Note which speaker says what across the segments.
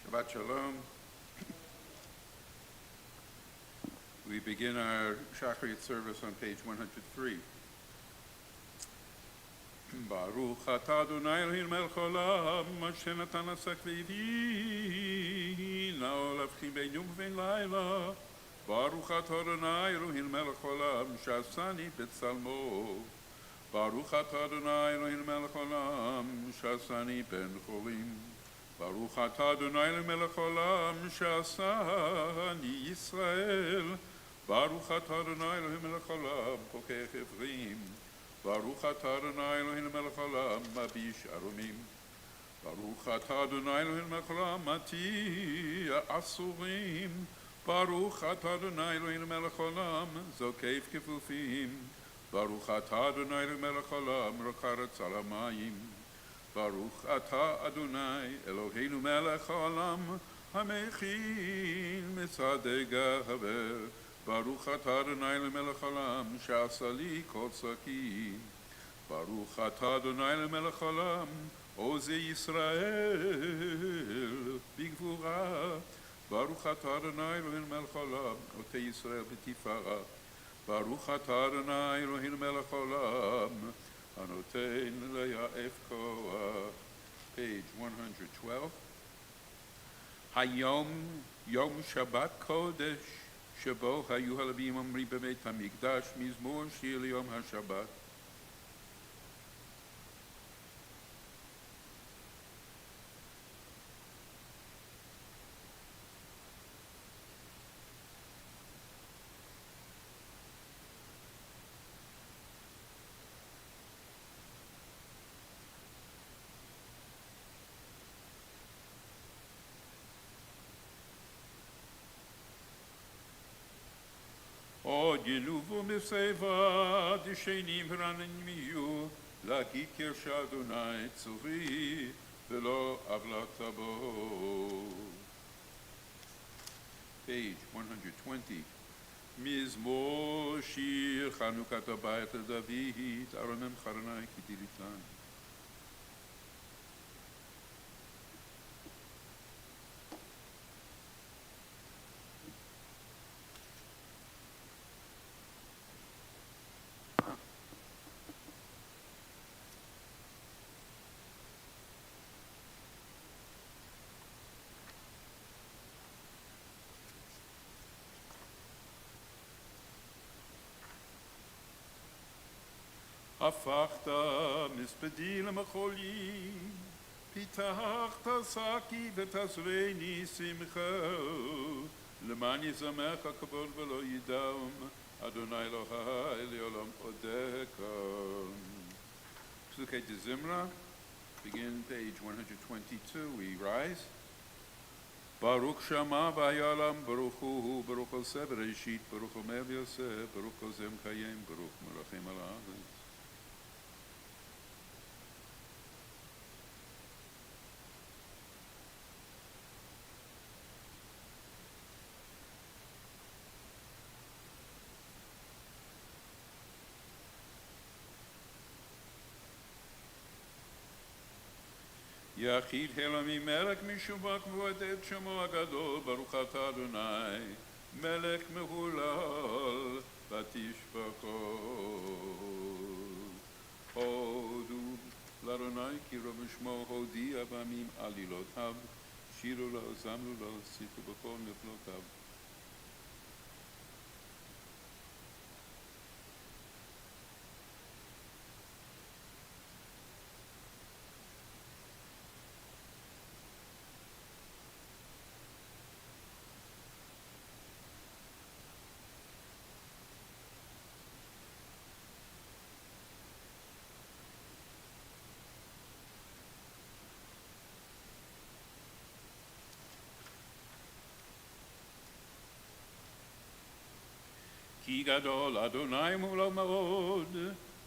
Speaker 1: Shabbat Shalom. We begin our Shachrit service on page 103. Baruch atah Adonai Elohim melech haolam, asher natan lasak v'ivin ha'olafchim bein yom uvein layla. Baruch atah Adonai Elohim melech haolam, sha'asani b'tzalmo. Baruch atah Adonai Elohim melech haolam, sha'asani ben cholim. Baruch atah Adonai melech haolam, sha'asani Yisrael. Baruch atah Adonai Elohim melech haolam, pokech Ephraim. Baruch atah Adonai Elohim melech haolam, mabish arumim. Baruch atah Adonai Elohim melech haolam, mati asurim. Baruch atah Adonai Elohim melech haolam, zokeif kefufim. Baruch atah Adonai Elohim melech haolam, rokaretz al hamayim. Baruch atah Adonai Eloheinu melech haolam, hamechil mitzadei haver. Baruch atah Adonai melech haolam, she'asa li kol sakin. Baruch atah Adonai melech haolam, ozei Yisrael bigvura. Baruch atah Adonai melech haolam, otei Yisrael b'tifara. Baruch atah Adonai melech haolam, anotein le'ya'ef koach. Page 112. Hayom Yom Shabbat Kodesh. שבו היו הלוויים אומרים בבית המקדש מזמור שיר ליום השבת. עוד ילובו מסביבה דשנים ורננים יהיו להכיר שאדוני צורי ולא עוולת בו. Page 120. מזמור שיר חנוכת הבית לדוד, ארונם חרני כתיליתן. הפכת מספדי למחולי, פיתחת שקי ותעזרני שמחה, למען יזמך הכבוד ולא ידום, אדוני אלוהי לעולם עודך. פסוקי דזמרה, begin page 122, we rise. ברוך שמה והיה עולם, ברוך הוא, ברוך עושה בראשית, ברוך אומר ויעשה, ברוך עוזם קיים, ברוך מרחם על הארץ. יחיד הלמי מלך משובח ועוד את שמו הגדול, ברוך אתה אדוני, מלך מהולל ותשבחו. הודו לאדוני כי רוב שמו, הודיע בעמים עלילותיו, שירו לו, זמרו לו, שיחו בכל נפלותיו. כי גדול אדוני מולו מאוד,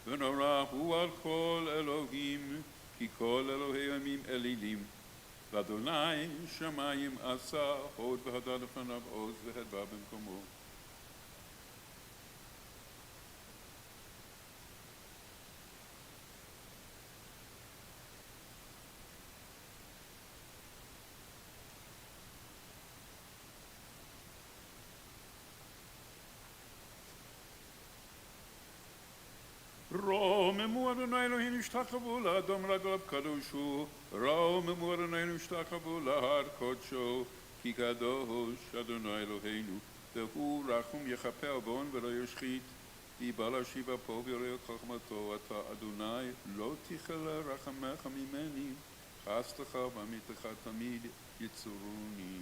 Speaker 1: ונורא הוא על כל אלוהים, כי כל אלוהי עמים אלילים. ואדוני שמיים עשה, הוד והדר לפניו עוז והדבר במקומו. השתחוו לאדום רגליו קדושו, ראו ממור עינינו השתחוו להר קודשו, כי קדוש אדוני אלוהינו, והוא רחום יכפר ועון ולא ישחית, ויבא להשיבה פה ויראה חכמתו, אתה אדוני לא תכלה רחמך ממני, חסדך ואמיתך תמיד יצורוני.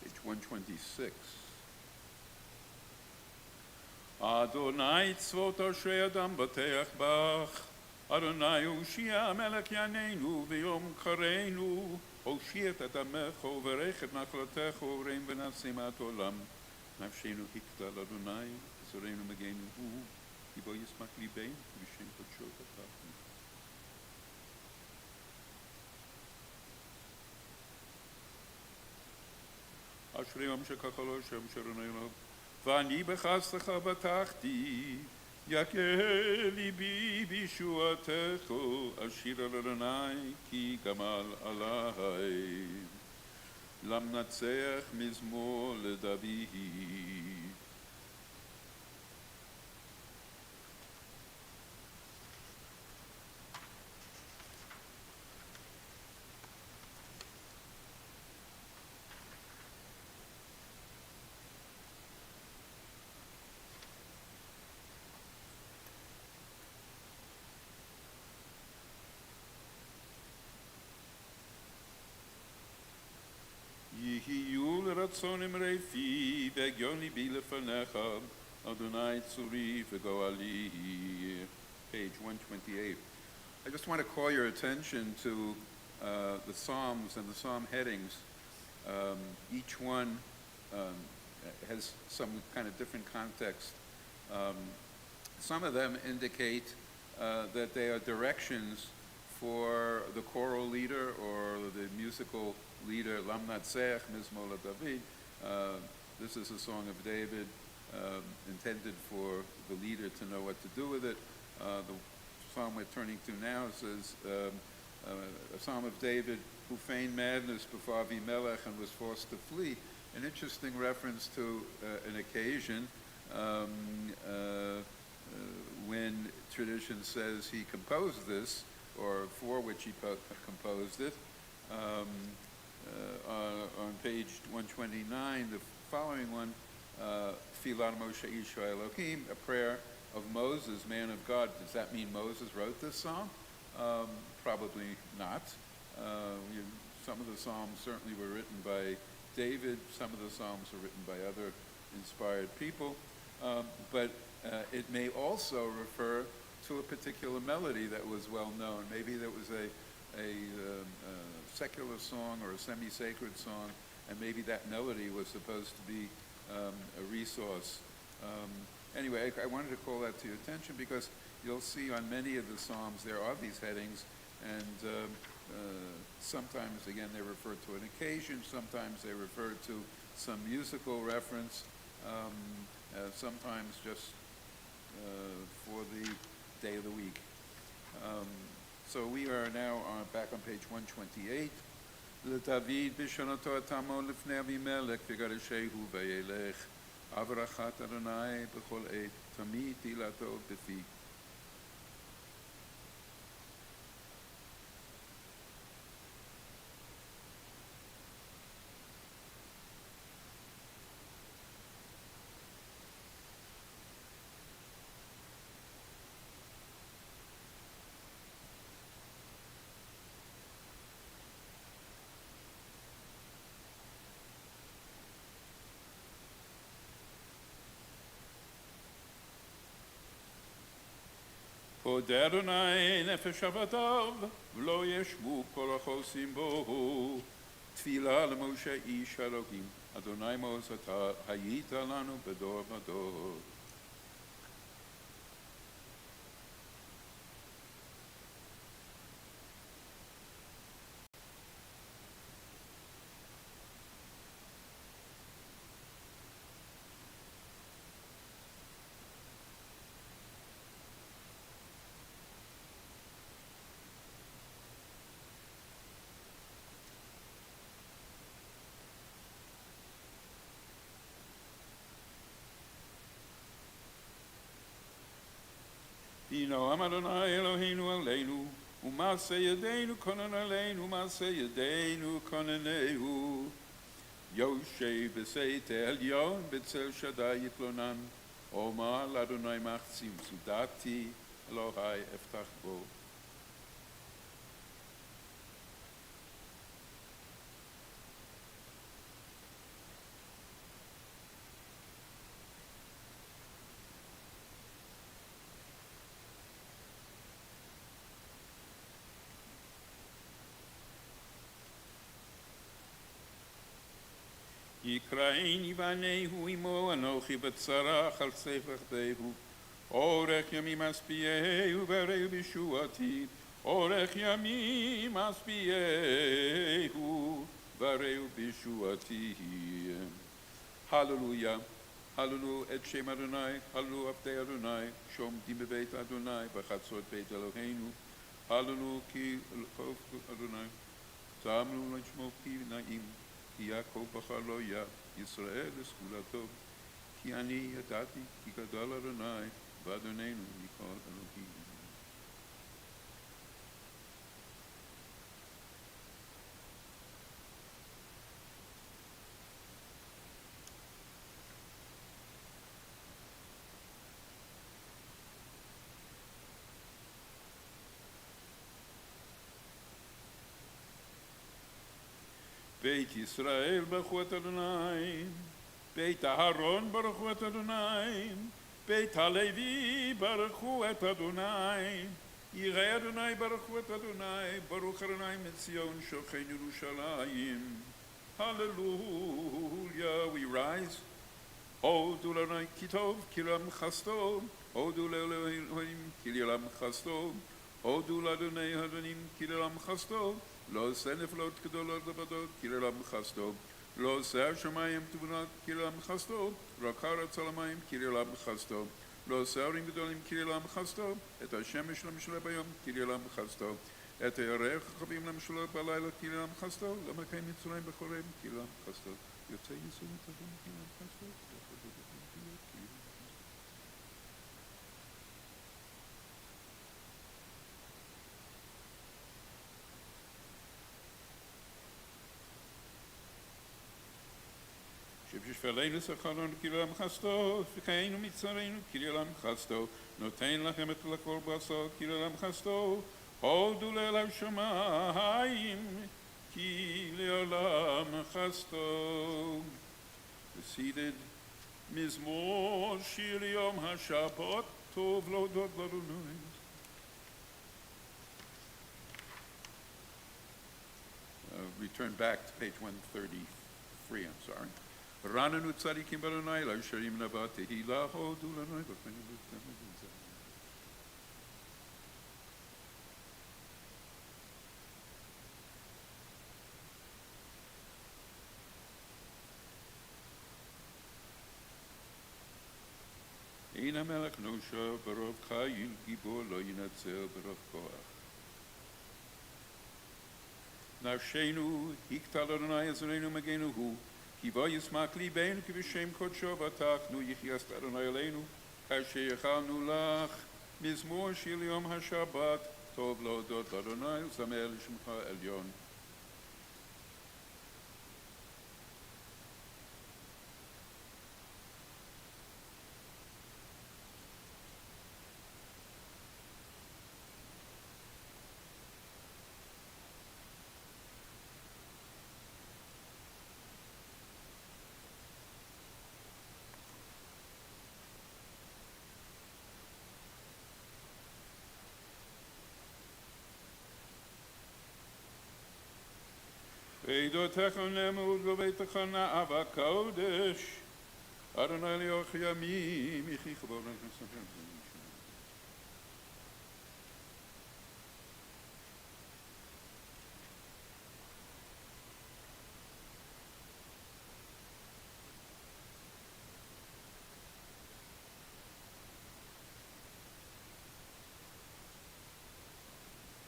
Speaker 1: Page 126. Adonai tzvot asher adam batech bach, Adonai Hoshia melech yaneinu v'yom kareinu, Hoshia et adamecho v'rech et nachlatecho v'reim v'nasimat olam, nafshenu hikta l'Adonai, zoreinu megenu hu, Yibo yismach libein, v'shem kodsho v'tachim. אשרי יום שכחלו שם שרנו אלוהו, ואני בחסדך בטחתי, יקה ליבי בישועתך, אשיר על אדוני כי גמל עלי, למנצח מזמור לדוד. יהיו לרצון אמרי פי, והגיון ליבי לפניך, אדוני צורי וגואלי. Page 128. I just want to call your attention to the Psalms and the Psalm headings. Each one has some kind of different context. Some of them indicate that they are directions for the choral leader or the musical leader, Lamnatzech Mizmor LaDavid. This is a song of David intended for the leader to know what to do with it. The psalm we're turning to now says, a psalm of David who feigned madness before Avimelech and was forced to flee. An interesting reference to an occasion when tradition says he composed this, or for which he composed it. On page 129, the following one, Tfilat Moshe Ish Elohim, a prayer of Moses, man of God. Does that mean Moses wrote this psalm? Probably not. Some of the psalms certainly were written by David. Some of the psalms were written by other inspired people. But it may also refer to a particular melody that was well known. Maybe there was a secular song or a semi-sacred song, and maybe that melody was supposed to be a resource. Anyway, I wanted to call that to your attention because you'll see on many of the Psalms there are these headings, and sometimes, again, they refer to an occasion, sometimes they refer to some musical reference, sometimes just for the day of the week. So we are now back on page 128. לדוד בשנתו התמו לפני אבימלך וגרשהו וילך, אברחת אדוני בכל עת, תמיד תהילתו בפי. הודה אדוני נפש עבדיו, ולא ישבו כל החוסים בו. תפילה למשה איש אלוהים, אדוני מעוז אתה, היית לנו בדור ודור. Binoam Adonai Eloheinu aleinu, umase yadeinu konan aleinu, umase yadeinu konaneu. Yoshe b'seit elyon b'tzel Shaddai yitlonan, Omar l'Adonai machzim sudati, Elohai eftach bo. יקראני בניהו עמו אנוכי בצרח על ספר דהו אורך ימים אספיהו וראו בישועתי אורך ימים אספיהו וראו בישועתי הללויה הללו את שם אדוני הללו עבדי אדוני שעומדים בבית אדוני בחצות בית אלוהינו הללו כי חוף אדוני צמנו לשמו כי נעים כי יעקב בחלויה, ישראל לסגולתו, כי אני ידעתי, כי גדול אדוני, ואדוננו מכל אלוהים. בית ישראל ברכו את אדוני, בית אהרון ברכו את אדוני, בית הלוי ברכו את אדוני, יראי אדוני ברכו את אדוני, ברוך אדוני מציון שוכן ירושלים. Hallelujah, we rise. הודו לאדוני כי טוב, כי לעולם חסדו, הודו לאלוהים כי לעולם חסדו, הודו לאדוני האדונים כי לעולם חסדו. לא עושה נפלאות גדולות לבדות, כי לעולם חסדו. לא עושה השמיים תבונות, כי לעולם חסדו. רק הארץ על המים, כי לעולם חסדו. לא עושה הרים גדולים, כי לעולם חסדו. את השמש למשלה ביום, כי לעולם חסדו. את הירח הכוכבים למשלה בלילה, כי לעולם חסדו. למקיים מצרים בחורם, כי לעולם חסדו. יוצא ייסוד מתחום, כי לעולם חסדו. שבשפלנו שכרנו כי לעולם חסדו, וחיינו מצרינו כי לעולם חסדו, נותן לכם את לכל ברסו כי לעולם חסדו, הודו לאל השמיים כי לעולם חסדו. וסעידת מזמור שיר יום השבת, טוב להודות לאדוני. Return back to page 133, I'm sorry. רננו צדיקים באדוני, לישרים נבא תהילה, הודו לאדוני בפני בזמן. אין המלך נושע ברוב חיל, גיבור לא ינצל ברוב כוח. נפשנו הכתה לאדוני עזרנו מגנו הוא, כי בו ישמח ליבנו כי בשם קודשו בטחנו יחייסת אדוני אלינו כאשר יכלנו לך מזמור שיר יום השבת טוב להודות לאדוני ולזמר לשמך עליון. עדותך נאמרות בביתך נאווה קודש אדוני לאורך ימים יחי כבוד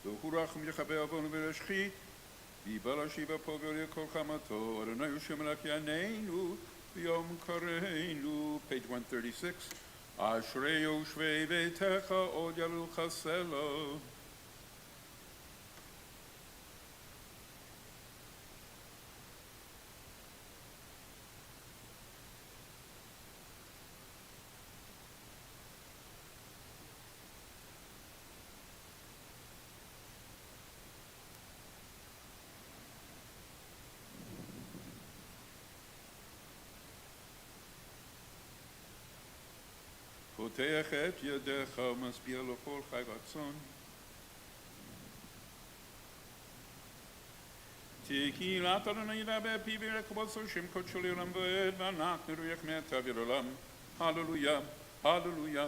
Speaker 1: והוא רחם יכבה עוון ולהשחית ויבא להשיבה פה ויוליע כל חמתו, אדוני יושב מלך יעננו, ויום קראנו, page 136. אשרי יושבי ביתך עוד ילו חסלו. פותח את ידיך ומשביע לו כל חי רצון. תהילת אדוני ידבר פי ויקבצו שם קודשו לעולם ועד ואנחנו רוח מעתה ועד עולם. הללויה, הללויה.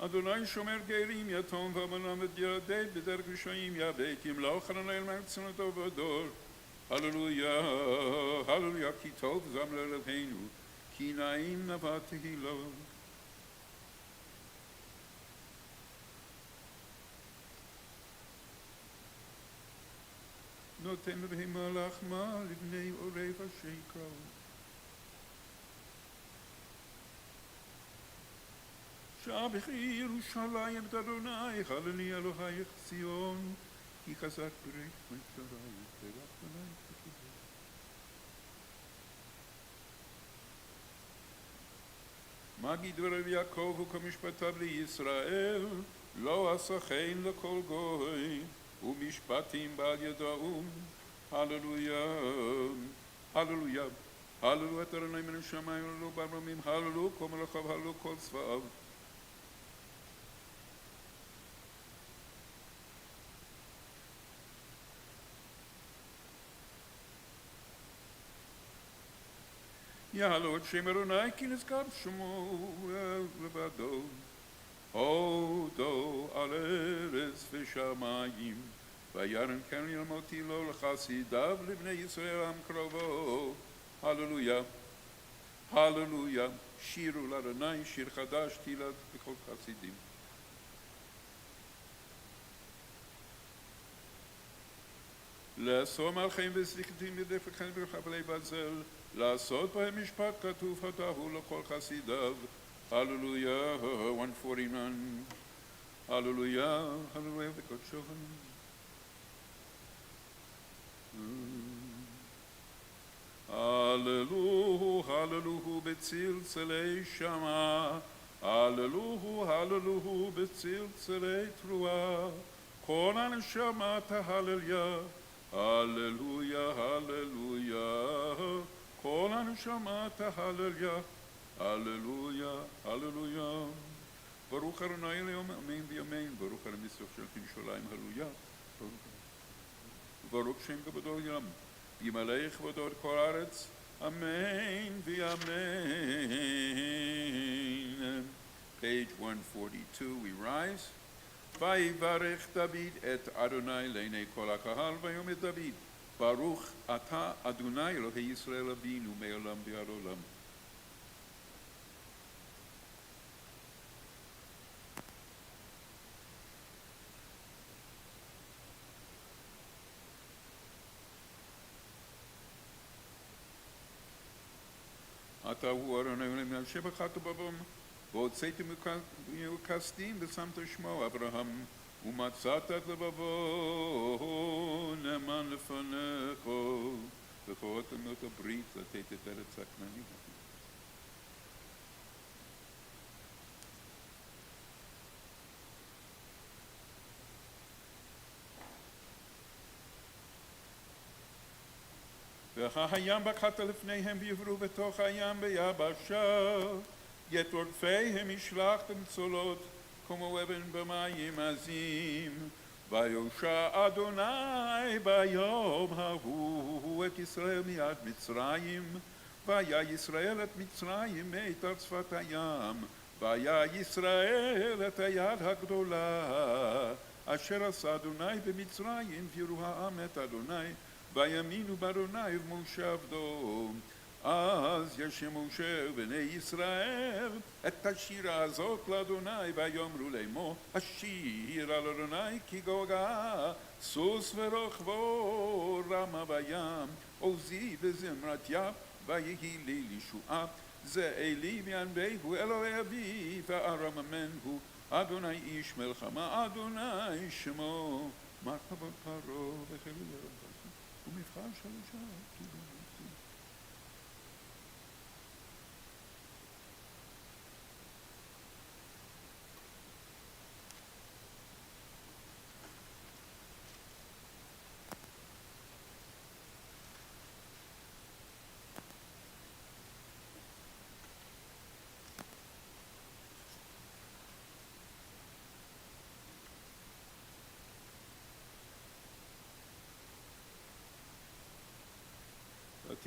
Speaker 1: אדוני שומר גרים יתום ואלמנה ודידי בדרך רשעים יאבק ימלוך אדוני אל מרצונתו ודור. הללויה, הללויה, כי טוב זמר לאלוהינו, כי נעים נבע תהילו. נותן בהמה לחמה לבני עורב השקר. שבחי ירושלים את אדוני, הללי אלוהיך ציון, כי חזק ברית מצרייך ורחמנייך תקבלו. מגיד דברי יעקב וכמשפטיו לישראל, לא עשה כן לכל גוי, ומשפטים בעל ידעו. הללויה, הללויה, הללו את אדוני מן השמיים, הללו ברמים, הללו כל מלאכיו, הללו כל צבאיו. יעלו את שם אדוני כי נזכר שמו לבדו. הודו על ארץ ושמיים, וירן כן ילמותי לו לחסידיו לבני ישראל עם קרובו. הללויה, הללויה, שירו לאדוני שיר חדש תהילת בכל חסידים. לעשות מלכים ושליחים בידי פקחים וחבלי ברזל, לעשות בהם משפט כתוב הודהו לכל חסידיו. הללויה, 149. הללויה, הללויה וקודשו. הללוהו, הללוהו בצלצלי שמה, הללוהו, הללוהו בצלצלי תרועה, כל הנשמה תהלליה. הללויה, הללויה, כל הנשמה תהלליה. הללויה, הללויה. ברוך אדוני ליום אמן ויאמן, ברוך אדוני מסוף של כנשוליים, הללויה. ברוך שם כבודו ים, ימלא כבודו את כל הארץ, אמן ויאמן. Page 142, we rise. ויברך דוד את אדוני לעיני כל הקהל, ויאמר דוד, ברוך אתה אדוני אלוהי ישראל אבינו מעולם ועד עולם. אתה הוא אדוני אלוהים אשר בחרת בבם, והוצאתם מכסדים ושמת שמו אברהם, ומצאת את לבבו נאמן לפניך, וכרתם את הברית לתת את ארץ הכנענים. והים בחת לפניהם ויעברו בתוך הים ביבשה, את עורפיהם השלכתם צולות כמו אבן במים עזים. ויושע אדוני ביום ההוא את ישראל מיד מצרים, והיה ישראל את מצרים מאת על שפת הים, והיה ישראל את היד הגדולה אשר עשה אדוני במצרים, ויראו העם את אדוני ויאמינו באדוני ובמשה עבדו. אז ישמעו בני ישראל את השירה הזאת לאדוני ויאמרו לאמור השיר על אדוני כי גובה סוס ורוכבו רמה בים עוזי וזמרת ים ויהי לי לישועה זה אלי מינבהו אלוהי אבי וארממנו אדוני איש מלחמה אדוני שמו מרכבות פרעה וחילול הרמב"ם ומבחר שלושה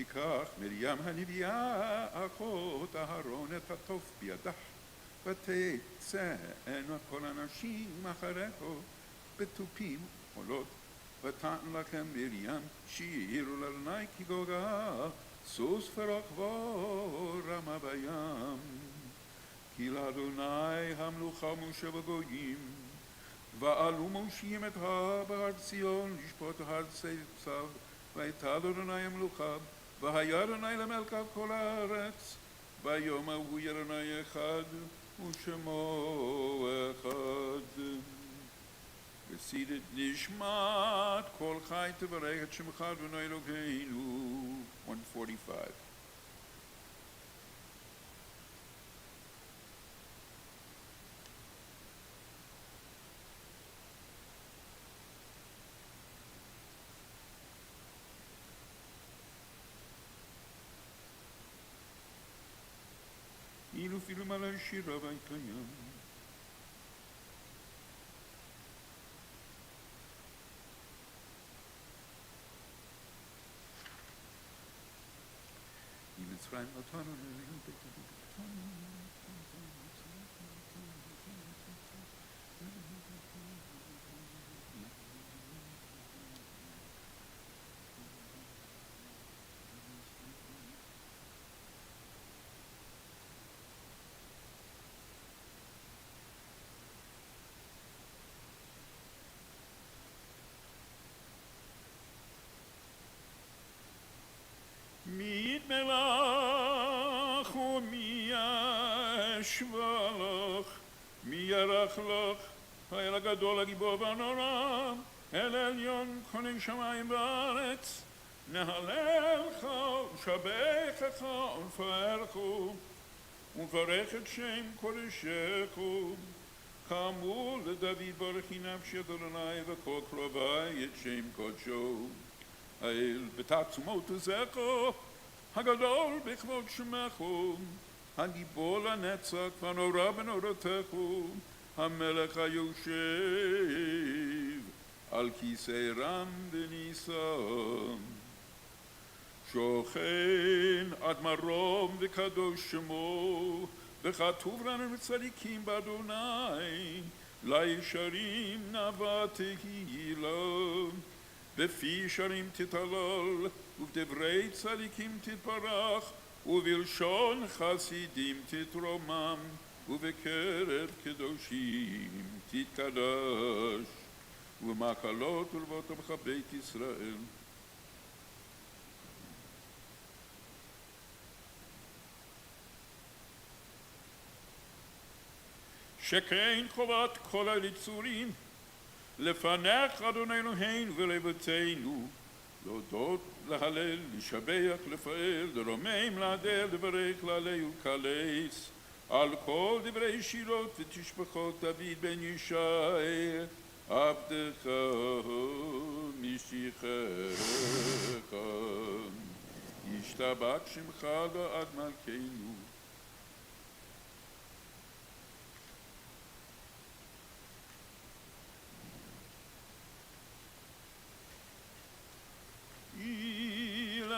Speaker 1: ותיקח מרים הנביאה אחות אהרון את התוף בידה ותצאנה כל הנשים אחריך בתופים עולות ותען לכם מרים שירו לאדוני כי גובה סוס ורוכבו רמה בים כי לאדוני המלוכה משה בגויים ועלו מושיעים את הר בהר ציון לשפוט הר צאצאיו ויטל אדוני המלוכה והיה אדוני למלך על כל הארץ ביום ההוא יהיה אדוני אחד ושמו אחד ושאת נשמת כל חי תברך את שמך אדוני אלוהינו 145 אילו פילום על השירה והקיים מצרים נתנו מי יתמלך ומי ישבח מי ירח לך האל הגדול הגיבור והנורא אל עליון כוני שמיים וארץ נהללך ושבחך ונפארך ונברך את שם קודשך כאמור לדוד ברכי נפשי את אדוני וכל קרובי את שם קודשו האל בתעצומות עוזך הגדול בכבוד שמך הגיבור לנצח והנורא בנורתך המלך היושב על כיסא רם ונישא שוכן עד מרום וקדוש שמו וכתוב לנו צדיקים באדוני לישרים נאווה תהילה בפי ישרים תתהלל ובדברי צדיקים תתברך ובלשון חסידים תתרומם ובקרב קדושים תתקדש ובמקלות ולבטח בית ישראל שכן חובת כל היצורים לפניך אדוני אלוהינו ולבתנו להודות, להלל, לשבח, לפעל, לרומם, להדר, לברך, להלל ולקלס על כל דברי שירות ותשבחות דוד בן ישי עבדך משיחך ישתבח שמך לעד מלכנו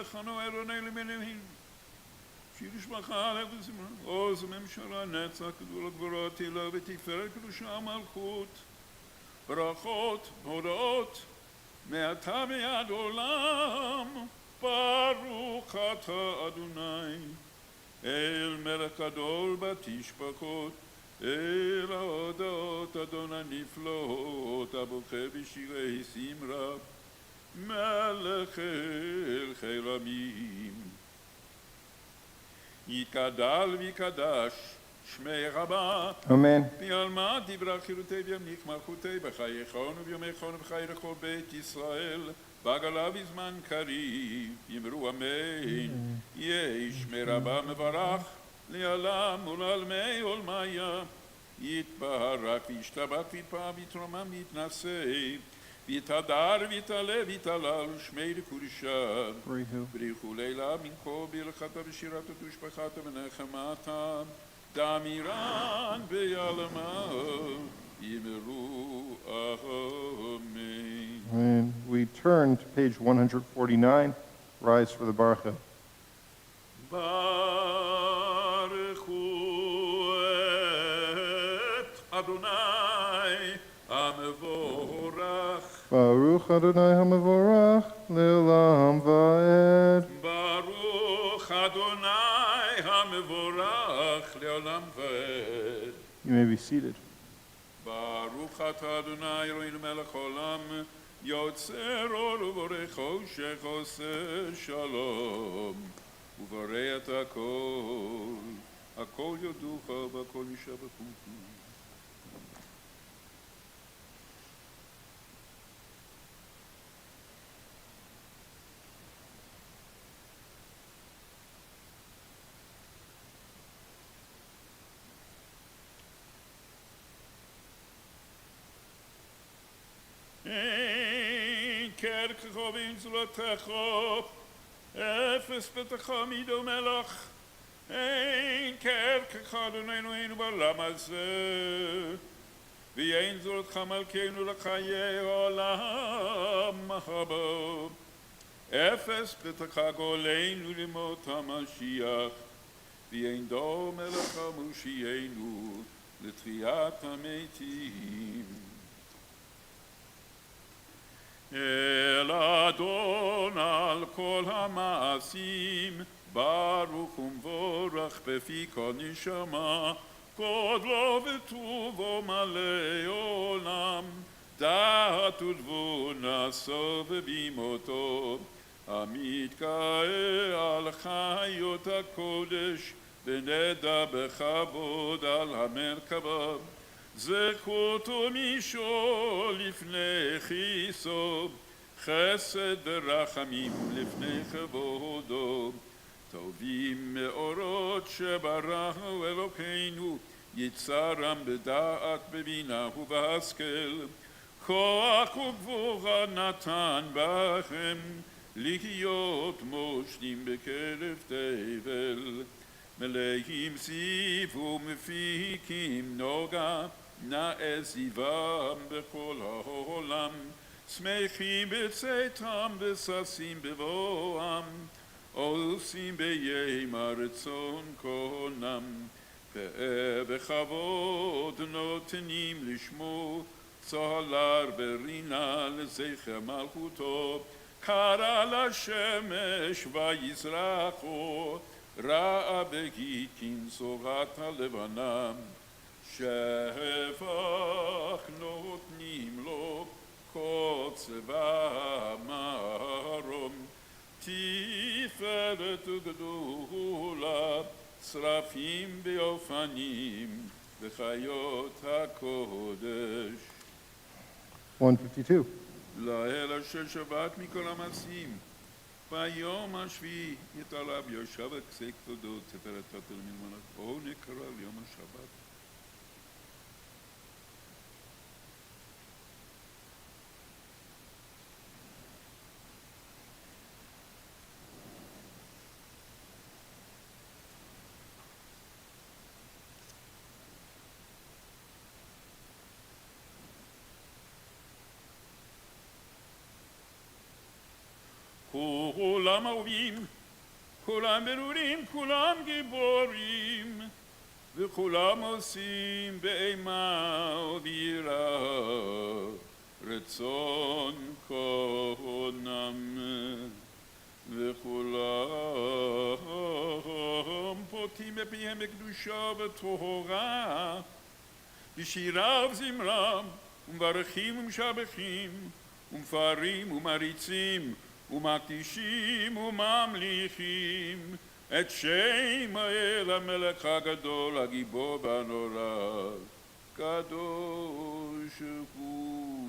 Speaker 1: לכנו אדוני למלכים שיר שמחה עליך וזמרה עוז ממשלה נצח גדול גבורת תהילה ותפארת קדושה מלכות ברכות הודעות מעתה ועד עולם ברוך אתה אדוני, אל מלך גדול בתשבחות, אל ההודות אדון הנפלאות, הבוכה בשירי זמרה, מלך אל חיל עמים. יתגדל ויקדש שמי רבה,
Speaker 2: Amen.
Speaker 1: בעלמא דברה חירותי וימליך מלכותי בחייכון וביומייכון ובחיי לכל בית ישראל, בגלה בזמן קריב, יאמרו אמן. יהי שמי רבה מברך לעולם ולעלמי עולמיה, יתברך וישתבח ויתפאר ויתרומם ויתנשא, ויתהדר ויתעלה ויתהלל שמי לקודשה. בריחו לילה מן כל בהלכתה ושירתה ותושבחתה ונחמתה, דמירן ביעלמה, יאמרו אמן.
Speaker 2: And we turn to page 149. Rise for the Baruch.
Speaker 1: ברכו את אדוני המבורך.
Speaker 2: Baruch Adonai HaMevorach Le'olam Va'ed.
Speaker 1: ברוך אדוני המבורך לעולם ועד.
Speaker 2: You may be seated.
Speaker 1: ברוך אתה אדוני אלוהינו מלך העולם, יוצר אור ובורא חושך, עושה שלום ובורא את הכל, הכל יודוך והכל ישבחוך. כרכך ואינצלותך, אפס פתח מידו מלך. אין כרכך אדוני אלוהינו בעולם הזה, ויין זולתך מלכנו לחיי עולם הבא. אפס פתח גולנו למות המשיח, ויין דור מלך מושיענו לתחיית המתים. אל אדון על כל המעשים, ברוך ומבורך בפי כל נשמה, גודלו וטובו מלא עולם, דעת ותבונה סוב בימותו, המתגאה על חיות הקודש, ונדע בכבוד על המרכבה. זכות ומשול לפני חיסו, חסד ורחמים לפני כבודו. טובים מאורות שבראו אלוקינו, יצרם בדעת בבינה ובהשכל. כוח וגבורה נתן בכם, להיות מושלים בקרב תבל. מלאים זיו ומפיקים נוגה, נאה זיוום בכל העולם. שמחים בצאתם וששים בבואם, עושים ביים הרצון קונם. פאר וכבוד נותנים לשמו, צהלר ורינה לזכר מלכותו. קרא לשמש ויזרחו, ראה וגיטין צורת הלבנה. שפך נותנים לו קוץ ומרום, תפארת וגדולה, שרפים באופנים וחיות הקודש.
Speaker 2: 152.
Speaker 1: לאל אשר שבת מכל המעשים, ביום השביעי יתעלה ביושב וכסה כבודו, תפארת תתל מלמעלה. בואו נקרא ליום השבת. כולם אהובים, כולם ברורים, כולם גיבורים, וכולם עושים באימה וביראה רצון קונם, וכולם בולטים בפיהם בקדושה וטהרה, בשירה וזמרם, ומברכים ומשבחים, ומפארים ומריצים, ומקדישים וממליכים, את שם האל המלך הגדול, הגיבור והנורא, קדוש הוא.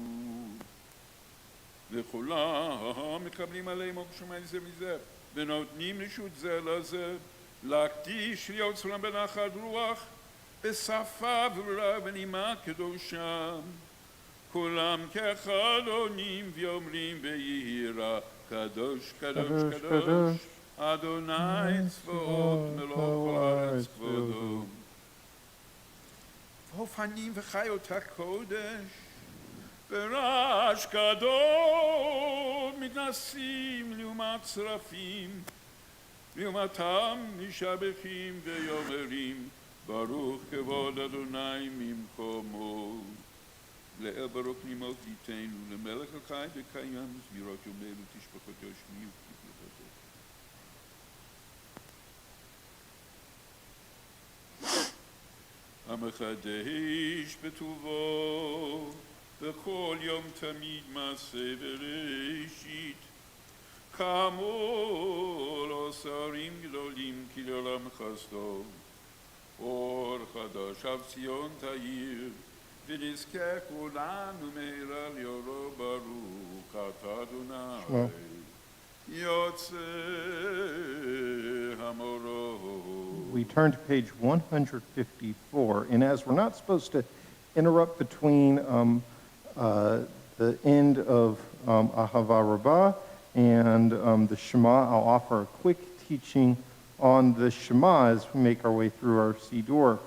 Speaker 1: וכולם מקבלים עליהם אור שמיים זה מזה, ונותנים רשות זה לזה, להקדיש להיות סולם בנחת רוח, בשפה ברורה ונימה קדושה. כולם כאחד עונים ואומרים ביראה, קדוש קדוש קדוש, אדוני צבאות מלוך כל הארץ כבודו. ואופנים וחיות הקודש, ברעש גדול מתנסים לעומת צרפים, לעומתם משבחים ויאמרים, ברוך כבוד אדוני ממקומו. לאל ברוך נימות ייתנו, למלך החי וקיים, סבירות יומנו תשפחות ישמיעו כפלותו. המחדש בטובו, בכל יום תמיד מעשה בראשית, כאמור לו שרים גדולים כי לעולם חסדו, אור חדש על ציון תאיר, ונזכה כולנו מהרה ליאורו ברוך אתה אדוני יוצא המורו.
Speaker 2: We turn to page 154, and as we're not supposed to interrupt between the end of Ahava Rabbah and the Shema, I'll offer a quick teaching on the Shema as we make our way through our Siddur.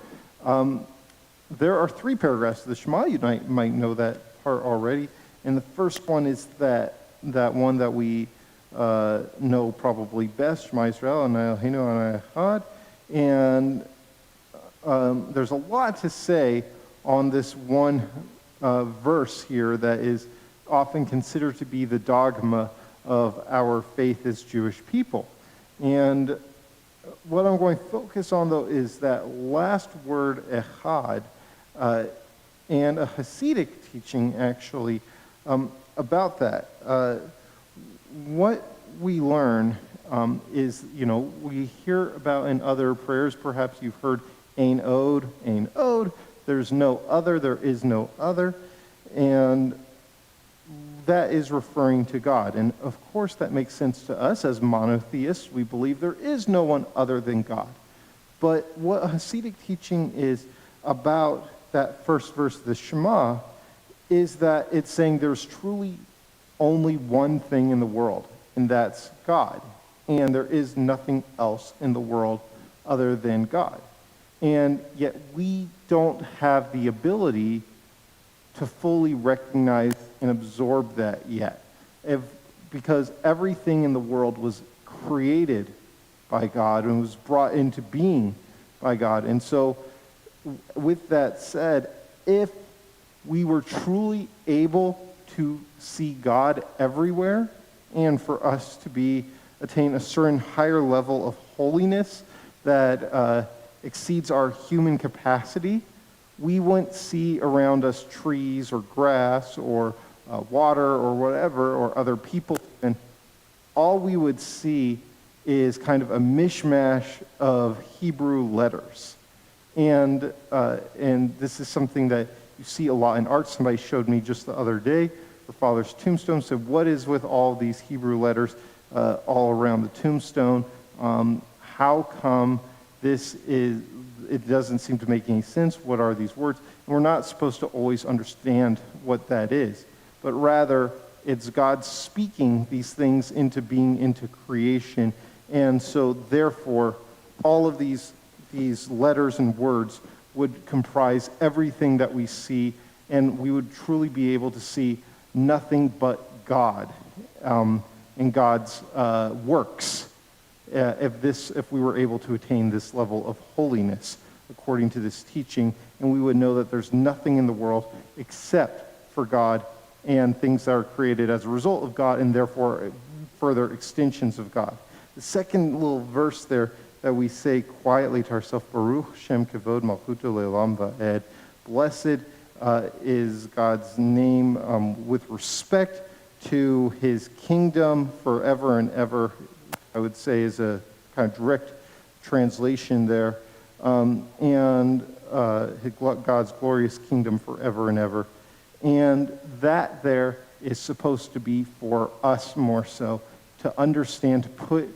Speaker 2: There are 3 paragraphs of the Shema. You might know that part already. And the first one is that one that we know probably best, Shema Yisrael, and Eloheinu Adonai Echad. And there's a lot to say on this one verse here that is often considered to be the dogma of our faith as Jewish people. And what I'm going to focus on, though, is that last word, echad, and a Hasidic teaching, actually, about that. What we learn is, we hear about in other prayers, perhaps you've heard ein od, there's no other, there is no other, and that is referring to God. And of course that makes sense to us as monotheists. We believe there is no one other than God. But what Hasidic teaching is about that first verse of the Shema is that it's saying there's truly only one thing in the world, and that's God. And there is nothing else in the world other than God. And yet we don't have the ability to fully recognize and absorb that yet. Because everything in the world was created by God and was brought into being by God. And so, with that said, if we were truly able to see God everywhere, and for us to attain a certain higher level of holiness that exceeds our human capacity, we wouldn't see around us trees or grass or water or whatever, or other people. And all we would see is kind of a mishmash of Hebrew letters. And this is something that you see a lot in art. Somebody showed me just the other day, the father's tombstone, said, what is with all these Hebrew letters all around the tombstone? How come it doesn't seem to make any sense? What are these words? And we're not supposed to always understand what that is, but rather it's God speaking these things into being, into creation. And so therefore, all of these letters and words would comprise everything that we see, and we would truly be able to see nothing but God and God's works if we were able to attain this level of holiness according to this teaching. And we would know that there's nothing in the world except for God and things that are created as a result of God, and therefore further extensions of God. The second little verse there that we say quietly to ourselves, Baruch Shem Kavod Malchuto Le'olam Va'ed. Blessed is God's name with respect to his kingdom forever and ever, I would say is a kind of direct translation there, and God's glorious kingdom forever and ever. And that there is supposed to be for us more so, to understand, to put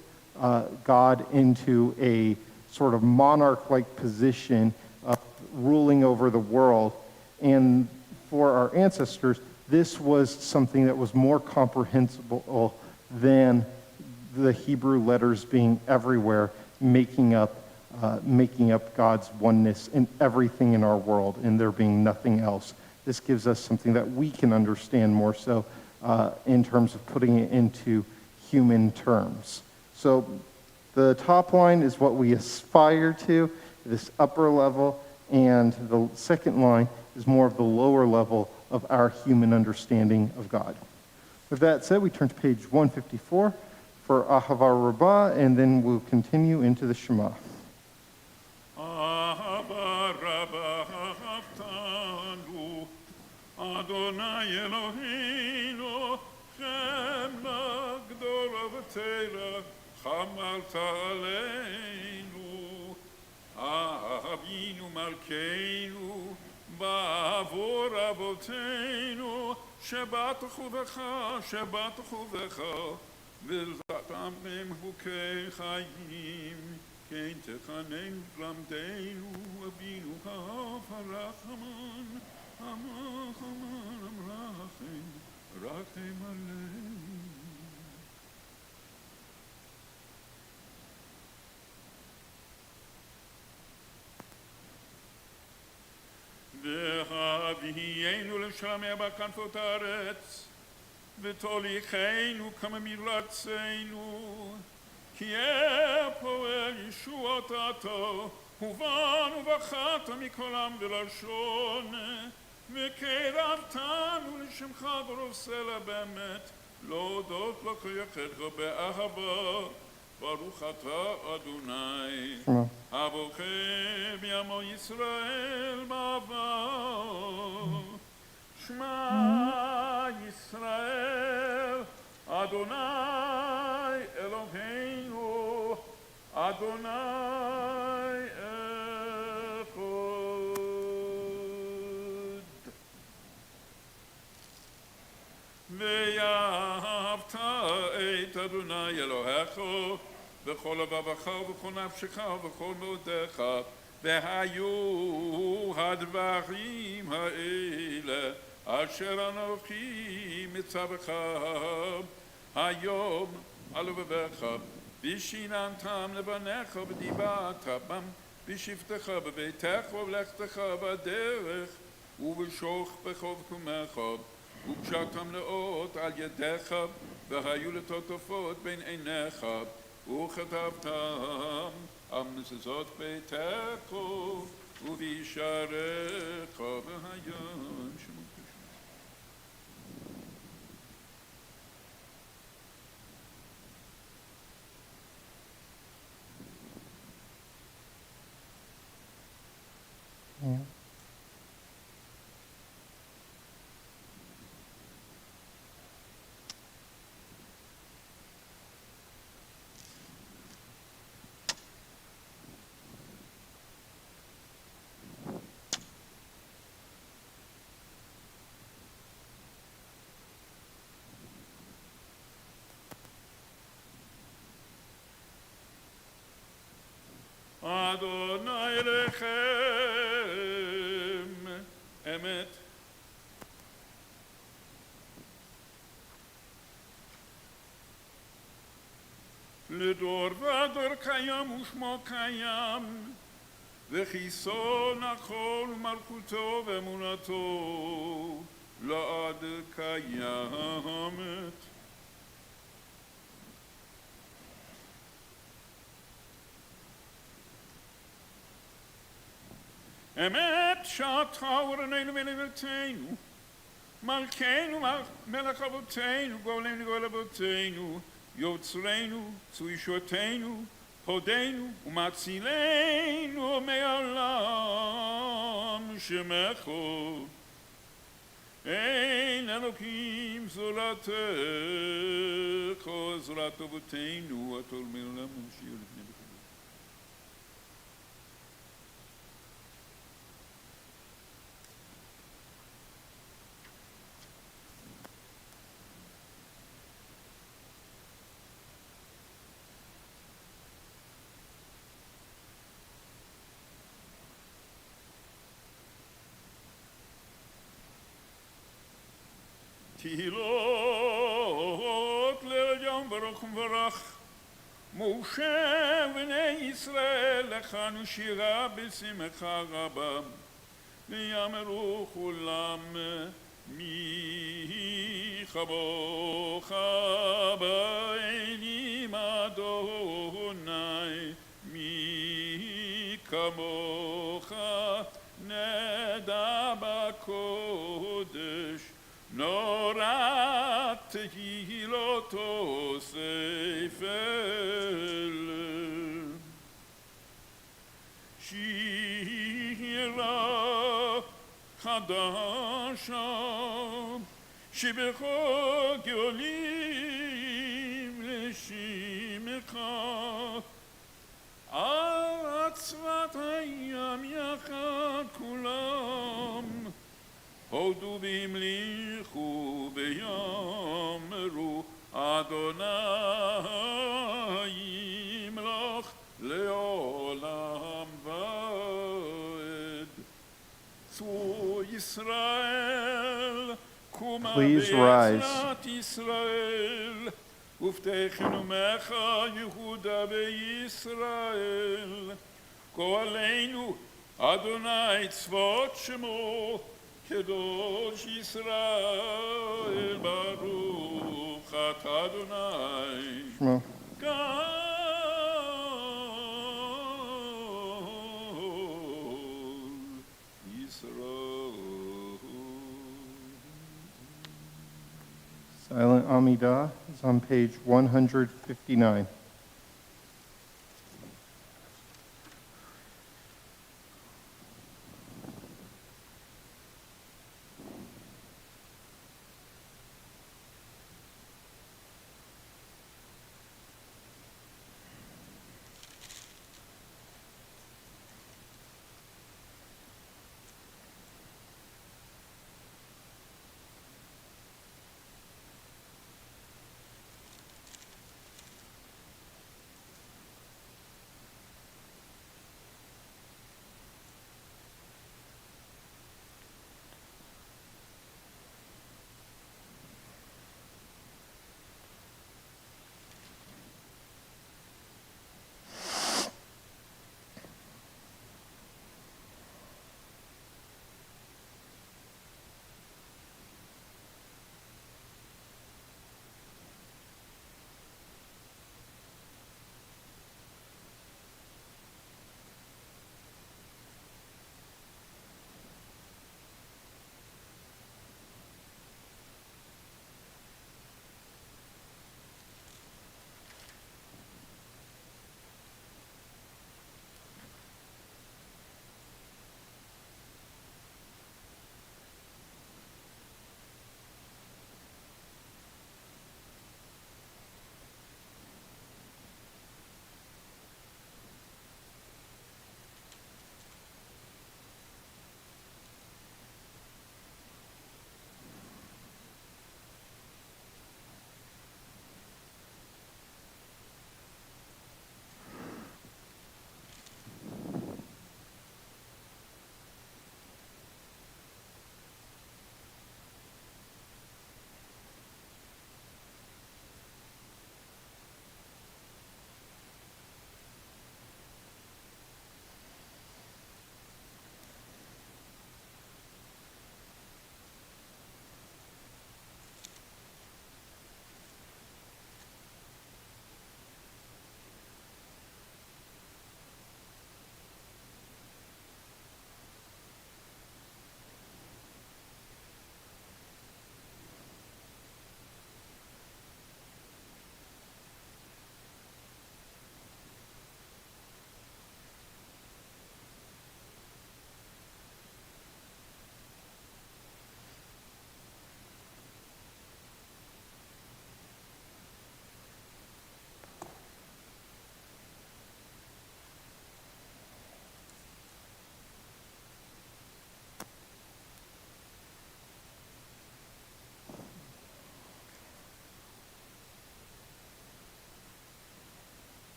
Speaker 2: God into a sort of monarch-like position of ruling over the world. And for our ancestors, this was something that was more comprehensible than the Hebrew letters being everywhere, making up God's oneness in everything in our world, and there being nothing else. This gives us something that we can understand more so in terms of putting it into human terms. So the top line is what we aspire to, this upper level, and the second line is more of the lower level of our human understanding of God. With that said, we turn to page 154 for Ahava Rabbah, and then we'll continue into the Shema.
Speaker 1: Ahava Rabbah Haftanu, Adonai Eloheinu, Shema Gdora V'Teira, Chamalta Aleinu, Avinu Malkeinu, Ba'avor Avoteinu, Shebatachu V'cha, V'zatam Mem Hukei Chayim, Kein Techaneinu Lamdeinu, Avinu Ha'afarachman, Amachaman Amrachim, Rachem Aleinu. והביאנו לשמע בכנפות הארץ, ותוליכנו כמה מרצנו, כי פועל ישועתו, ובאנו בחת מכל עם ולשון, וקרבתנו לשמך ורוסלה באמת, להודות לך יחדך באהבה. ברוך אתה אדוני, הבוחר בעמו ישראל בעבר. שמע ישראל, אדוני אלוהינו, אדוני אחד. ואהבת את אדוני אלוהיך בכל לבבך ובכל נפשך ובכל מאודיך, והיו הדברים האלה אשר אנוכי מצווך היום על לבביך, ושיננתם לבניך ודיברת בם בשבתך בביתך ובלכתך בדרך ובשוכבך ובקומך, וקשרתם לאות על ידיך, והיו לטוטפות בין עיניך, וכתבתם על מזוזות ביתך ובשעריך והים שמות קדושים. אדוני לכם אמת. לדור ודור קיים ושמו קיים, וחיסון הכל ומלכותו ואמונתו לעד קיימת. אמת שאתה ורננו מלכתנו, מלכנו מלך אבותינו, גואלנו לגואל אבותינו, יוצרנו צו ישועתנו, הודינו ומצילנו מעולם שמך אין אלוקים זולתך זולת אבותינו התורמים לנו שיהיו לפני בכלל תהילות ליל יום ברוך ומברך משה בני ישראל לכנו שירה בשמחה רבה ויאמרו כולם מי כמוך בעינים אדוני מי כמוך נדע בקודש נורת תהילות אוסף שירה חדשה שבחוק יולים לשמך על צבת הים יחד כולם הודו והמליכו ויאמרו אדוני ימלוך לעולם ועד. צור ישראל קומה בעזרת ישראל ופתחנו ממך יהודה וישראל גואלנו אדוני צבאות שמו קדוש ישראל ברוך אתה אדוני גדול ישראל.
Speaker 2: Silent Amidah is on page 159.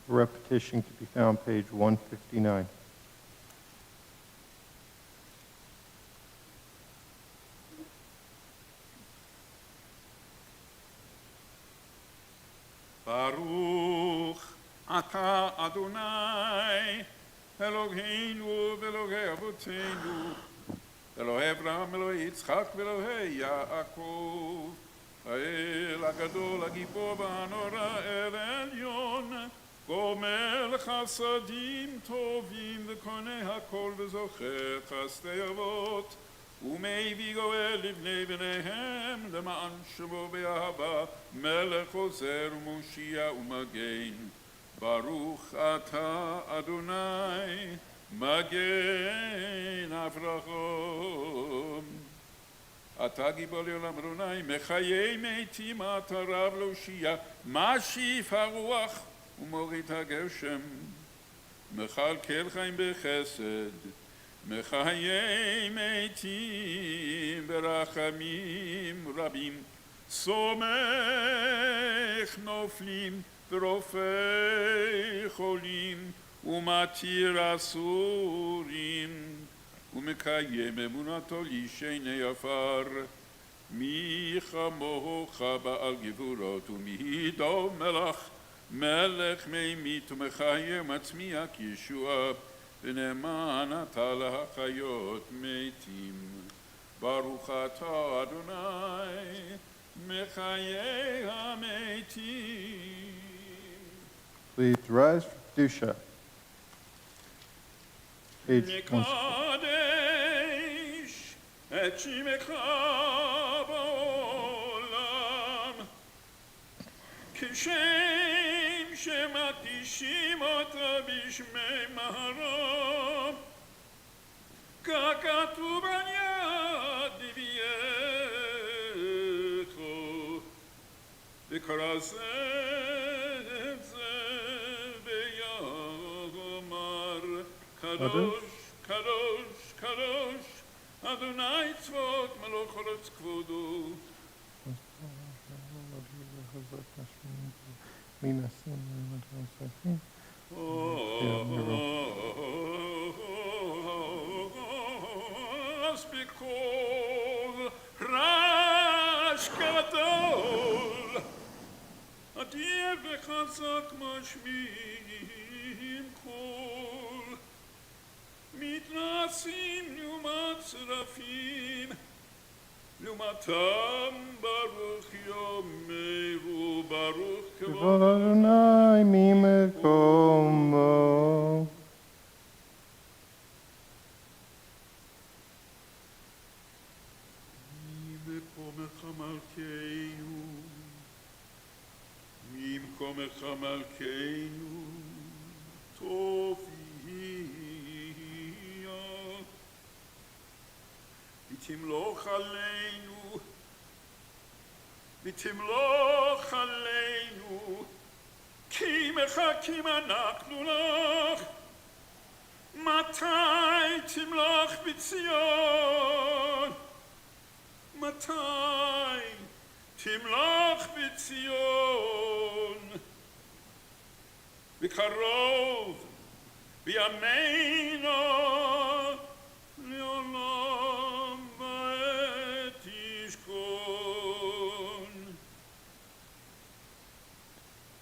Speaker 2: The repetition can be found page 159.
Speaker 1: Baruch Ata Adonai Eloheinu v'Elohei Avotenu Elohei Avraham, Elohei Yitzchak v'Elohei Yaakov האל הגדול, הגיבור והנורא, אל עליון, גומל חסדים טובים וקונה הכל וזוכר חסדי אבות ומביא גואל לבני בניהם למען שמו באהבה מלך עוזר ומושיע ומגן ברוך אתה אדוני מגן אברהם אתה גיבור לעולם אדוני מחיי מתים אתה רב להושיע משיף הרוח ומוריד הגשם מכלכל חיים בחסד מחיי מתים ברחמים רבים סומך נופלים ורופא חולים ומתיר אסורים ומקיים אמונתו לישני עפר מי כמוך בעל גבורות ומי דום מלך ממית ומחיה ומצמיח ישועה ונאמן אתה להחיות מתים ברוך אתה אדוני מחיי המתים.
Speaker 2: Please rise for Kedusha. Page 1.
Speaker 1: נקדש את שמך בעולם כשם שמקדישים אותה בשמי מהרם ככתוב על יד נביאך וכרזה את זה ויאמר קדוש קדוש קדוש אדוני צבאות מלוך ארץ כבודו אז בקול רעש גדול אדיר וחזק משמיעים קול מתנשאים לעומת שרפים לעומתם ברוך יאמרו ברוך
Speaker 2: כבוד אדוני ממקומו.
Speaker 1: ממקומך מלכנו ממקומך מלכנו טוב יהיה ותמלוך עלינו ותמלוך עלינו כי מחכים אנחנו לך מתי תמלוך בציון מתי תמלוך בציון בקרוב בימינו לעולם בעת ישכון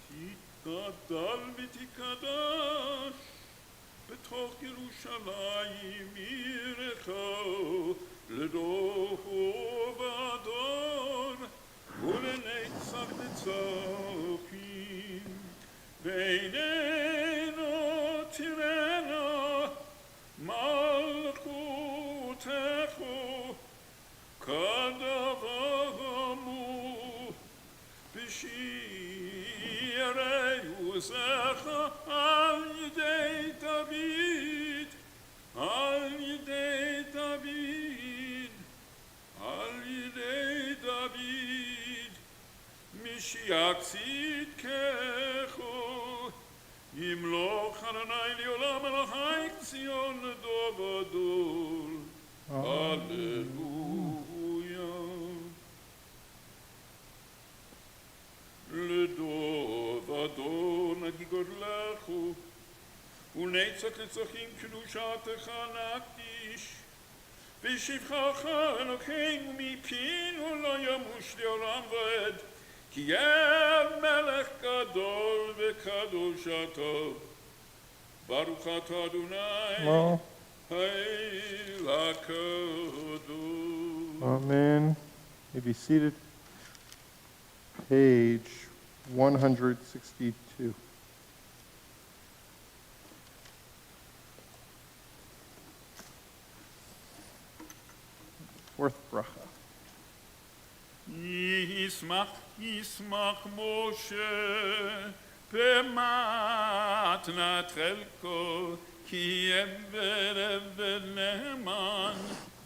Speaker 1: תתגדל ותקדש בתוך ירושלים עירך לדור ודור ולנצח נצחים ועינינו תראנה מלכותך כדברו בשירי עוזך על ידי דוד על ידי דוד על ידי דוד משיח צדקך ימלוך אדוני לעולם מלכי ציון לדור ודור הללויה לדור ודור נגיד גודלך ולנצח נצחים קדושתך נקדיש. ושבחך אלוקינו מפינו לא ימוש לעולם ועד, כי יהיה מלך גדול וקדוש אתה. ברוך אתה אדוני,
Speaker 2: Well,
Speaker 1: האל הקדוש.
Speaker 2: amen. You be seated. Page 162. Fourth bracha.
Speaker 1: ישמח משה במתנת חלקו, כי עבד נאמן,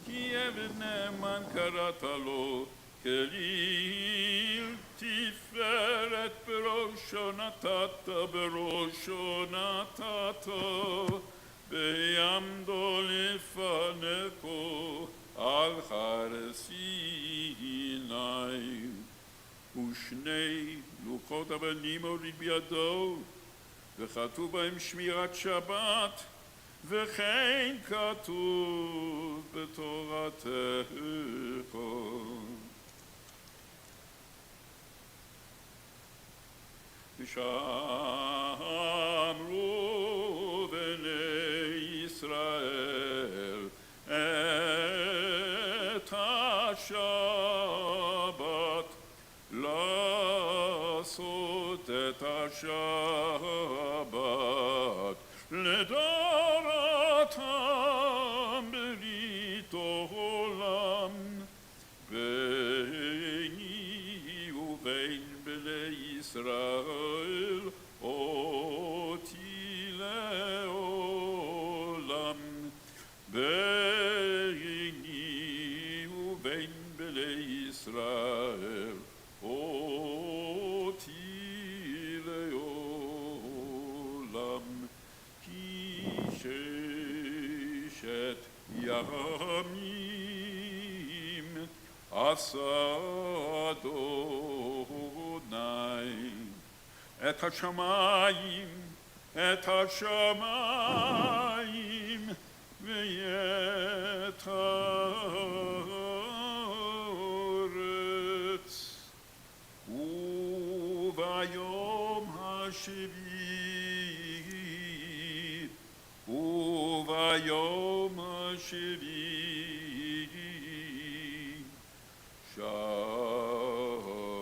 Speaker 1: כי עבד נאמן קראת לו, כליל תפארת בראשו נתת, בראשו נתת, ויעמדו לפניכו על הר סיני. ושני לוחות אבנים הוריד בידו, וכתוב בהם שמירת שבת, וכן כתוב בתורתך. ושמרו בני ישראל את השבת, לעשות את השבת לדורתם ברית עולם. ביני ובין בני ישראל אותי לעולם. ביני ובין בני ישראל אותי לעולם. כי ששת ימים עשה אדוני את השמיים ואת הארץ. וביום השביעי, וביום השביעי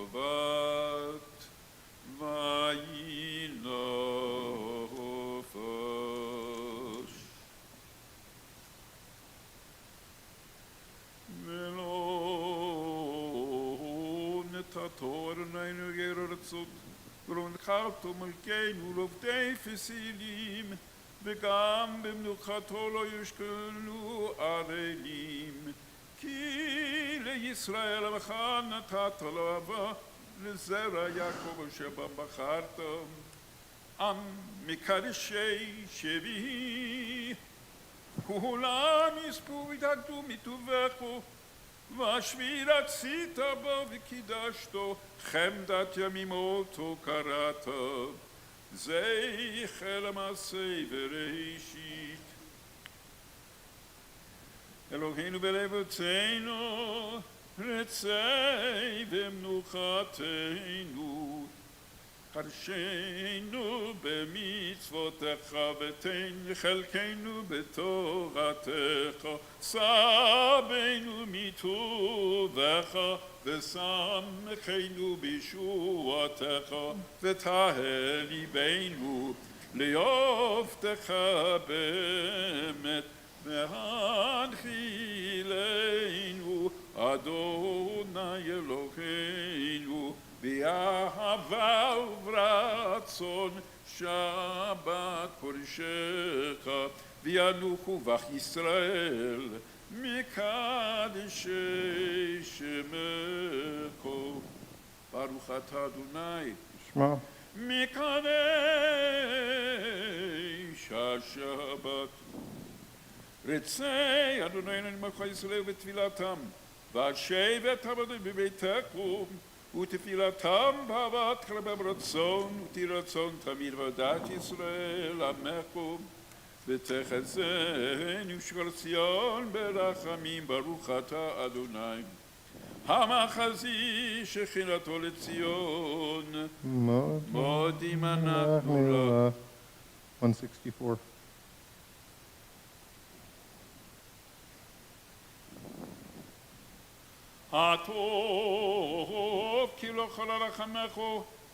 Speaker 1: שבת וינפש. ולא נתתו אדוננו גר ארצות, ולא נחלתו מלכנו לעובדי פסילים, וגם במנוחתו לא ישכנו ערלים. כי לישראל עמך נתת לאהבה, לזרע יעקב אשר בה בחרת. עם מקדשי שביעי, כולם יספו ויתאגדו מטובך, והשביעי רצית בו וקידשתו, חמדת ימימותו קראת. זכר למעשה בראשית. אלוהינו בלבותינו, רצי במנוחתנו, חדשנו במצוותיך ותן חלקנו בתורתך, סבנו מטובך ושמחנו בישועתך, ותהל ליבנו ליופתך באמת, והנחילנו אדוני אלוהינו באהבה וברצון שבת קודשך, וינוחו בך ישראל מקדשי שמך. ברוך אתה אדוני
Speaker 2: Shema.
Speaker 1: מקדש השבת. רצי אדוני נמך ישראל בתפילתם, והשבת עבדים בביתך, ותפילתם באהבת ברצון, ותהי רצון תמיד ועדת ישראל עמך. ותחזנו שכל ציון ברחמים, ברוך אתה אדוני. המחזי שכינתו לציון, מודים אנחנו לך.
Speaker 2: 164.
Speaker 1: הטוב כי לא חלה רחמך,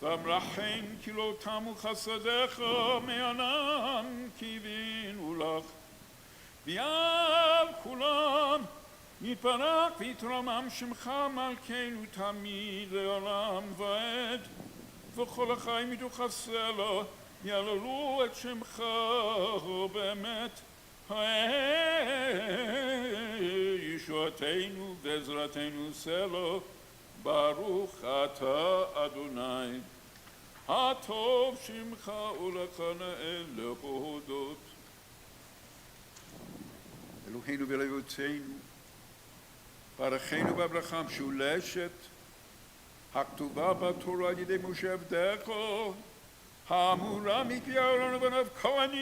Speaker 1: והמרחם כי לא תמו חסדיך, מענם קיווינו לך. ויעל כולם יתברך ויתרומם שמך מלכנו תמיד לעולם ועד, וכל החיים יתוחסה לו, יעללו את שמך באמת. ישועתנו ועזרתנו סלו, ברוך אתה אדוני. הטוב שמך ולך נאה להודות. אלוהינו ואלוהינו, ברכנו בברכה המשולשת, הכתובה בתורה על ידי משה עבדך, האמורה מפי אהרון ובניו כהנים,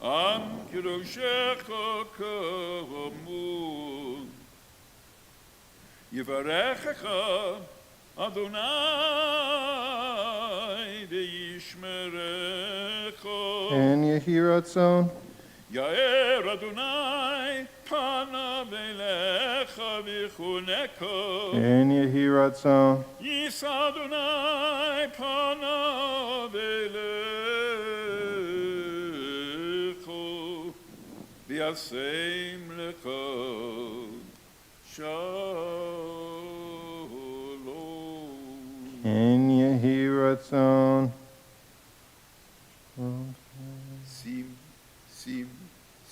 Speaker 1: עם קדושך כאמור. יברכך אדוני וישמרך.
Speaker 2: And יהי רצון.
Speaker 1: יאר אדוני פניו אליך ויחונקו.
Speaker 2: And יהי רצון.
Speaker 1: יישא אדוני פניו אליך וישם לך שלום.
Speaker 2: And יהי רצון.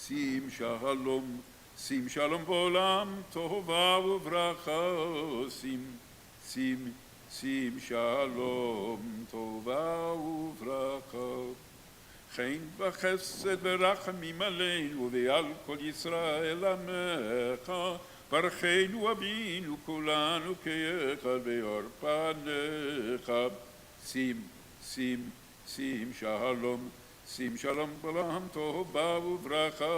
Speaker 1: שים שלום, שים שלום בעולם, טובה וברכה. שים שלום, טובה וברכה. חן וחסד ורחמים עלינו ועל כל ישראל עמך, ברכנו אבינו כולנו כאחד באור פניך. שים שלום, שים שלום בעולם, טובה וברכה.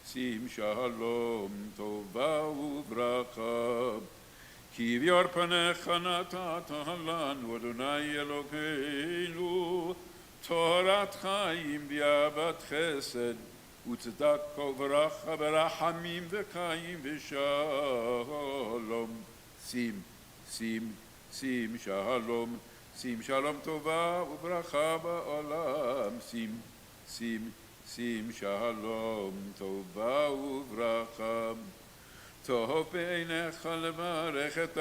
Speaker 1: שים שלום, טובה וברכה. כי באור פניך נתת לנו, אדוני אלוהינו, תורת חיים ואהבת חסד וצדקה וברכה ורחמים וחיים ושלום. שים שלום, שים שלום טובה וברכה בעולם. שים שלום טובה וברכה. טוב בעיניך לברך את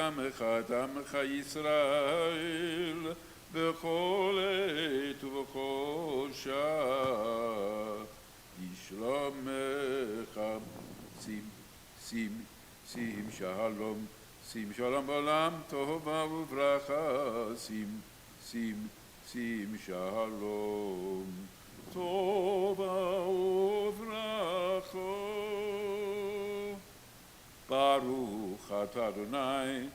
Speaker 1: עמך ישראל, בכל עת ובכל שעה ישלומך. שים שלום בעולם, טובה וברכה. שים שלום, טובה וברכה. ברוך אתה אדוני,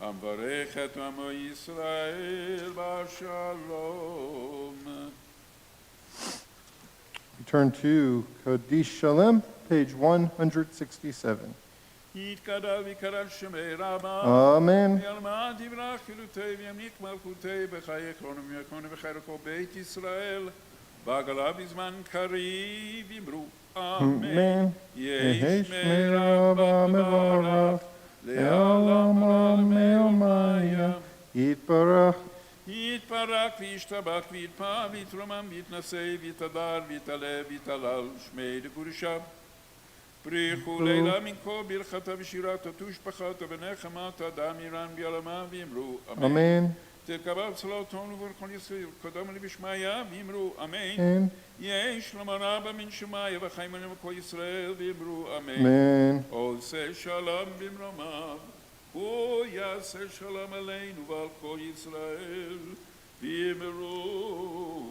Speaker 1: המברך את עמו ישראל בשלום.
Speaker 2: We turn to Kodesh Shalem, page 167.
Speaker 1: יתגדל ויקרא שמי רבה.
Speaker 2: Amen.
Speaker 1: וילמד יברך חילותי וימליך מלכותי בחיי כהן ומיכון וחיי כל בית ישראל. בעגלה בזמן קריב יאמרו אמן. יהי שמי רבה מברך לעולם עולם יומיה.
Speaker 2: יתברך.
Speaker 1: יתברך וישתבח ויתפע ויתרומם ויתנשא ויתהדר ויתעלה ויתהלל שמי לקודשם. בריחו לילה מנקו ברכתה ושירתה תושבחתה ונחמתה דמירן ביעלמה ויאמרו אמן. תקבל צלותון וברכון ישראל קודם לי בשמיה ויאמרו אמן. יהי שלום רבה מן שמיה וחיים עליהם כל ישראל ויאמרו אמן. עושה שלום במרומיו ויעשה שלום עלינו ועל כל ישראל ויאמרו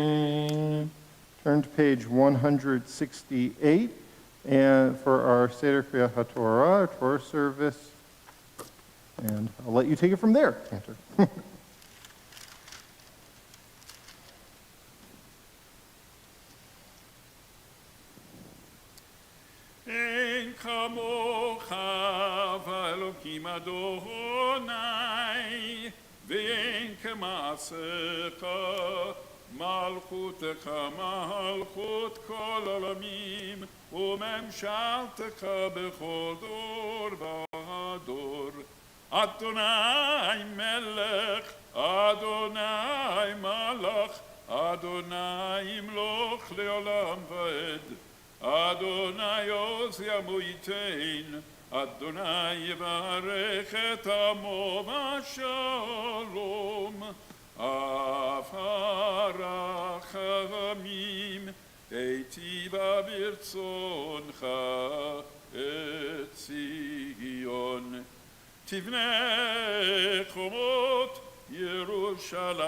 Speaker 2: Amen. Turn to page 168 and for our Seder Kriyat HaTorah, our Torah service. And I'll let you take it from there, Cantor.
Speaker 1: אין כמוך ואלוקים אדוני, ואין כמעשיך, מלכותך מלכות כל עולמים, וממשלתך בכל דור ודור. אדוני מלך, אדוני מלך, אדוני ימלוך לעולם ועד. אדוני עוז ימו ייתן, אדוני יברך את עמו בשלום. אף הרחמים היטיבה ברצונך את ציון. תבנה חומות ירושלים,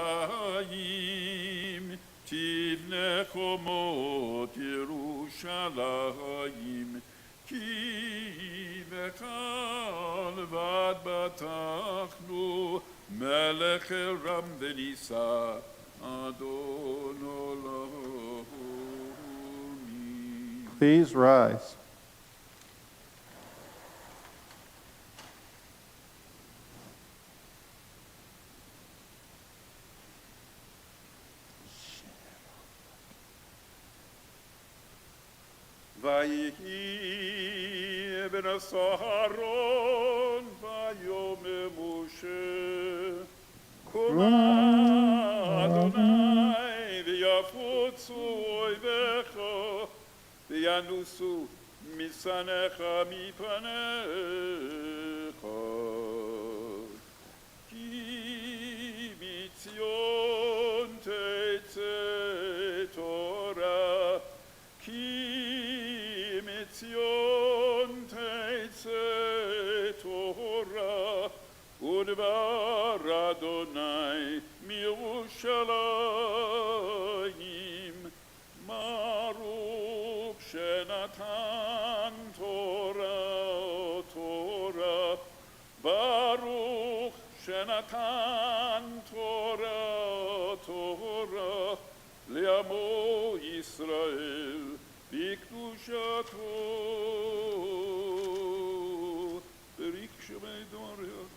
Speaker 1: תבנה חומות ירושלים, כי בקל ועד בטחנו, מלך רם ונישא, אדון עולמי.
Speaker 2: Please rise.
Speaker 1: ויהי בנס אהרון ויאמר משה, קומה אדוני ויפוצו אויביך וינוסו משנאיך מפניך. כי מציון תצא תורה, כי מציון תצא תורה, ודבר אדוני מירושלים. ברוך שנתן תורה תורה, ברוך שנתן תורה תורה, לעמו ישראל בקדושתו. בריך שמי דבריך.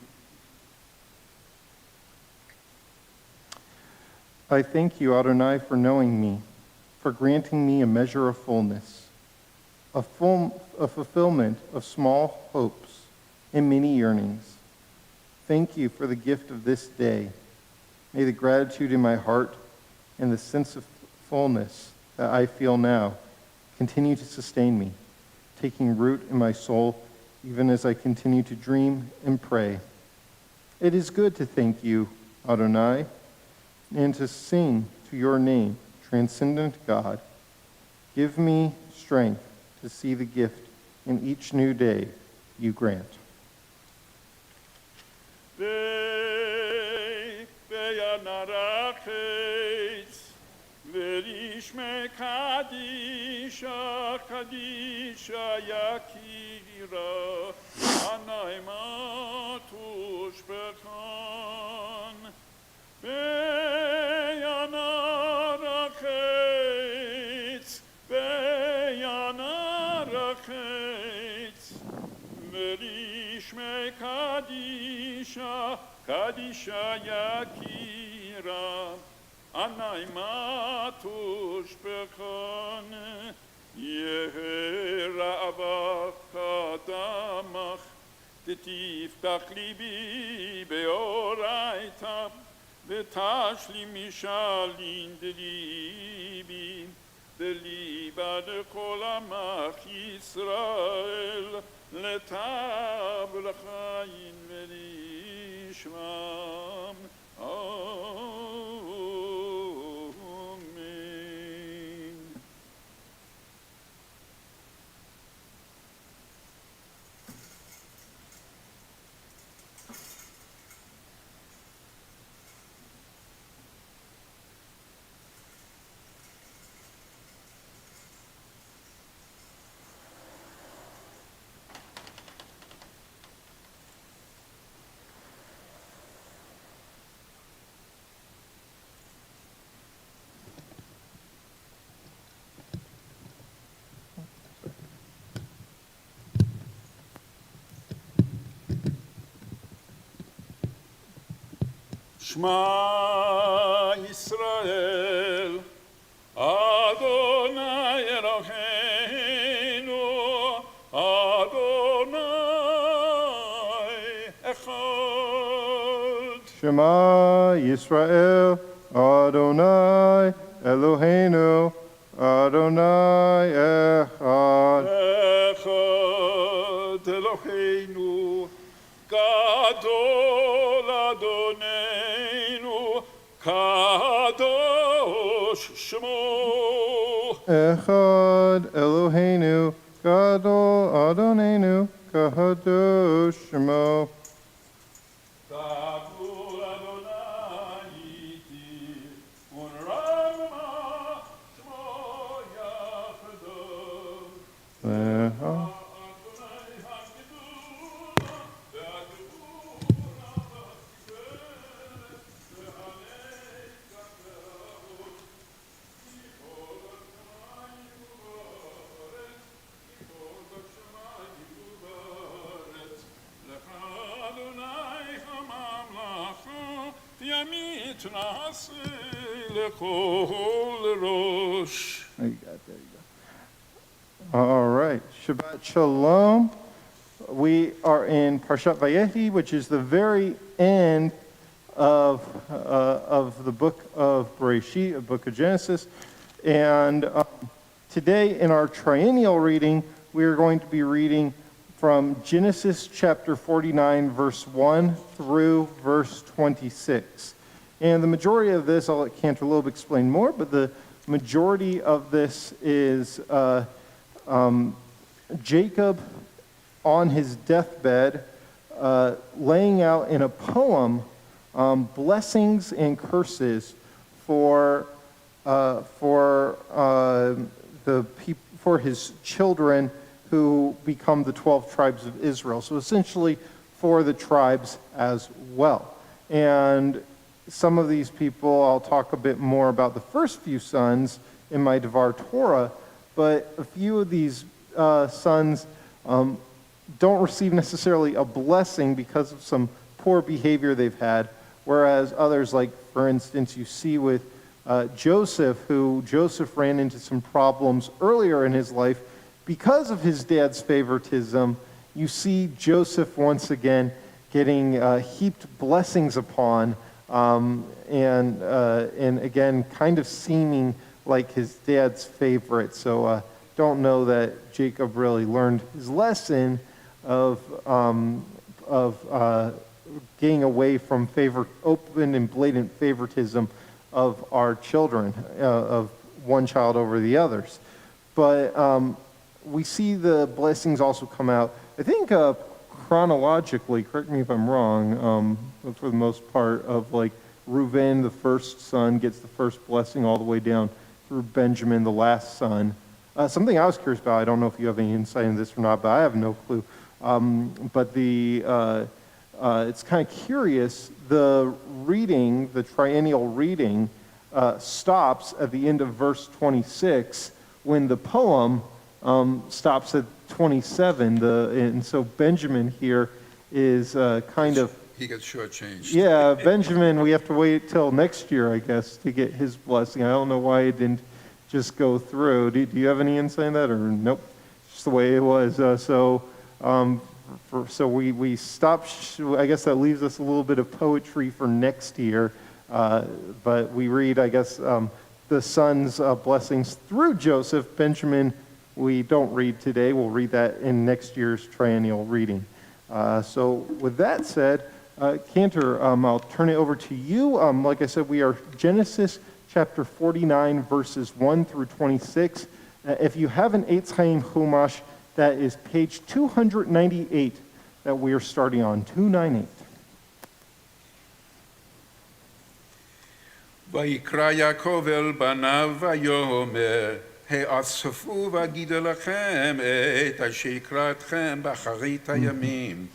Speaker 2: I thank you, Adonai, for knowing me, for granting me a measure of fullness, a fulfillment of small hopes and many yearnings. Thank you for the gift of this day. May the gratitude in my heart and the sense of fullness that I feel now continue to sustain me, taking root in my soul even as I continue to dream and pray. It is good to thank you, Adonai, and to sing to your name, transcendent God. Give me strength to see the gift in each new day you grant.
Speaker 1: Verishme Kadisha, Kadisha Yakira, Anaimatush Bekan, Beyanarachetz, Beyanarachetz, Verishme Kadisha, Kadisha Yakira, Anaimatush Bekan, Yehera Avakadamach, Tiftach libi beoraita, Vetashli mishalin delibi, Deliba de kolamach Yisrael, Letab l'chayin velishmam. Amen. Shema Yisrael, Adonai Eloheinu, Adonai Echad.
Speaker 2: Shema Yisrael, Adonai Eloheinu, Adonai Echad.
Speaker 1: Echad Eloheinu, Gadol Adonenu, Kadosh Shemo.
Speaker 2: Echad Eloheinu, Gadol Adonenu, Kadosh Shemo.
Speaker 1: Gadol Adonai iti, unrama Shmo Yachadol.
Speaker 2: Echad. There you go, there you go. All right, Shabbat Shalom. We are in Parshat Vayehi, which is the very end of the book of Bereshit, the book of Genesis. And today in our triennial reading, we are going to be reading from Genesis chapter 49, verse 1 through verse 26. And the majority of this, I'll let Cantor explain more, but the majority of this is Jacob on his deathbed laying out in a poem blessings and curses for his children who become the 12 tribes of Israel. So essentially for the tribes as well. And some of these people, I'll talk a bit more about the first few sons in my Devar Torah, but a few of these sons don't receive necessarily a blessing because of some poor behavior they've had, whereas others, like for instance, you see with Joseph ran into some problems earlier in his life because of his dad's favoritism. You see Joseph once again getting heaped blessings upon, and again, kind of seeming like his dad's favorite. So don't know that Jacob really learned his lesson of getting away from open and blatant favoritism of our children, of one child over the others. But we see the blessings also come out, I think, chronologically, correct me if I'm wrong, but for the most part, of like Reuben, the first son, gets the first blessing all the way down through Benjamin, the last son. Something I was curious about, I don't know if you have any insight into this or not, but I have no clue. But it's kind of curious, the triennial reading, stops at the end of verse 26 when the poem stops at 27. And so Benjamin here is kind of...
Speaker 3: He gets shortchanged.
Speaker 2: Yeah, Benjamin, we have to wait till next year, I guess, to get his blessing. I don't know why it didn't just go through. Do you have any insight in that, or nope? Just the way it was. So we stopped. I guess that leaves us a little bit of poetry for next year. But we read, I guess, the son's blessings through Joseph. Benjamin, we don't read today. We'll read that in next year's triennial reading. So with that said, Cantor, I'll turn it over to you. Like I said, we are Genesis chapter 49, verses 1 through 26. If you have an Eitz Chaim Chumash, that is page 298 that we are starting on, 298.
Speaker 3: ויקרא יעקב אל בניו ויאמר, האספו ואגידה לכם את אשר יקרא אתכם באחרית הימים.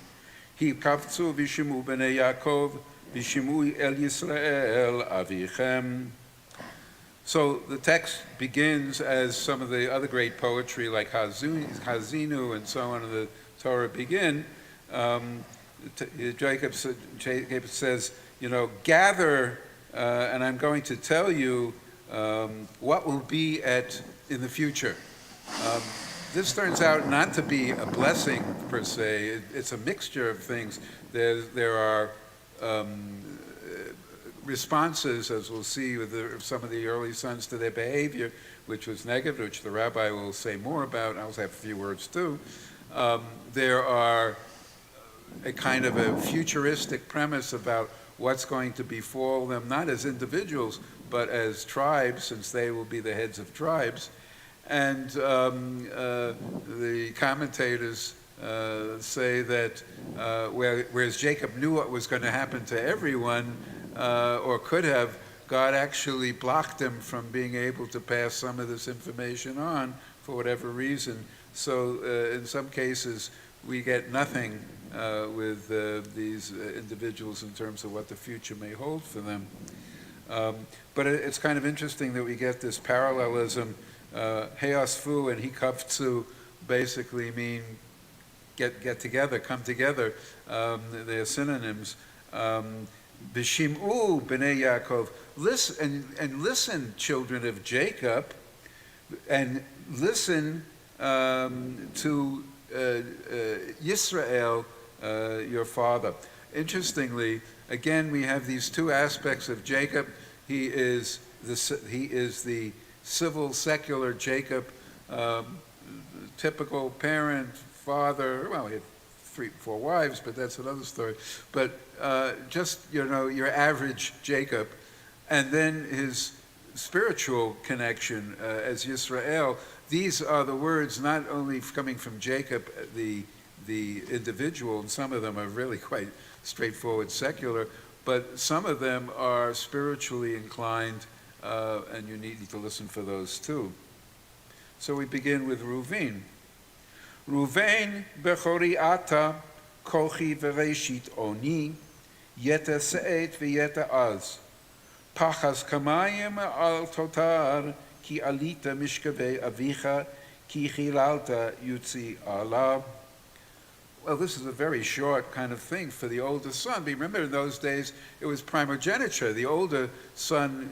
Speaker 3: כי קבצו ושמעו בני יעקב ושמעו אל ישראל אביכם. So the text begins as some of the other great poetry like Hazinu and so on in the Torah begin. Jacob says, gather, and I'm going to tell you what will be in the future. This turns out not to be a blessing per se. It's a mixture of things. There are responses, as we'll see with some of the early sons, to their behavior, which was negative, which the rabbi will say more about. I'll have a few words too. There are a kind of a futuristic premise about what's going to befall them, not as individuals, but as tribes, since they will be the heads of tribes. And the commentators say that whereas Jacob knew what was going to happen to everyone, or could have, God actually blocked him from being able to pass some of this information on for whatever reason. So in some cases, we get nothing with these individuals in terms of what the future may hold for them. But it's kind of interesting that we get this parallelism. Heosfu and Hikavtsu basically mean get together, come together. They're synonyms. B'shim'u b'nei Yaakov, listen and listen, children of Jacob, and listen to Yisrael, your father. Interestingly, again, we have these two aspects of Jacob. He is the civil, secular Jacob, typical parent, father. Well, he had 3-4 wives, but that's another story. But just, your average Jacob. And then his spiritual connection as Yisrael. These are the words not only coming from Jacob, the individual, and some of them are really quite straightforward secular, but some of them are spiritually inclined, and you need to listen for those too. So we begin with Reuven. Reuven bechori ata, kochi vereshit oni, yeta se'et v'yeta az. Pachas kamayim al totar, ki alita mishkavei avicha, ki chilalta yutzi ala. Well, this is a very short kind of thing for the older son. Remember, in those days, it was primogeniture. The older son,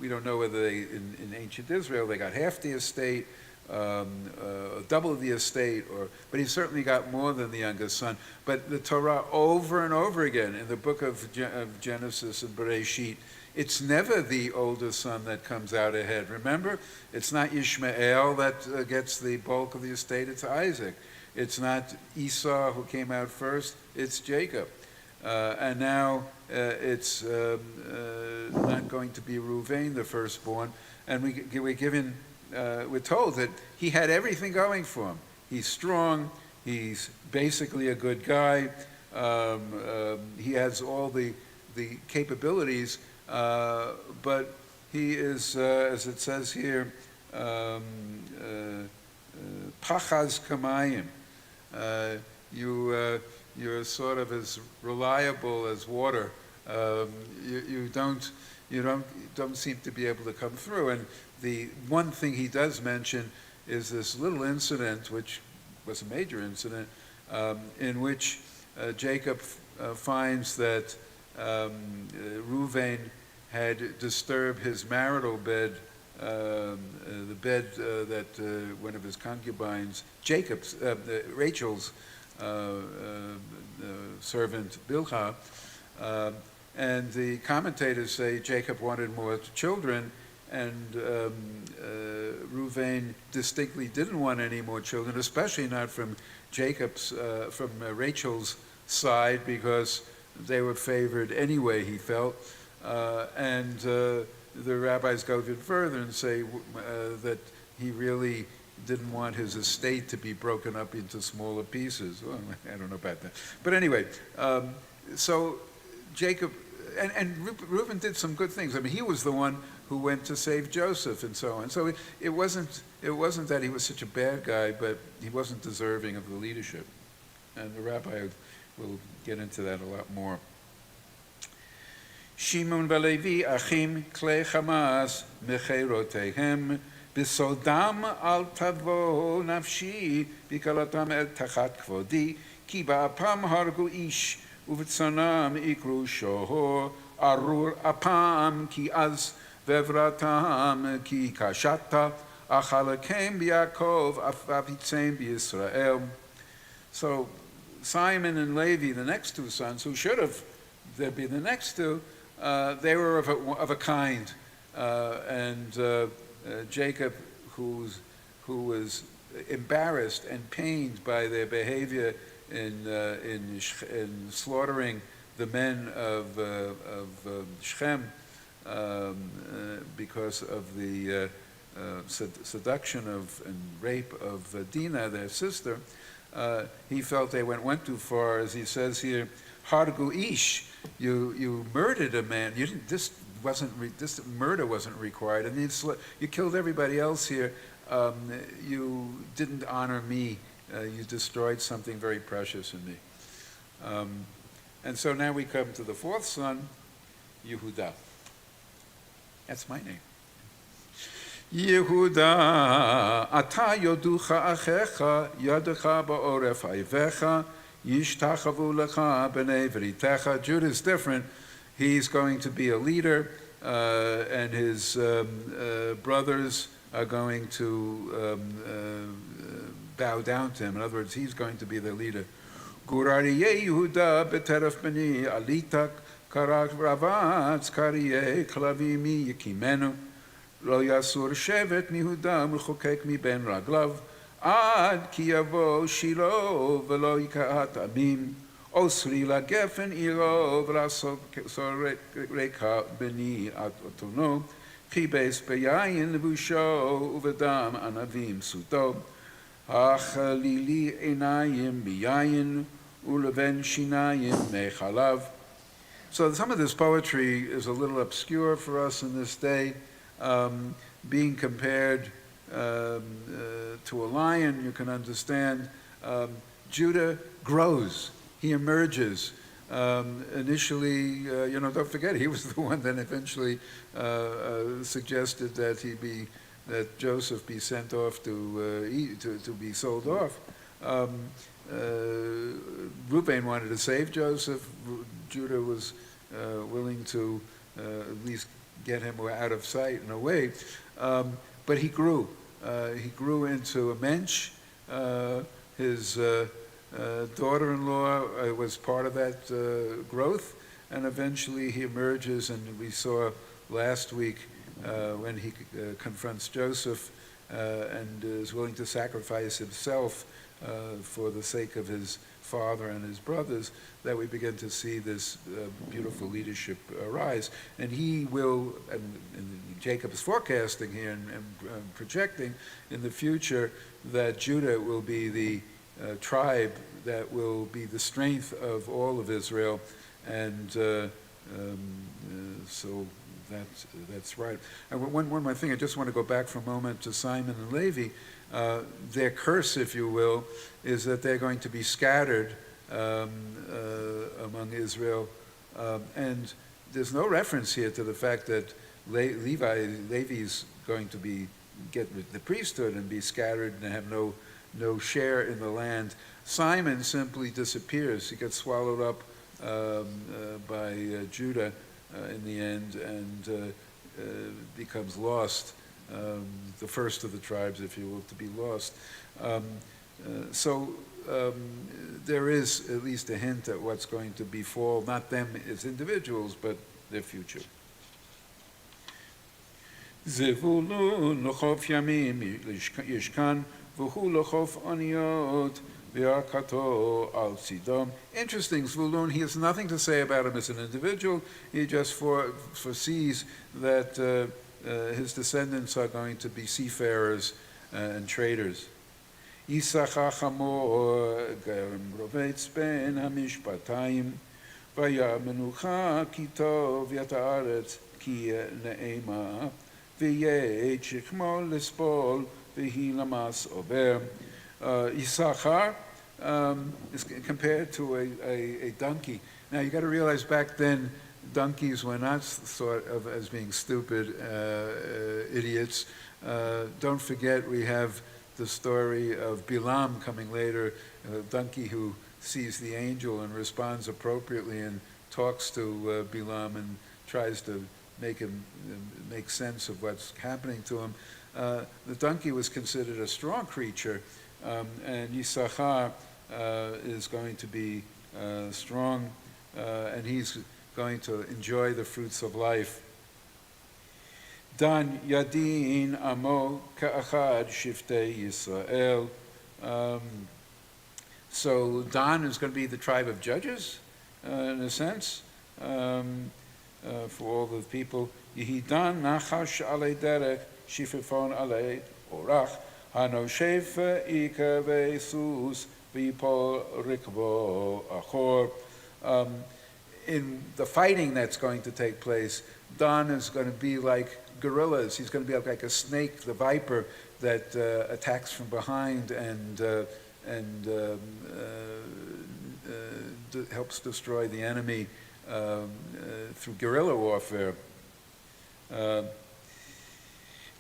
Speaker 3: we don't know whether in ancient Israel, they got half the estate, double the estate, but he certainly got more than the younger son. But the Torah, over and over again, in the book of Genesis and Bereshit, it's never the older son that comes out ahead. Remember, it's not Ishmael that gets the bulk of the estate, it's Isaac. It's not Esau who came out first, it's Jacob. And now it's not going to be Reuven, the firstborn. And we're told that he had everything going for him. He's strong, he's basically a good guy, he has all the capabilities, but he is, as it says here, Pachaz Kamayim. You're sort of as reliable as water. You don't seem to be able to come through. And the one thing he does mention is this little incident, which was a major incident, in which Jacob finds that Reuven had disturbed his marital bed, the bed that one of his concubines, Rachel's servant Bilhah, and the commentators say Jacob wanted more children, and Reuven distinctly didn't want any more children, especially not from Rachel's side, because they were favored anyway, he felt, and the rabbis go even further and say that he really didn't want his estate to be broken up into smaller pieces. Well, I don't know about that. But anyway, so Jacob, and Reuben did some good things. I mean, he was the one who went to save Joseph and so on. So it wasn't that he was such a bad guy, but he wasn't deserving of the leadership. And the rabbi will get into that a lot more. Shimon v'Levi achim klei Hamas mecherotehem בסודם אל תבוא נפשי בקלתם אל תחת כבודי כי באפם הרגו איש ובצונם יקרו שור, ארור אפם כי אז ועברתם כי קשת, אכלכם ביעקב אף אביצם בישראל. So Simon and Levi, the next two sons, who should have be the next two, they were of a kind. Jacob, who was embarrassed and pained by their behavior in slaughtering the men of Shechem because of the seduction and rape of Dinah, their sister, he felt they went too far, as he says here, Hargu Ish, you murdered a man. You didn't. This murder wasn't required. I mean, you killed everybody else here. You didn't honor me. You destroyed something very precious in me. And so now we come to the fourth son, Yehuda. That's my name. Yehuda, ata yoducha achecha, yadecha ba'oref aivecha, yishtachavu lecha b'nei v'ritecha. Judah is different. He's going to be a leader, and his brothers are going to bow down to him. In other words, he's going to be the leader. Gurariye Yehuda b'teref b'ni alitak karak ravatz kariye klavimi yikimenu. Lo yasur shevet mihuda mechokek mi ben raglav ad ki yavo shilo velo yikaat amim osri la gefen iro v'lasok soreka beni atono chibes beyayin levusho uvedam anavim suto achalili einayim biyayin uleven shinayim mechalav. So some of this poetry is a little obscure for us in this day. Being compared to a lion, you can understand. Judah grows, he emerges. Initially, don't forget, he was the one that eventually suggested that Joseph be sent off to be sold off. Reuben wanted to save Joseph. Judah was willing to at least get him out of sight and away. But he grew. He grew into a mensch. His daughter-in-law was part of that growth, and eventually he emerges, and we saw last week when he confronts Joseph and is willing to sacrifice himself for the sake of his father and his brothers, that we begin to see this beautiful leadership arise. And he will, and Jacob is forecasting here and projecting in the future that Judah will be the tribe that will be the strength of all of Israel. And so that's right. And one more thing, I just want to go back for a moment to Simon and Levi. Their curse, if you will, is that they're going to be scattered among Israel. And there's no reference here to the fact that Levi's going to get the priesthood and be scattered and have no share in the land. Simon simply disappears. He gets swallowed up by Judah in the end and becomes lost. The first of the tribes, if you will, to be lost. So there is at least a hint at what's going to befall, not them as individuals, but their future. Zevulun lochof yamim yishkan v'hu lochof oniot v'arkato al tzidom. Interesting, Zvulun, he has nothing to say about him as an individual. He just foresees that his descendants are going to be seafarers and traders. Yisachar chamor gerem rovetz ben hamishpatayim vaya menucha ki tov yat haaretz ki ne'ema v'yeh shechmo lespol v'hi lamas ober. Yisachar is compared to a donkey. Now you got to realize back then donkeys were not thought of as being stupid idiots. Don't forget we have the story of Bilam coming later, a donkey who sees the angel and responds appropriately and talks to Bilam and tries to make sense of what's happening to him. The donkey was considered a strong creature, and Yisachar is going to be strong, and he's going to enjoy the fruits of life. Dan Yadin Amo Ka'achad Shiftei Yisrael. So Dan is going to be the tribe of judges, in a sense, for all the people. Yehidan Nachash Alei Derech Shififon Alei Orach Hanoshef Ika Ve'sus V'Yipol Rikbo Achor. In the fighting that's going to take place, Dan is going to be like gorillas. He's going to be like a snake, the viper that attacks from behind and helps destroy the enemy through guerrilla warfare.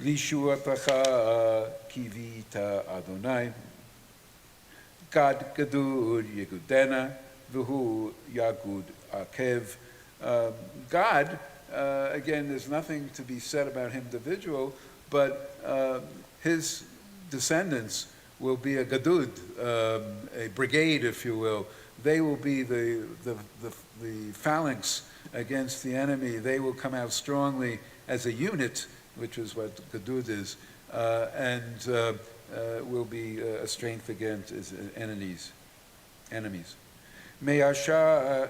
Speaker 3: Lishuatacha kivita Adonai, Gad Gadud Yegudena, V'hu Yagud Akev. God, again, there's nothing to be said about him individual, but his descendants will be a gadud, a brigade, if you will. They will be the phalanx against the enemy. They will come out strongly as a unit, which is what gadud is, and will be a strength against his enemies. Me'asher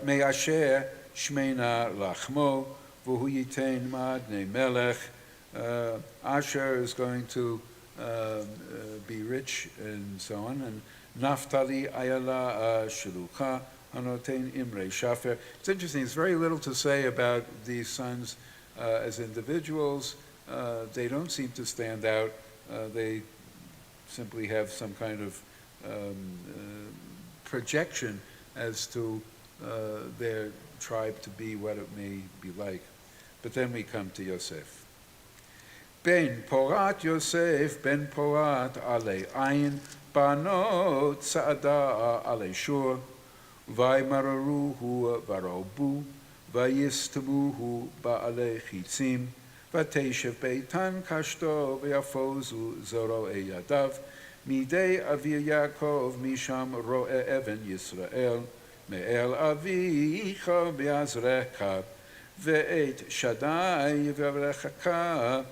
Speaker 3: shmeina lachmo, v'hu yitein madnei melech. Asher is going to be rich and so on, and Naftali ayala shilucha hanotein imrei shafer. It's interesting, there's very little to say about these sons as individuals. They don't seem to stand out. They simply have some kind of projection as to their tribe to be what it may be like. But then we come to Yosef. Ben Porat Yosef, Ben Porat Alei Ayin, Banot Sa'ada Alei Shur, Vaimararuhu Varobu, Vayistamuhu Ba'alei Chitzim, Vateshev Beitan Kashto Vayafozu Zoro Eyadav, Midei Avir Yaakov Misham Ro'e Even Yisrael, Me'el Avicha Be'azrecha, Ve'et Shaddai Ve'avrechaka,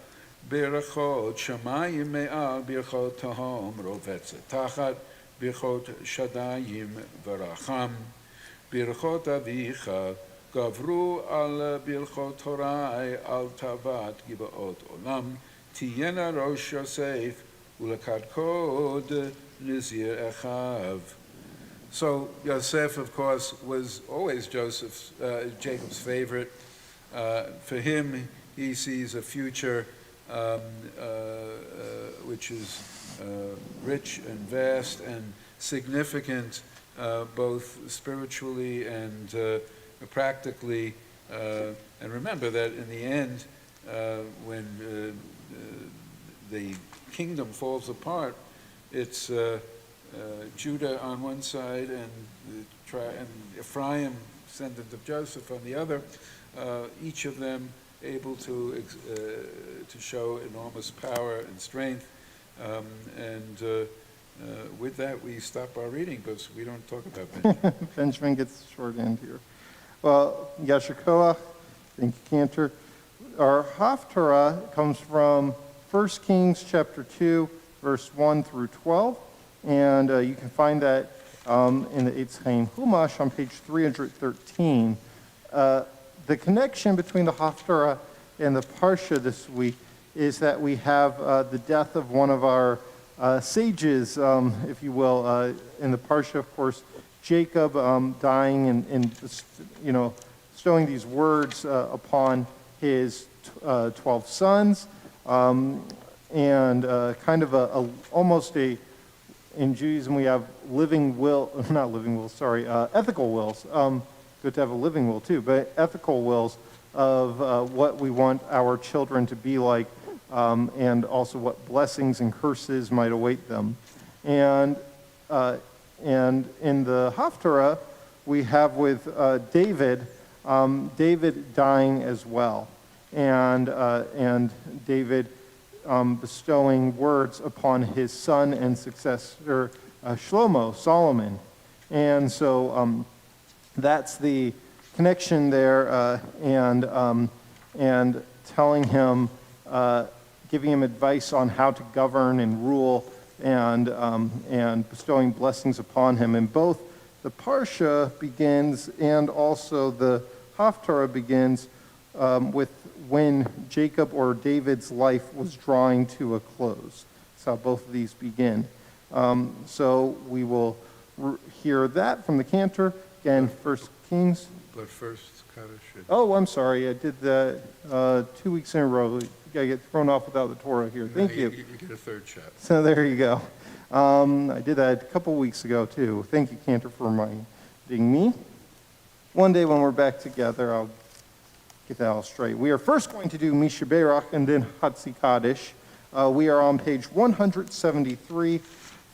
Speaker 3: Birchot Shamayim Me'al Birchot Tahom Rovetze Tachat, Birchot Shaddayim Veracham, Birchot Avicha, Gavru al Birchot Horai al Tavat Gibaot Olam, Tiyena Rosh Yosef, Ulakad Kod Nizir Echav. So Yosef, of course, was always Jacob's favorite. For him, he sees a future which is rich and vast and significant, both spiritually and practically. And remember that in the end, when the kingdom falls apart, it's Judah on one side and Ephraim, descendant of Joseph, on the other, each of them able to show enormous power and strength. With that, we stop our reading because we don't talk about Benjamin.
Speaker 2: Benjamin gets the short end here. Well, Yasher Koach, thank you, Cantor. Our Haftarah comes from 1 Kings chapter 2, verse 1 through 12, and you can find that in the Eitz Chaim Humash on page 313. The connection between the Haftarah and the Parsha this week is that we have the death of one of our sages, if you will, in the Parsha, of course, Jacob dying and bestowing these words upon his 12 sons, and kind of almost in Judaism we have ethical wills. Good to have a living will too, but ethical wills of what we want our children to be like, and also what blessings and curses might await them. And and in the Haftarah, we have with David, David dying as well, and David bestowing words upon his son and successor Shlomo, Solomon. And so that's the connection there, and telling him, giving him advice on how to govern and rule, and bestowing blessings upon him. And both the Parsha begins and also the Haftarah begins with when Jacob or David's life was drawing to a close. That's how both of these begin. So we will hear that from the cantor. Again, 1 Kings.
Speaker 3: But first, Kaddish.
Speaker 2: Oh, I'm sorry. I did that 2 weeks in a row. You gotta get thrown off without the Torah here. Thank you.
Speaker 3: You get a third shot.
Speaker 2: So there you go. I did that a couple weeks ago, too. Thank you, Cantor, for reminding me. One day when we're back together, I'll get that all straight. We are first going to do Mishaberach and then Hatzikadosh. We are on page 173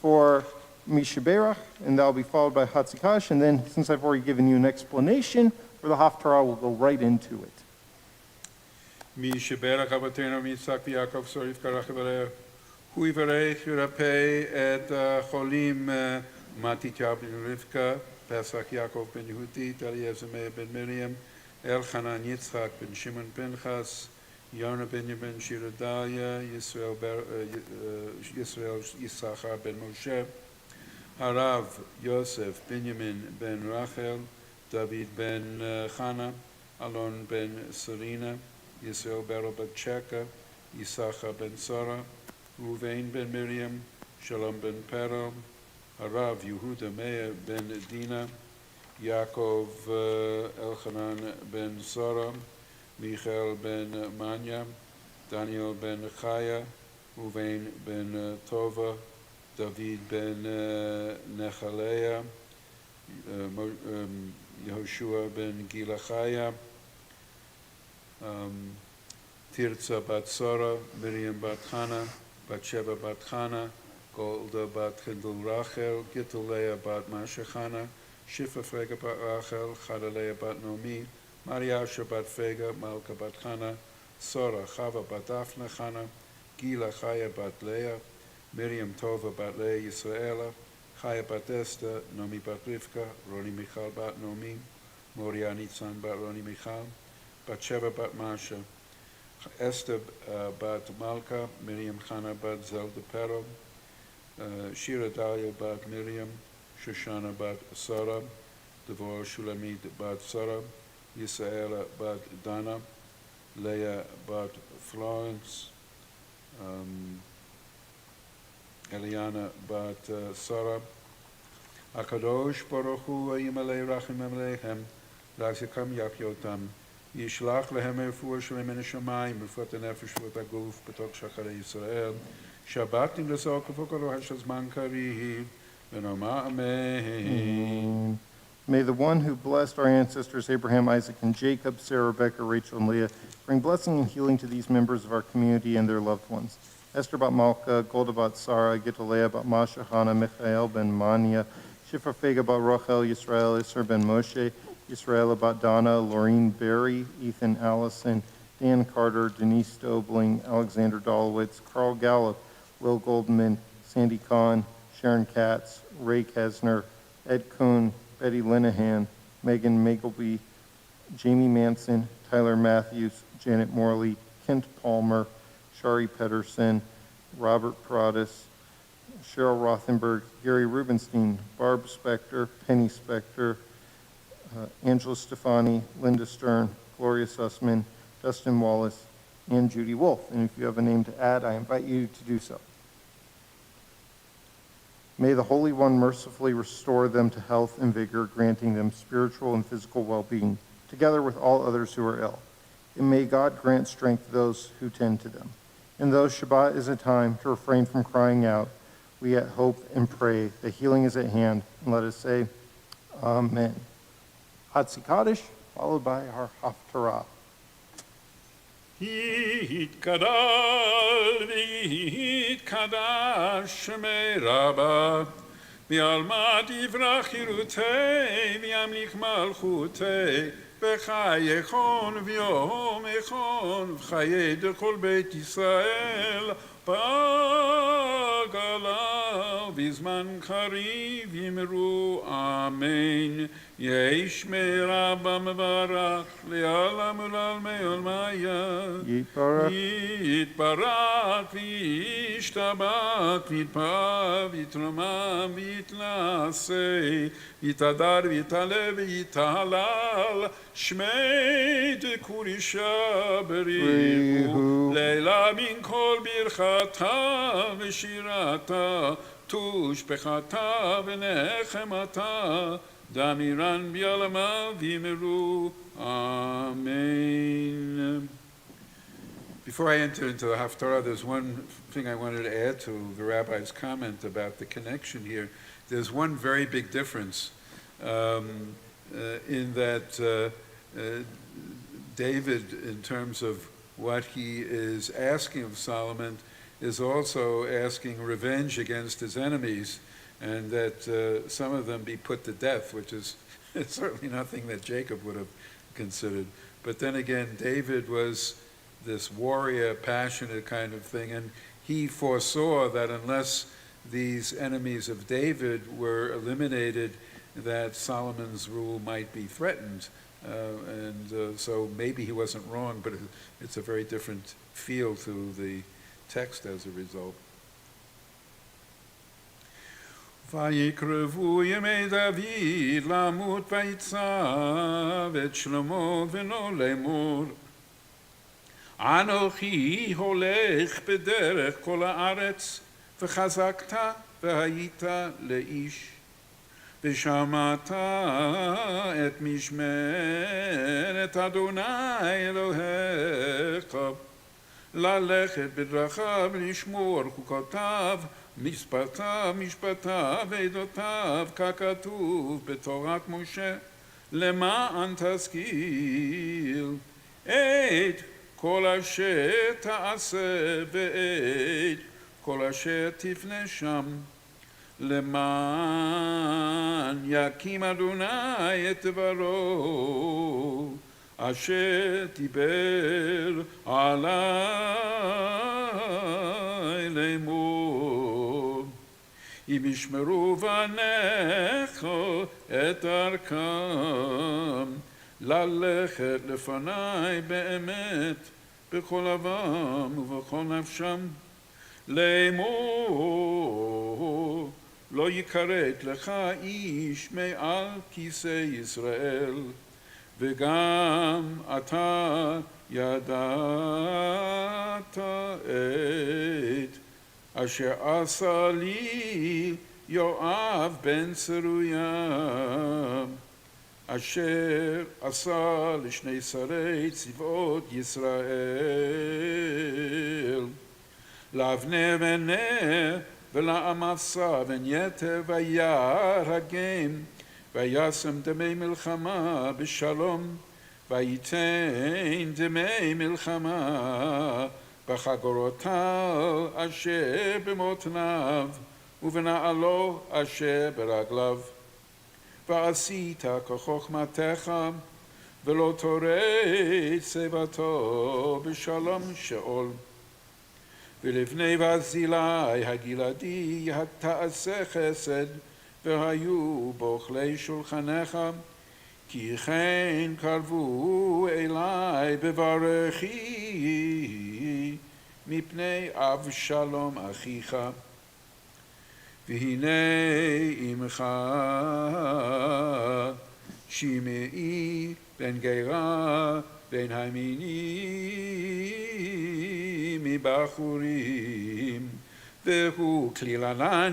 Speaker 2: for Mishaberach, and that will be followed by Hatzikadosh. And then, since I've already given you an explanation for the Haftarah, we'll go right into it.
Speaker 3: Mishaberach Avatenu Yitzhak v'Yakov Sorif Karach V'Lev. Hu yivarech yirapeh et cholim Matityav ben Rivka, Pesach Yaakov ben Yehudit, Eliezer Meir ben Miriam, Elchanan Yitzchak ben Shimon Pinchas, Yonah Benjamin Shiradaya, Yisrael Yisachar ben Moshe, Harav Yosef Benjamin ben Rachel, David ben Chana, Alon ben Serina, Yisrael Bero ben Cheka, Yisachar ben Sora, Ruvain ben Miriam, Shalom ben Pero, Harav Yehuda Meir ben Dina, Yaakov Elchanan ben Sora, Michael ben Manya, Daniel ben Chaya, Ruvain ben Tova, David ben Nechaleah, Yehoshua ben Gilachaya, Tirza bat Sora, Miriam bat Chana, Batsheva bat Chana, Golda bat Chindel Rachel, Gitaleah bat Mashachana, Shifa Frega bat Rachel, Chadaleah bat Nomi, Mariasha bat Fega, Malka bat Chana, Sora, Chava bat Daphne Chana, Gila Chaya bat Leah, Miriam Tova bat Leah Yisraela, Chaya bat Esther, Nomi bat Rivka, Roni Michal bat Nomi, Moria Nitzan bat Roni Michal, Batsheva bat Masha, Esther bat Malka, Miriam Chana bat Zelda Pero, Shira Dalia bat Miriam, Shoshana bat Sora, Devorah Shulamit bat Sora, Yisraela bat Dana, Leah bat Florence, Eliana bat Sora, Akadosh Baruch Hu Yimalei Rachim Aleichem, Lachzikam Yapyotam, Yishlach lehem refuah shalem min hashamayim, refuat hanefesh refuat haguf, b'tok shacharei Yisrael, Shabbat im l'sor k'vokaro hashazman kariv, v'noma amen.
Speaker 2: May the one who blessed our ancestors Abraham, Isaac, and Jacob, Sarah, Rebecca, Rachel, and Leah, bring blessing and healing to these members of our community and their loved ones. Esther bat Malka, Golda bat Sarah, Gitaleah bat Masha, Hannah, Michael ben Mania, Shifra Fega bat Rachel, Yisrael, Isser ben Moshe, Yisrael bat Donna, Laureen Berry, Ethan Allison, Dan Carter, Denise Dobling, Alexander Dolowitz, Carl Gallup, Will Goldman, Sandy Kahn, Sharon Katz, Ray Kesner, Ed Kuhn, Betty Linehan, Megan Magleby, Jamie Manson, Tyler Matthews, Janet Morley, Kent Palmer, Shari Pedersen, Robert Prodis, Cheryl Rothenberg, Gary Rubenstein, Barb Spector, Penny Spector, Angela Stefani, Linda Stern, Gloria Sussman, Dustin Wallace, and Judy Wolf. And if you have a name to add, I invite you to do so. May the Holy One mercifully restore them to health and vigor, granting them spiritual and physical well-being, together with all others who are ill. And may God grant strength to those who tend to them. And though Shabbat is a time to refrain from crying out, we yet hope and pray that healing is at hand. And let us say, Amen. Hatzikadosh, followed by our Haftarah.
Speaker 1: Yitkadal v'yitkadash Shemei Rabbah
Speaker 3: מעלמא דברה חירותי וימליך מלכותי בחיי חון ויום חון וחיי דכל בית ישראל בגלה ובזמן קריב יאמרו אמן. יהי שמי רבא מברך לעולם ולעלמי עולמיה.
Speaker 2: יתברך.
Speaker 3: יתברך וישתבח ויתפאר ויתרומם ויתנשא ויתהדר ויתעלה ויתהלל שמי דקודשא בריחו לילה מן כל ברכתה ושירתה תושבחתה ונחמתה דמירן ביעלמה ויאמרו Amen. Before I enter into the Haftarah, there's one thing I wanted to add to the rabbi's comment about the connection here. There's one very big difference in that David, in terms of what he is asking of Solomon, is also asking revenge against his enemies, and that some of them be put to death, which is certainly nothing that Jacob would have considered. But then again, David was this warrior, passionate kind of thing, and he foresaw that unless these enemies of David were eliminated, that Solomon's rule might be threatened. So maybe he wasn't wrong, but it's a very different feel to the text as a result. ויקרבו ימי דוד למות ויצב את שלמה בנו לאמור אנוכי הולך בדרך כל הארץ וחזקת והיית לאיש ושמעת את משמרת אדוני אלוהיך ללכת בדרכיו לשמור חוקותיו משפטיו ועדותיו ככתוב בתורת משה למען תשכיל את כל אשר תעשה ואת כל אשר תפנה שם למען יקים אדוני את דברו אשר דיבר עלי לאמור אם ישמרו בניך את דרכם ללכת לפני באמת בכל לבם ובכל נפשם לאמור לא יכרת לך איש מעל כיסא ישראל וגם אתה ידעת את אשר עשה לי יואב בן צרויה אשר עשה לשני שרי צבאות ישראל לאבנר בן נר ולעמסה בן יתר וירגם וישם דמי מלחמה בשלום וייתן דמי מלחמה בחגורותיו אשר במותניו ובנעלו אשר ברגליו ועשית כחוכמתך ולא תורד שיבתו בשלום שאול ולבני ברזילי הגלעדי תעשה חסד והיו באוכלי שולחנך כי כן קרבו אלי בברכי מפני אבשלום אחיך והנה עמך שמעי בן גרה בן המינים מבחורים והוא קללה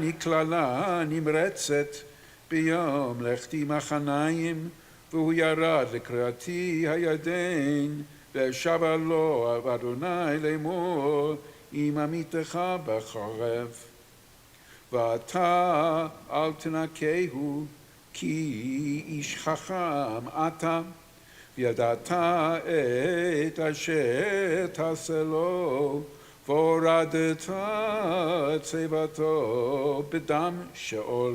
Speaker 3: נמרצת ביום לכתי מחניים והוא ירד לקראתי הידין ושבה לו אדוני לאמור אם עמיתך בחרב ואתה אל תנקהו כי איש חכם אתה וידעת את אשר תעשה לו והורדת את שיבתו בדם שאול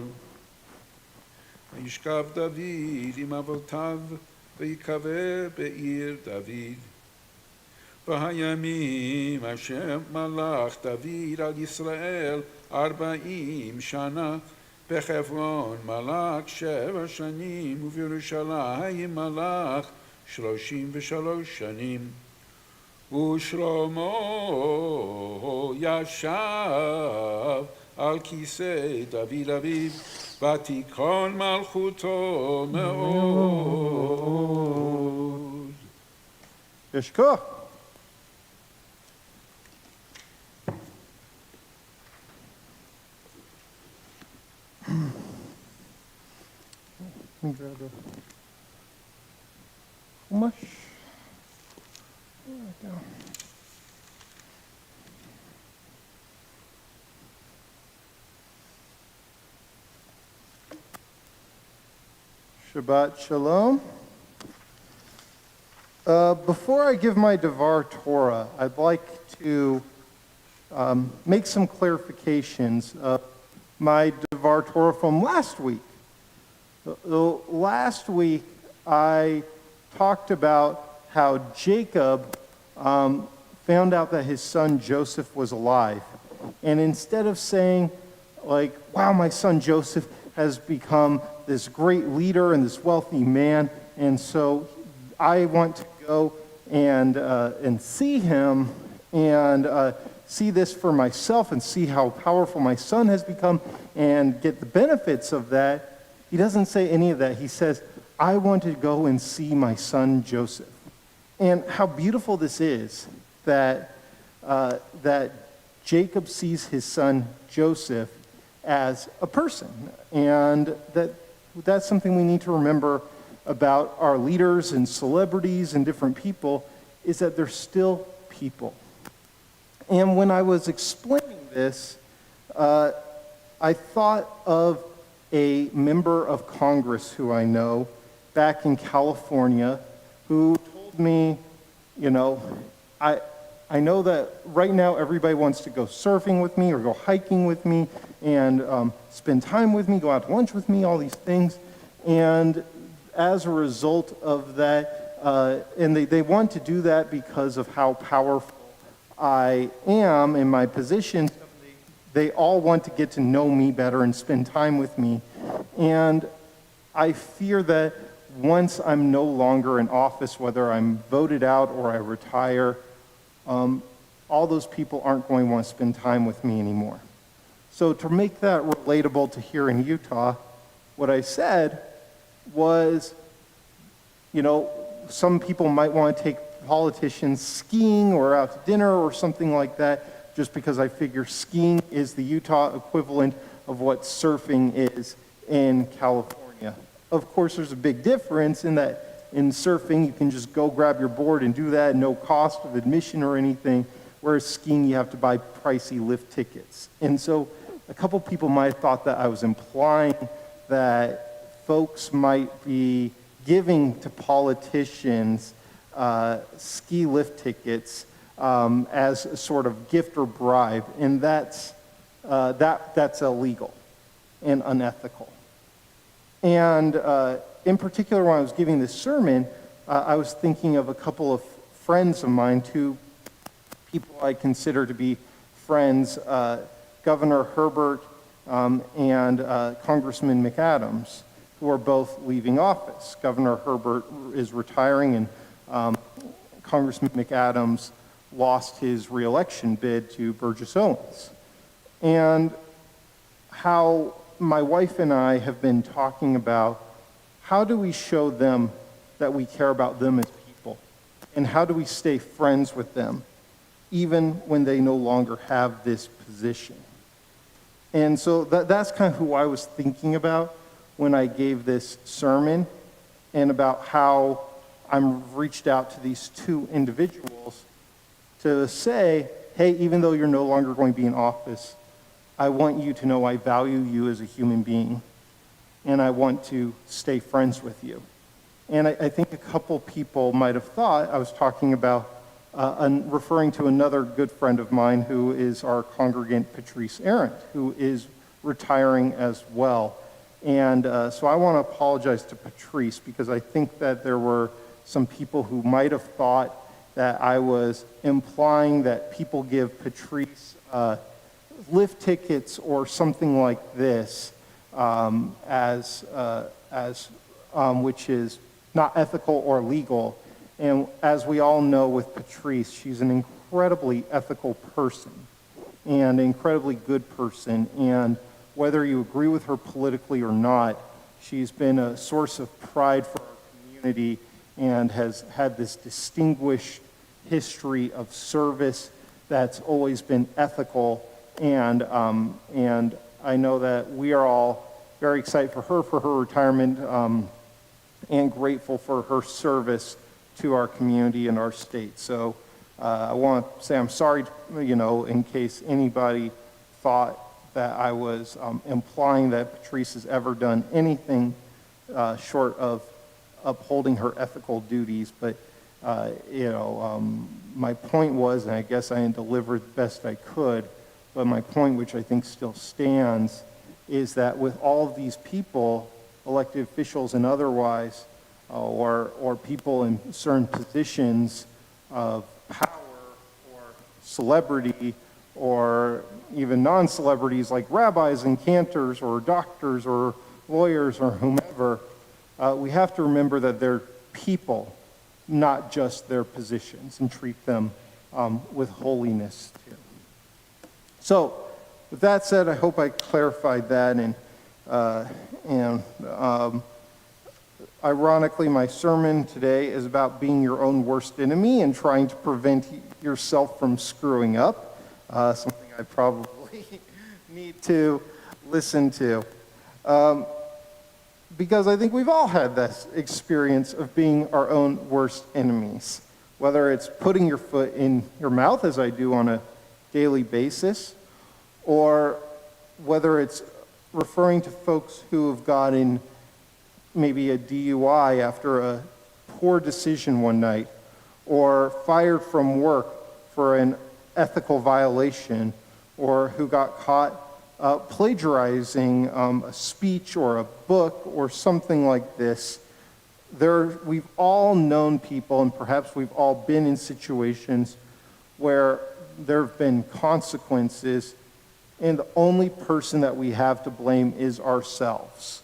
Speaker 3: וישכב דוד עם אבותיו, ויקבר בעיר דוד. והימים אשר מלך דוד על ישראל 40 שנה, בחברון מלך 7 שנים, ובירושלים מלך 33 שנים. ושלמה ישב על כיסא דוד אביו, ותיכון מלכותו מאוד.
Speaker 2: יש כוח. Let me grab a chumash. There we go. Shabbat Shalom. Before I give my Devar Torah, I'd like to make some clarifications of my Devar Torah from last week. Last week, I talked about how Jacob found out that his son Joseph was alive. And instead of saying, like, wow, my son Joseph has become this great leader and this wealthy man, and so I want to go and see him and see this for myself and see how powerful my son has become and get the benefits of that. He doesn't say any of that. He says, I want to go and see my son Joseph. And how beautiful this is that, that Jacob sees his son Joseph as a person. And that's something we need to remember about our leaders and celebrities and different people, is that they're still people. And when I was explaining this, I thought of a member of Congress who I know back in California who told me, you know, I know that right now everybody wants to go surfing with me or go hiking with me and spend time with me, go out to lunch with me, all these things. And as a result of that, and they want to do that because of how powerful I am in my position. They all want to get to know me better and spend time with me. And I fear that once I'm no longer in office, whether I'm voted out or I retire, all those people aren't going to want to spend time with me anymore. So to make that relatable to here in Utah, what I said was, you know, some people might want to take politicians skiing or out to dinner or something like that, just because I figure skiing is the Utah equivalent of what surfing is in California. Of course, there's a big difference in that in surfing, you can just go grab your board and do that at no cost of admission or anything, whereas skiing, you have to buy pricey lift tickets. And so a couple people might have thought that I was implying that folks might be giving to politicians ski lift tickets as a sort of gift or bribe, and that's illegal and unethical. And in particular, when I was giving this sermon, I was thinking of a couple of friends of mine, two people I consider to be friends, Governor Herbert and Congressman McAdams, who are both leaving office. Governor Herbert is retiring, and Congressman McAdams lost his reelection bid to Burgess Owens. And how my wife and I have been talking about how do we show them that we care about them as people, and how do we stay friends with them even when they no longer have this position. And so that's kind of who I was thinking about when I gave this sermon, and about how I'm reached out to these two individuals to say, hey, even though you're no longer going to be in office, I want you to know I value you as a human being, and I want to stay friends with you. And I think a couple people might have thought I was talking about, referring to another good friend of mine who is our congregant, Patrice Arendt, who is retiring as well. And so I want to apologize to Patrice because I think that there were some people who might have thought that I was implying that people give Patrice lift tickets or something like this, which is not ethical or legal. And as we all know with Patrice, she's an incredibly ethical person and an incredibly good person. And whether you agree with her politically or not, she's been a source of pride for our community and has had this distinguished history of service that's always been ethical. And I know that we are all very excited for her retirement, and grateful for her service to our community and our state. So I want to say I'm sorry, in case anybody thought that I was implying that Patrice has ever done anything short of upholding her ethical duties. But, my point was, and I guess I delivered the best I could, but my point, which I think still stands, is that with all of these people, elected officials and otherwise, or people in certain positions of power or celebrity, or even non-celebrities like rabbis and cantors or doctors or lawyers or whomever, we have to remember that they're people, not just their positions, and treat them with holiness too. So, with that said, I hope I clarified that, and ironically, my sermon today is about being your own worst enemy and trying to prevent yourself from screwing up, something I probably need to listen to. Because I think we've all had this experience of being our own worst enemies, whether it's putting your foot in your mouth, as I do on a daily basis, or whether it's referring to folks who have gotten maybe a DUI after a poor decision one night, or fired from work for an ethical violation, or who got caught plagiarizing a speech or a book or something like this. We've all known people, and perhaps we've all been in situations where there have been consequences, and the only person that we have to blame is ourselves,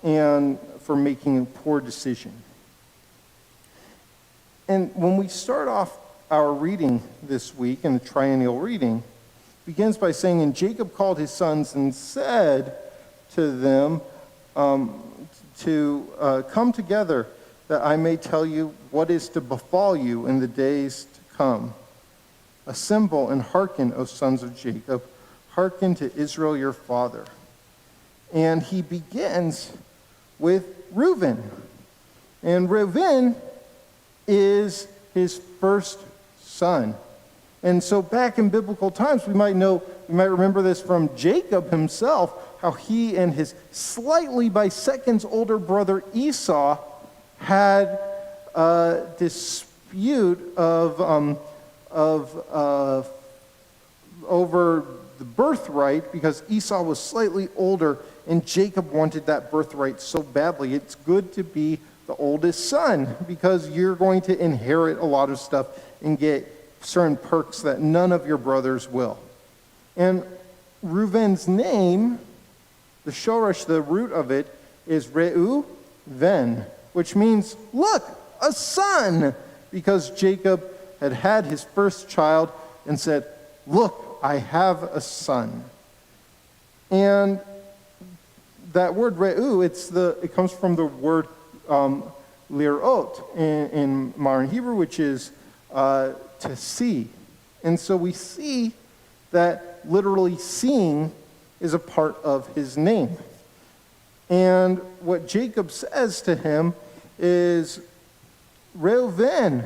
Speaker 2: and for making a poor decision. And when we start off our reading this week in the triennial reading, begins by saying, "And Jacob called his sons and said to them, come together, that I may tell you what is to befall you in the days to come. Assemble and hearken, O sons of Jacob, hearken to Israel your father." And he begins with Reuben. And Reuben is his first son. And so back in biblical times, we might remember this from Jacob himself, how he and his slightly by seconds older brother Esau had a dispute over the birthright, because Esau was slightly older and Jacob wanted that birthright so badly. It's good to be the oldest son because you're going to inherit a lot of stuff and get certain perks that none of your brothers will. And Reuven's name, the shoresh, the root of it, is Reuven, which means, look, a son, because Jacob had had his first child and said, look, I have a son. And that word Reu, it comes from the word lirot in modern Hebrew, which is to see. And so we see that literally seeing is a part of his name. And what Jacob says to him is, Reuven,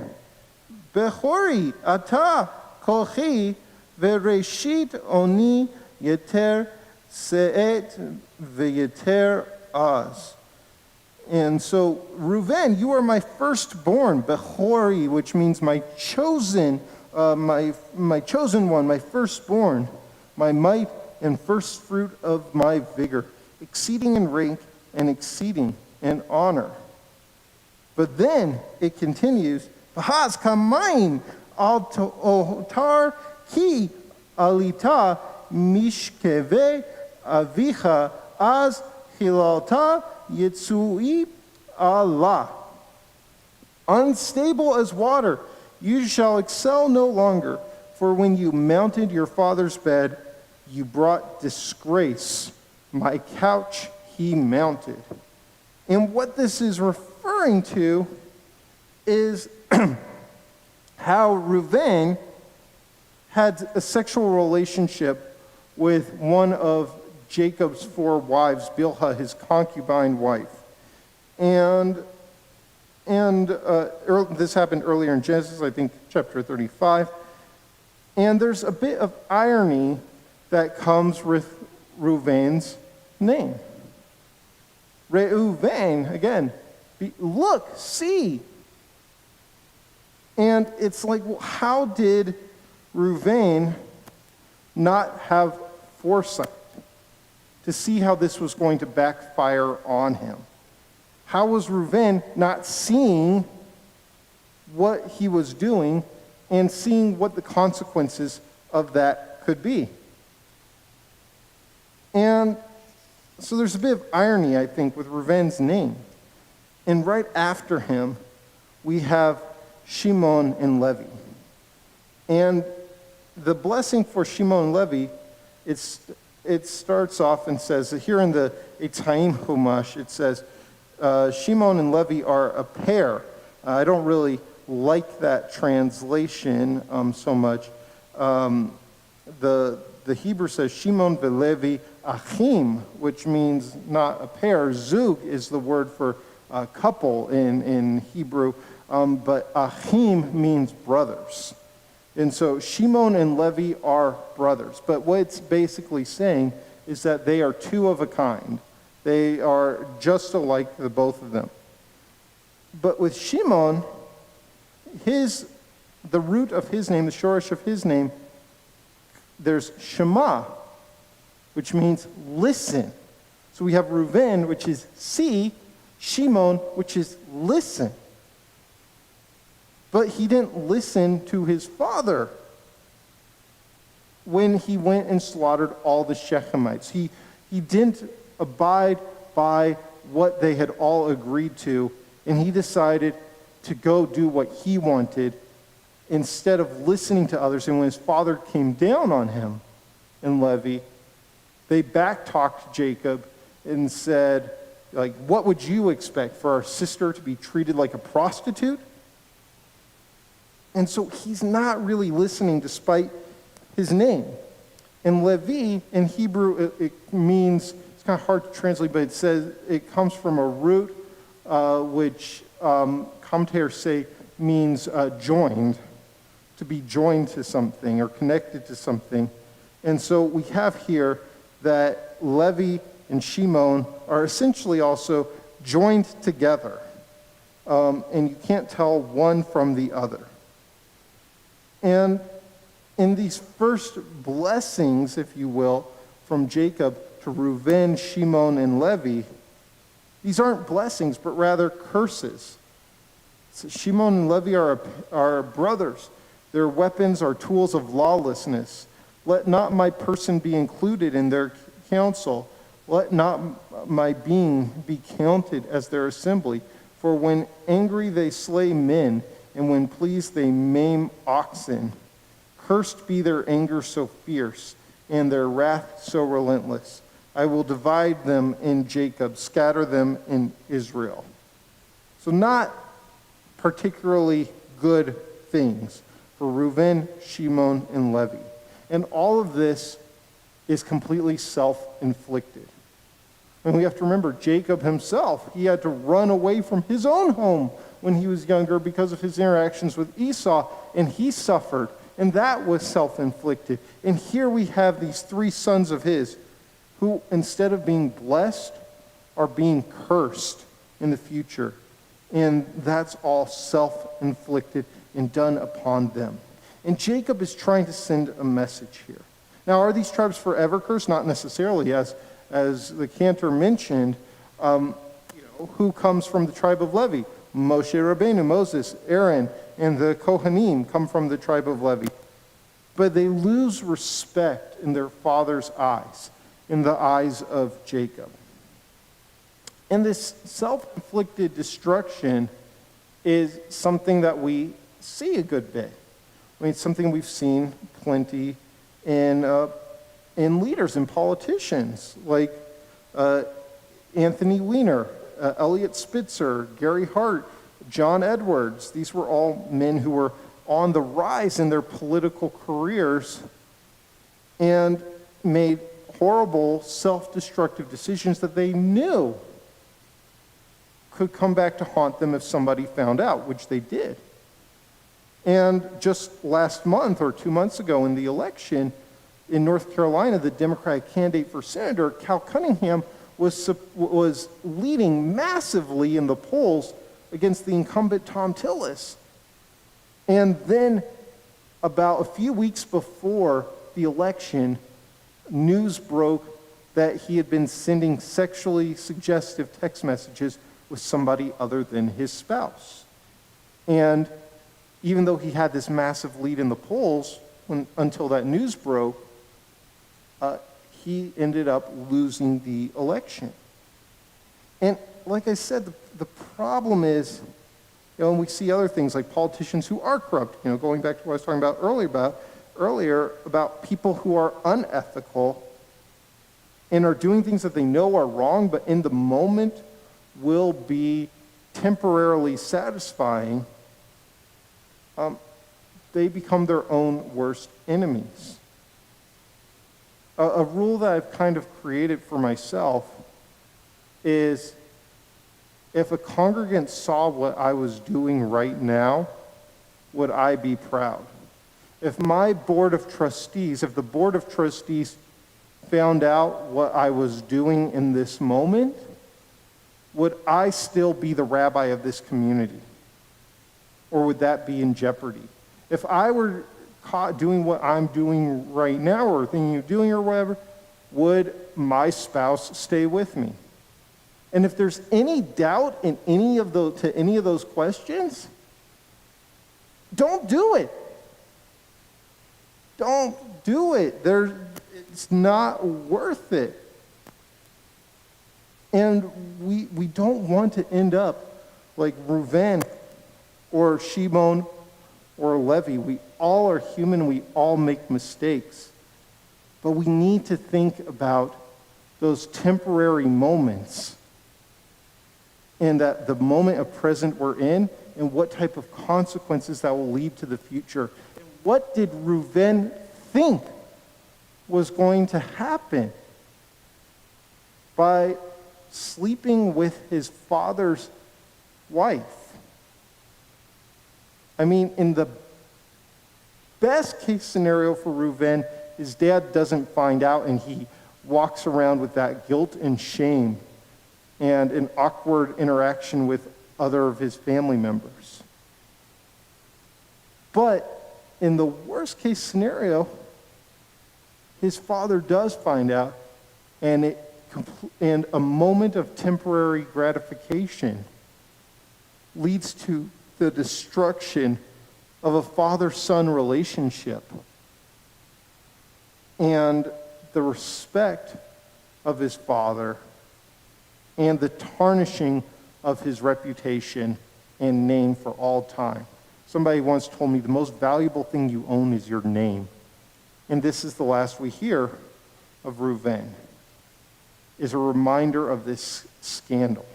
Speaker 2: Bechori, ata, kochi, vereshit oni yeter se'et veyeter az. And so, Reuven, you are my firstborn, Bechori, which means my chosen, my chosen one, my firstborn, my might and first fruit of my vigor. exceeding in rank and exceeding in honor. But then it continues, V'haz kamayim al otar ki alita mishkeve avicha az hilalta yitzui Allah. Unstable as water, you shall excel no longer, for when you mounted your father's bed, you brought disgrace. My couch he mounted. And what this is referring to is how Reuven had a sexual relationship with one of Jacob's 4 wives, Bilhah, his concubine wife. And this happened earlier in Genesis, I think chapter 35. And there's a bit of irony that comes with Reuven's name. Reuven, again, look, see. And it's like, well, how did Reuven not have foresight to see how this was going to backfire on him? How was Reuven not seeing what he was doing and seeing what the consequences of that could be? And so there's a bit of irony, I think, with Reuven's name. And right after him, we have Shimon and Levi. And the blessing for Shimon and Levi, it starts off and says, here in the Eitz Chaim Chumash, it says, Shimon and Levi are a pair. I don't really like that translation so much. The Hebrew says Shimon veLevi achim, which means not a pair. Zug is the word for couple in Hebrew, but achim means brothers. And so Shimon and Levi are brothers. But what it's basically saying is that they are 2 of a kind. They are just alike, the both of them. But with Shimon, the root of his name, the shoresh of his name, there's Shema, which means listen. So we have Reuven, which is see, Shimon, which is listen. But he didn't listen to his father when he went and slaughtered all the Shechemites. He didn't abide by what they had all agreed to, and he decided to go do what he wanted instead of listening to others. And when his father came down on him and Levi, they backtalked Jacob and said, like, what would you expect, for our sister to be treated like a prostitute? And so he's not really listening despite his name. And Levi in Hebrew, it means, it's kind of hard to translate, but it says it comes from a root which commentators say means joined, to be joined to something or connected to something. And so we have here that Levi and Shimon are essentially also joined together. And you can't tell one from the other. And in these first blessings, if you will, from Jacob to Reuven, Shimon, and Levi, these aren't blessings, but rather curses. So Shimon and Levi are brothers. Their weapons are tools of lawlessness. Let not my person be included in their council. Let not my being be counted as their assembly. For when angry they slay men, and when pleased they maim oxen. Cursed be their anger so fierce, and their wrath so relentless. I will divide them in Jacob, scatter them in Israel. So not particularly good things for Reuven, Shimon, and Levi. And all of this is completely self-inflicted. And we have to remember, Jacob himself, he had to run away from his own home when he was younger because of his interactions with Esau, and he suffered, and that was self-inflicted. And here we have these 3 sons of his who, instead of being blessed, are being cursed in the future. And that's all self-inflicted and done upon them. And Jacob is trying to send a message here. Now, are these tribes forever cursed? Not necessarily, as as the cantor mentioned, who comes from the tribe of Levi? Moshe Rabbeinu, Moses, Aaron, and the Kohanim come from the tribe of Levi. But they lose respect in their father's eyes, in the eyes of Jacob. And this self-inflicted destruction is something that we see a good bit. I mean, it's something we've seen plenty in leaders and politicians like Anthony Weiner, Elliot Spitzer, Gary Hart, John Edwards. These were all men who were on the rise in their political careers and made horrible, self-destructive decisions that they knew could come back to haunt them if somebody found out, which they did. And just last month or 2 months ago in the election in North Carolina, the Democratic candidate for senator, Cal Cunningham, was leading massively in the polls against the incumbent Tom Tillis. And then about a few weeks before the election, news broke that he had been sending sexually suggestive text messages with somebody other than his spouse. And even though he had this massive lead in the polls until that news broke, he ended up losing the election. And like I said, the problem is, and we see other things like politicians who are corrupt, going back to what I was talking about earlier about people who are unethical and are doing things that they know are wrong, but in the moment will be temporarily satisfying. They become their own worst enemies. A rule that I've kind of created for myself is if a congregant saw what I was doing right now, would I be proud? If my board of trustees, if the board of trustees found out what I was doing in this moment, would I still be the rabbi of this community? Or would that be in jeopardy? If I were caught doing what I'm doing right now or thinking of doing or whatever, would my spouse stay with me? And if there's any doubt in any of those questions, don't do it. Don't do it. It's not worth it. And we don't want to end up like Reuven or Shimon or Levi. We all are human. We all make mistakes. But we need to think about those temporary moments and that the moment of present we're in and what type of consequences that will lead to the future. And what did Reuven think was going to happen by sleeping with his father's wife? I mean, in the best case scenario for Reuven, his dad doesn't find out and he walks around with that guilt and shame and an awkward interaction with other of his family members. But in the worst case scenario, his father does find out, and a moment of temporary gratification leads to the destruction of a father-son relationship and the respect of his father and the tarnishing of his reputation and name for all time. Somebody once told me the most valuable thing you own is your name. And this is the last we hear of Reuven, is a reminder of this scandal.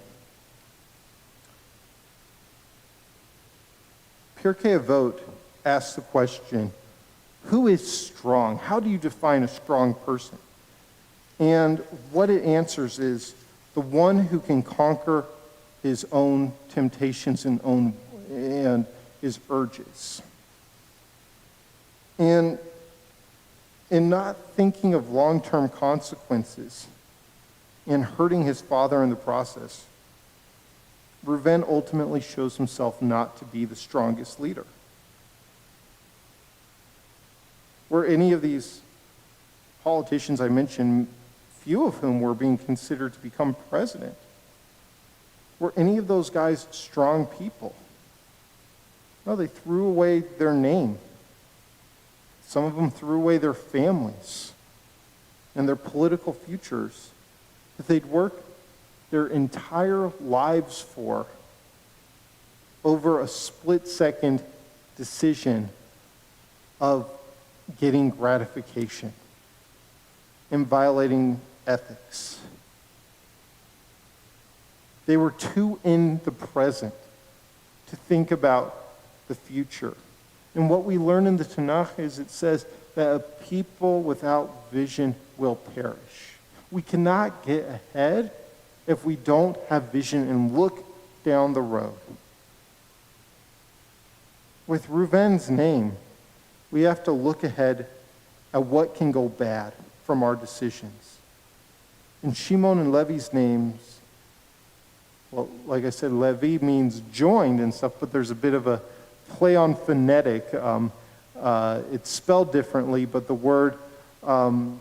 Speaker 2: Pirkei Avot asks the question, who is strong? How do you define a strong person? And what it answers is the one who can conquer his own temptations and his urges. And in not thinking of long-term consequences and hurting his father in the process, Reuven ultimately shows himself not to be the strongest leader. Were any of these politicians I mentioned few of whom were being considered to become president. Were any of those guys strong people? No, they threw away their name. Some of them threw away their families and their political futures that they'd worked their entire lives for over a split-second decision of getting gratification and violating ethics. They were too in the present to think about the future. And what we learn in the Tanakh is it says that a people without vision will perish. We cannot get ahead if we don't have vision and look down the road. With Reuven's name, we have to look ahead at what can go bad from our decisions. In Shimon and Levi's names, well, like I said, Levi means joined and stuff, but there's a bit of a play on phonetic. It's spelled differently, but the word for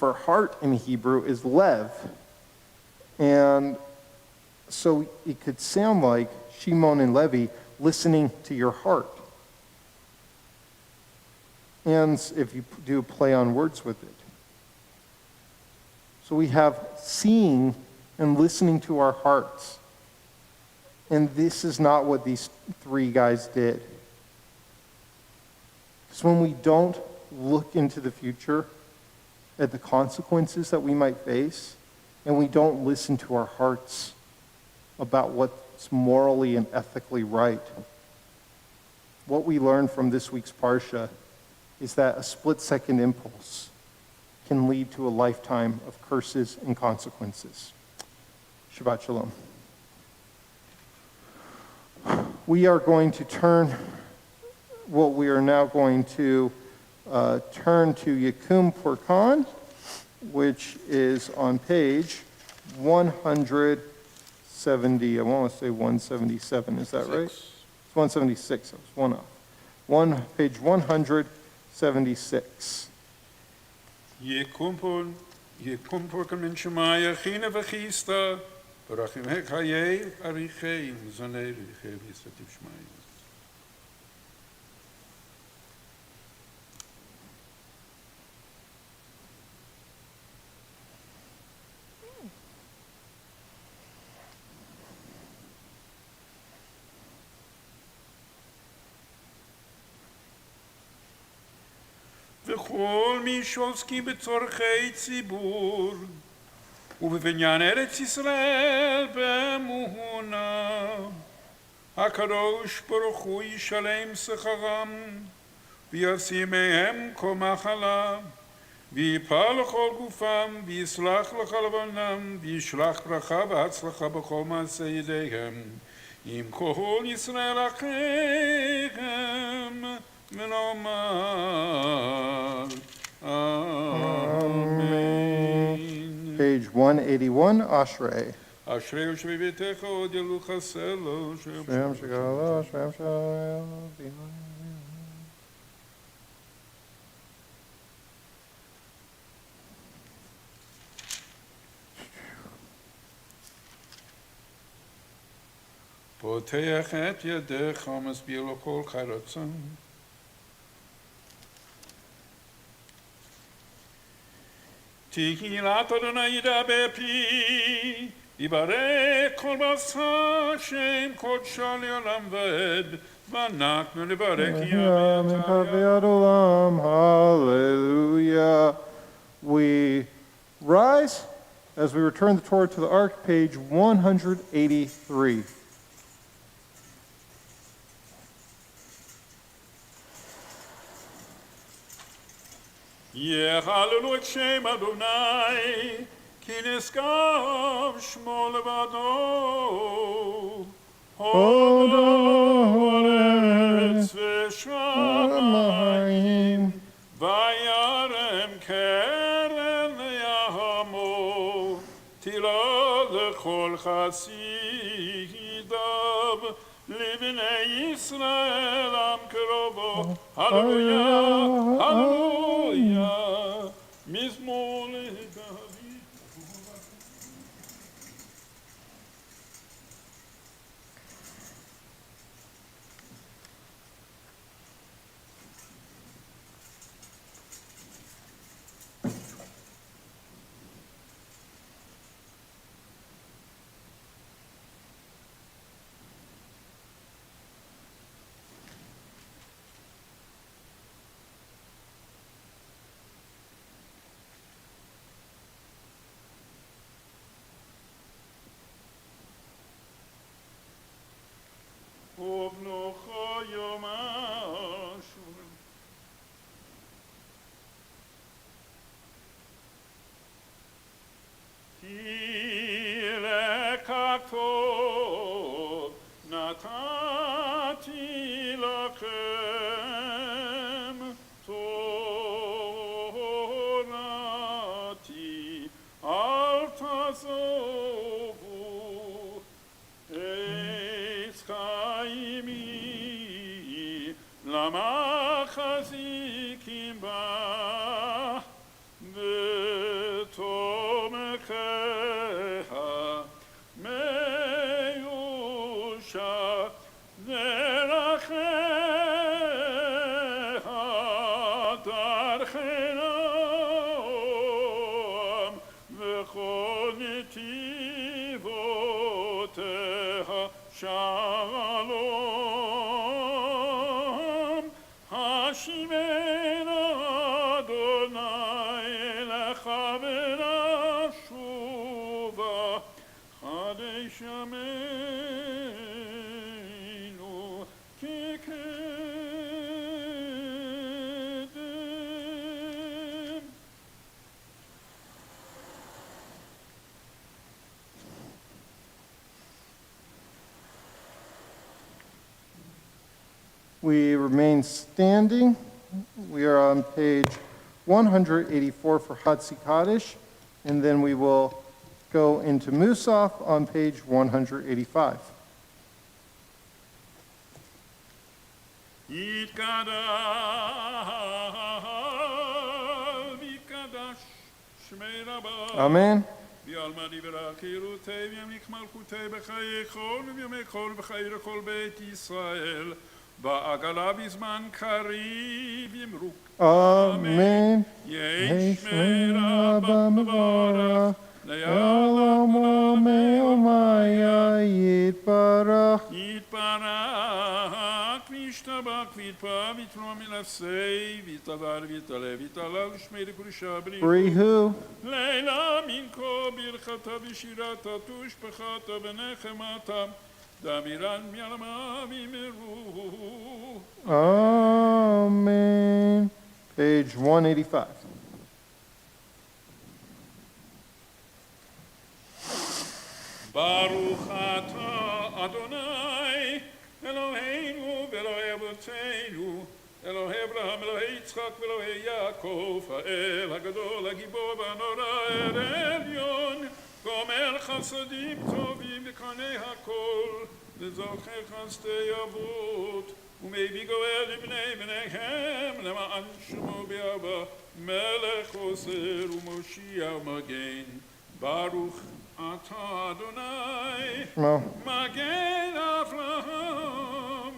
Speaker 2: heart in Hebrew is lev. And so it could sound like Shimon and Levi listening to your heart. And if you do a play on words with it. So we have seeing and listening to our hearts. And this is not what these three guys did. Because when we don't look into the future at the consequences that we might face, and we don't listen to our hearts about what's morally and ethically right, what we learn from this week's Parsha is that a split-second impulse can lead to a lifetime of curses and consequences. Shabbat Shalom. We are going to turn, we are now going to turn to Yakum Purkan, which is on page 170. I want to say 177. Is that right? It's 176. I was one off. Page 176.
Speaker 3: Yekumpon min Shemaya chine v'chista, v'rachim hekayei arichei mzonei richei v'yisativ Shemaya. וכל מי שעוסקים בצורכי ציבור ובבניין ארץ ישראל באמונה, הקדוש ברוך הוא ישלם שכרם וישים מהם כל מחלה ויפל לכל גופם ויסלח לך לבנם וישלח ברכה והצלחה בכל מעשה ידיהם עם כל ישראל אחיהם ונאמר אמן.
Speaker 2: Page 181, Ashrei.
Speaker 3: אשרי יושבי ביתך עוד ילוך סלו
Speaker 2: Shem Shekala, Shem Shekala.
Speaker 3: פותח את ידך ומסביר לו כל חרצון. תהילת אדוני ידבר פי, יברך כל בשר שם קודשו לעולם ועד, ואנחנו נברך ימים
Speaker 2: Hallelujah. We rise as we return the Torah to the Ark, page 183.
Speaker 3: יחללו את שם אדוני, כי נשגב שמו לבדו. הודו ארץ ושמיים, וירם קרן יעמו, תהילה לכל חסידיו, לבני ישראל עם קרובו. הללויה, הללויה, מזמור לדוד.
Speaker 1: כך טוב נתתי לכם תורתי, אל תעזובו עץ חיימי, למה חזיקים בה ותומכיה מיושה דרכיה דרכנם וכל נתיבותיה שלום. השיבנה אדוני אליך ונשובה, חדש ימינו כקדם.
Speaker 2: We remain standing. We are on page 184 for Hatzi Kaddish, and then we will go into Musaf on page 185.
Speaker 1: יתקדש שמי רבה
Speaker 2: Amen.
Speaker 1: בעלמא דיברה חירותי וימליך מלכותי בחיי כל ובימי כל וחיי לכל בית ישראל בעגלה בזמן קריב ימרוק
Speaker 2: Amen.
Speaker 1: יהי שמי רבה מבורך
Speaker 2: Elam Omeomaya Yitbarach.
Speaker 1: יתברך וישתבח ויתפאר ויתרום מנפשי ויתעבר ויתעלה ויתעלה ושמי לקודשה בריחו
Speaker 2: Brihu.
Speaker 1: לילה מנקו ברכתה ושירתה תושבחתה ונחמתה דמירן מיעלמה וימרו.
Speaker 2: Amen. Page 185.
Speaker 1: ברוך אתה אדוני אלוהינו ואלוהי אבותינו אלוהי אברהם אלוהי יצחק ואלוהי יעקב האל הגדול הגיבור והנורא אל עליון גומר חסדים טובים וקונה הכל לזוכר חסדי אבות ומביא גואל לבני בניהם למען שמו באהבה מלך עוזר ומושיע ומגן. ברוך אתה אדוני
Speaker 2: Shmo.
Speaker 1: מגן אברהם,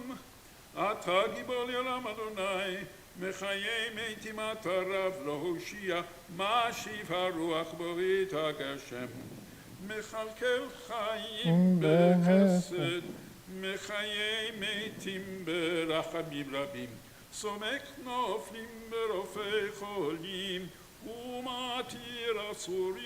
Speaker 1: אתה גיבור לעולם אדוני, מחיי מתים אתה רב להושיע, משיב הרוח ברית הגשם, מכלכל חיים בחסד, מחיי מתים ברחמים רבים, סומך נופלים ברופאי חולים, ומתיר אסורים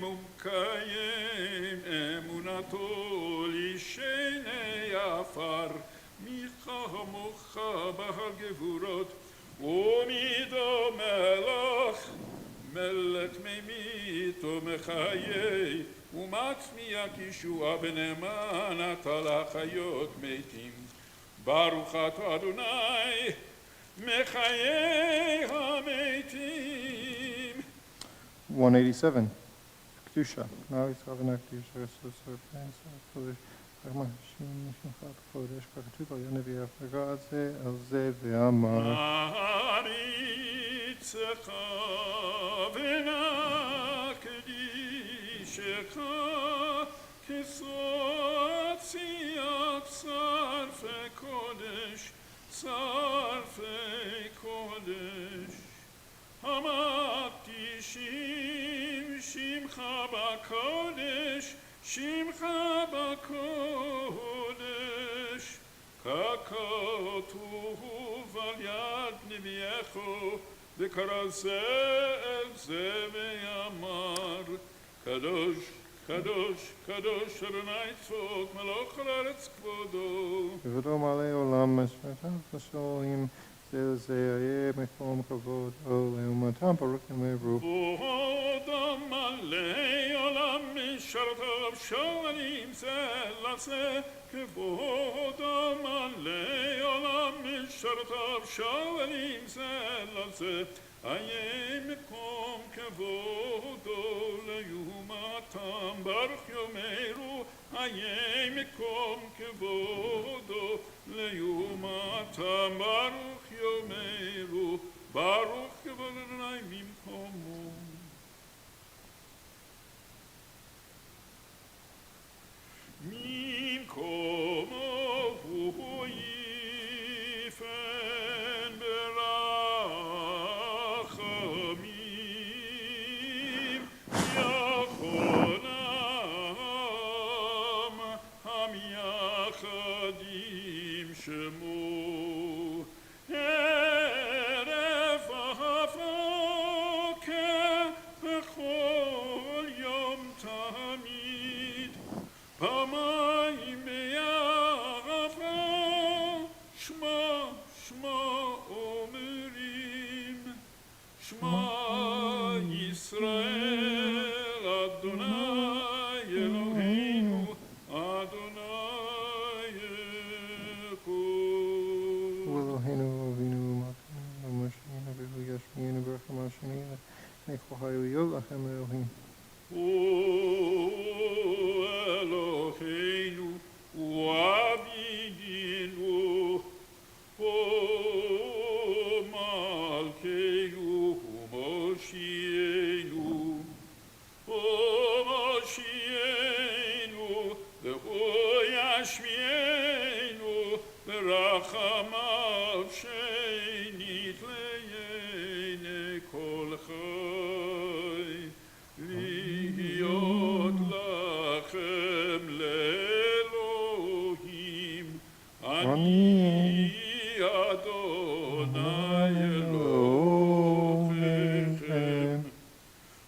Speaker 1: ומקיים אמונתו לשני עפר מחמוך בהר גבורות ומידו מלך ממית ומחיי ומצמיח ישועה ונאמן אתה לחיות מתים. ברוך אתה אדוני מחיי המתים.
Speaker 2: 187. Kedusha. Now he's having a Kedusha. So plans for the Shim Shimchat Kodesh Kakatuba Yanavi Africa Alze Ve'amar.
Speaker 1: Aritzecha v'nakdishecha kisot siach sarfei kodesh sarfei kodesh Hamati Shimcha b'kodesh Shimcha b'kodesh ככתוב על יד נביאך וקרא זה אל זה ואמר קדוש קדוש קדוש אדוני צבאות מלוך על הארץ כבודו
Speaker 2: כבודו מלא עולם משפטיו ושואלים זה לזה יהיה מקום כבודו לעומתם ברוך ימי ברוך
Speaker 1: כבודו מלא עולם משרתיו שואלים זה לזה, כבודו מלא עולם. משרתיו שואלים זה לזה, איה מקום כבודו ליומתם. ברוך יאמרו, איה מקום כבודו ליומתם. ברוך יאמרו, ברוך כבוד אדוני ממקומו. ממקומו הוא יפן ברחמים, יכונם המייחדים שמו. הרף הפקה בכל יום תמיד, פעמיים ביערה שמע שמע אומרים, שמע ישראל אדוני אלוהינו אדוני אחד.
Speaker 2: ואלוהינו אבינו מלכנו ומשינו והוא ישמיענו ברחמה שנייה נכוחי להיות לכם אלוהים.
Speaker 1: Eloheinu u'avidinu, Malkeinu u'Moshienu, ve'yashmienu berachamav shenit leyene kol chai. להיות לכם לאלוהים, אני אדוני אלוהיכם.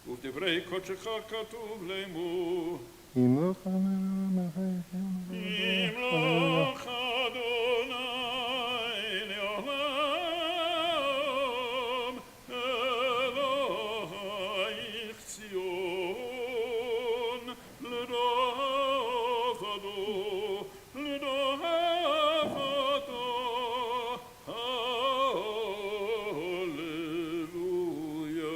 Speaker 1: ובדברי קודשך כתוב לאמור,
Speaker 2: ימלוך
Speaker 1: ימלוך אדוני לעולם, אלוהיך ציון לדור ודור, לדור ודור. הללויה.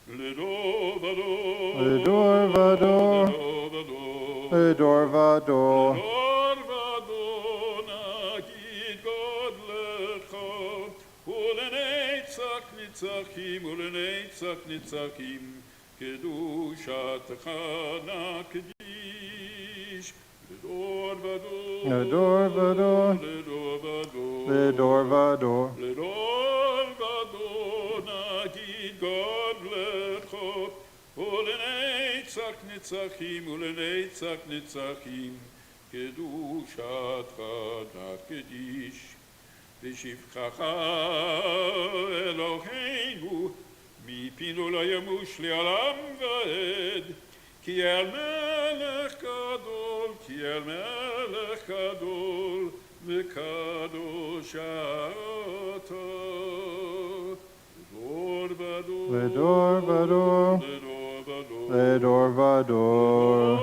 Speaker 1: לדור ודור,
Speaker 2: לדור ודור, לדור ודור.
Speaker 1: לדור ודור נגיד גודלך, ולנצח נצחים, ולנצח נצחים, קדושתך נקדיש. לדור ודור,
Speaker 2: לדור ודור,
Speaker 1: לדור ודור,
Speaker 2: לדור ודור.
Speaker 1: לדור ודור נגיד גודלך, ולנצח נצחים, ולנצח נצחים, קדושתך נקדיש. בשבחך אלוהינו, מפינו לא ימוש לעולם ועד, כי אל מלך גדול, כי אל מלך גדול, וקדוש אתה. לדור ודור,
Speaker 2: לדור ודור, לדור ודור.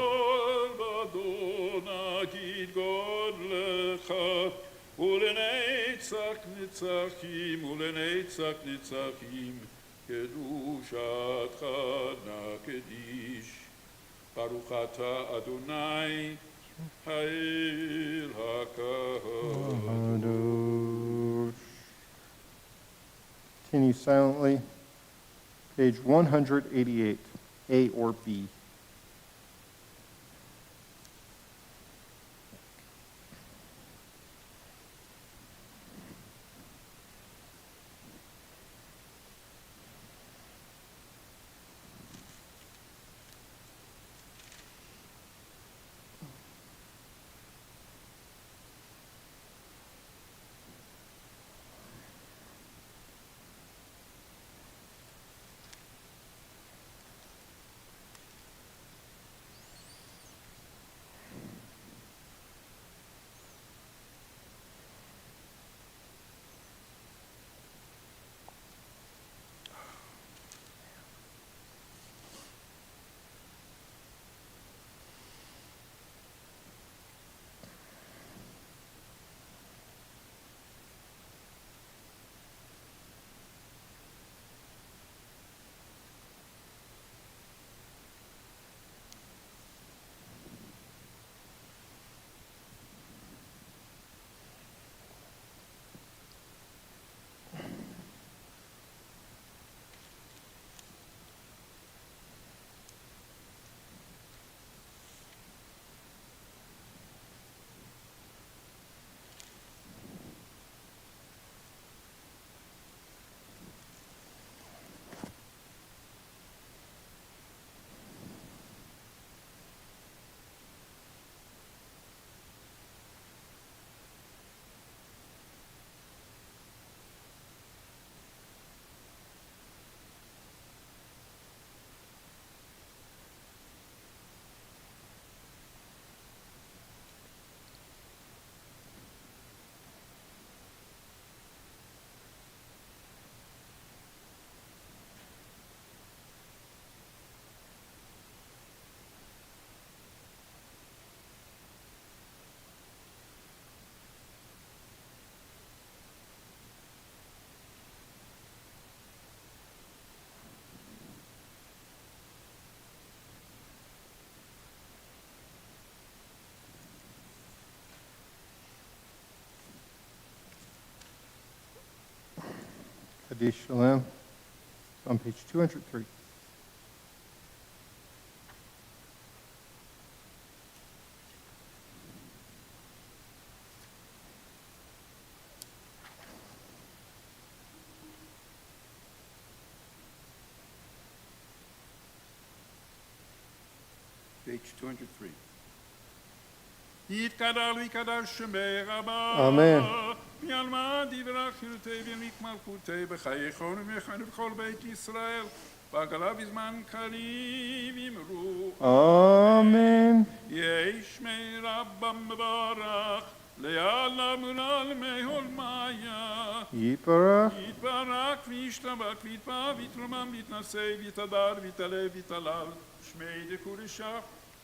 Speaker 1: ודור נגיד גודלך, ולנצח נצחים, ולנצח נצחים, קדושתך נקדיש. ברוך אתה אדוני, האל הקדוש.
Speaker 2: Continue silently. Page 188, A or B. Kadesh Shalom. It's on page 203.
Speaker 3: Page 203.
Speaker 1: יתקדל ויקדש שמי רבה.
Speaker 2: אמן.
Speaker 1: וילמד יברך חירותי וילמיק מלכותי בחייכון ומכון ובכל בית ישראל. בעגלה בזמן קריב אמרו.
Speaker 2: Amen.
Speaker 1: יהי שמי רבם מברך. לעלם ולעלמי עולמיה.
Speaker 2: Yiparach.
Speaker 1: יתברך וישתבח ויתפע ויתרומם ויתנשא ויתהדר ויתעלה ויתהלל. שמי דקודשה.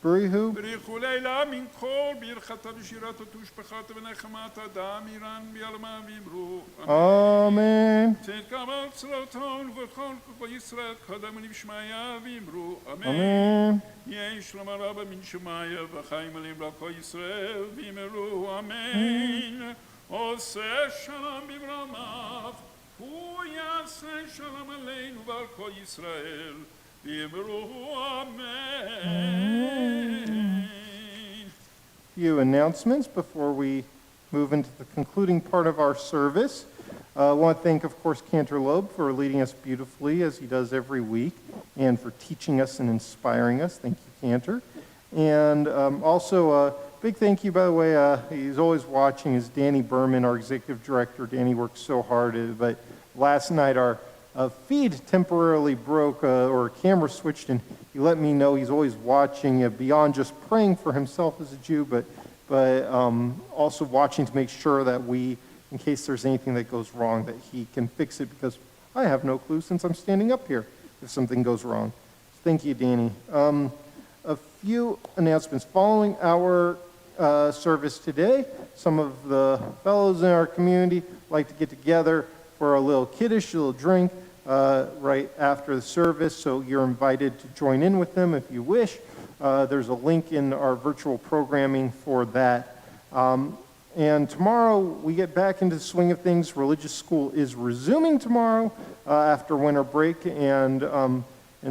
Speaker 2: Berihu.
Speaker 1: בריחו לילה מן כל ברכתה ושירתה ותושבחתה ונחמתה דאמירן ביעלמה ואמרו
Speaker 2: Amen.
Speaker 1: תתקבל צלותו ובכל כל ישראל קדם ונשמעיה ואמרו אמן.
Speaker 2: Amen.
Speaker 1: יהי שלום הרבה מן שמעיה וחיים עליהם כל ישראל ואמרו אמן. עושה שלום בברמיו הוא יעשה שלום עלינו ועל כל ישראל.
Speaker 2: Few announcements before we move into the concluding part of our service. I want to thank, of course, Cantor Loeb for leading us beautifully as he does every week and for teaching us and inspiring us. Thank you, Cantor. And also a big thank you, by the way, he's always watching, is Danny Berman, our executive director. Danny works so hard, but last night our feed temporarily broke or a camera switched, and he let me know he's always watching beyond just praying for himself as a Jew, but also watching to make sure that we, in case there's anything that goes wrong, that he can fix it, because I have no clue since I'm standing up here if something goes wrong. Thank you, Danny. A few announcements. Following our service today, some of the fellows in our community like to get together for a little kiddush, a little drink, right after the service, so you're invited to join in with them if you wish. There's a link in our virtual programming for that. And tomorrow, we get back into the swing of things. Religious school is resuming tomorrow after winter break, and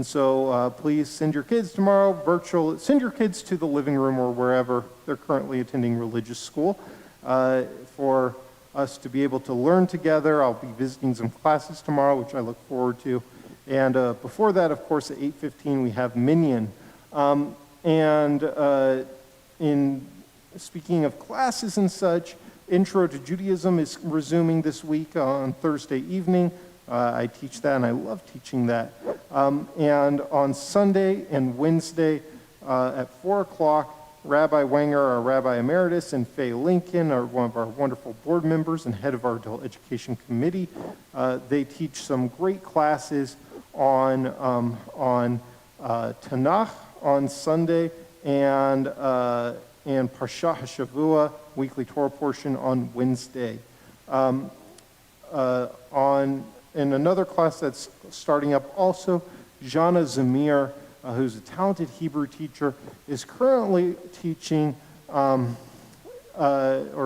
Speaker 2: so please send your kids tomorrow, send your kids to the living room or wherever they're currently attending religious school for us to be able to learn together. I'll be visiting some classes tomorrow, which I look forward to. And before that, of course, at 8:15, we have Minyan. In speaking of classes and such, Intro to Judaism is resuming this week on Thursday evening. I teach that, and I love teaching that. And on Sunday and Wednesday at 4 o'clock, Rabbi Wenger, our Rabbi Emeritus, and Faye Lincoln, are one of our wonderful board members and head of our adult education committee. They teach some great classes on Tanakh on Sunday and Parsha HaShavua, weekly Torah portion, on Wednesday. In another class that's starting up also, Jana Zamir, who's a talented Hebrew teacher, is currently teaching, or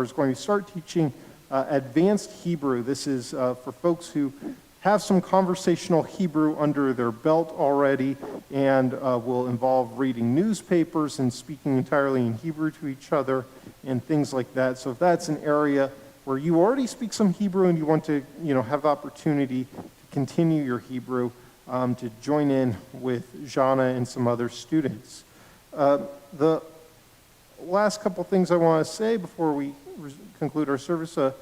Speaker 2: is going to start teaching, advanced Hebrew. This is for folks who have some conversational Hebrew under their belt already, and will involve reading newspapers and speaking entirely in Hebrew to each other and things like that. So if that's an area where you already speak some Hebrew and you want to, have the opportunity to continue your Hebrew, to join in with Jana and some other students. The last couple things I want to say before we conclude our service, I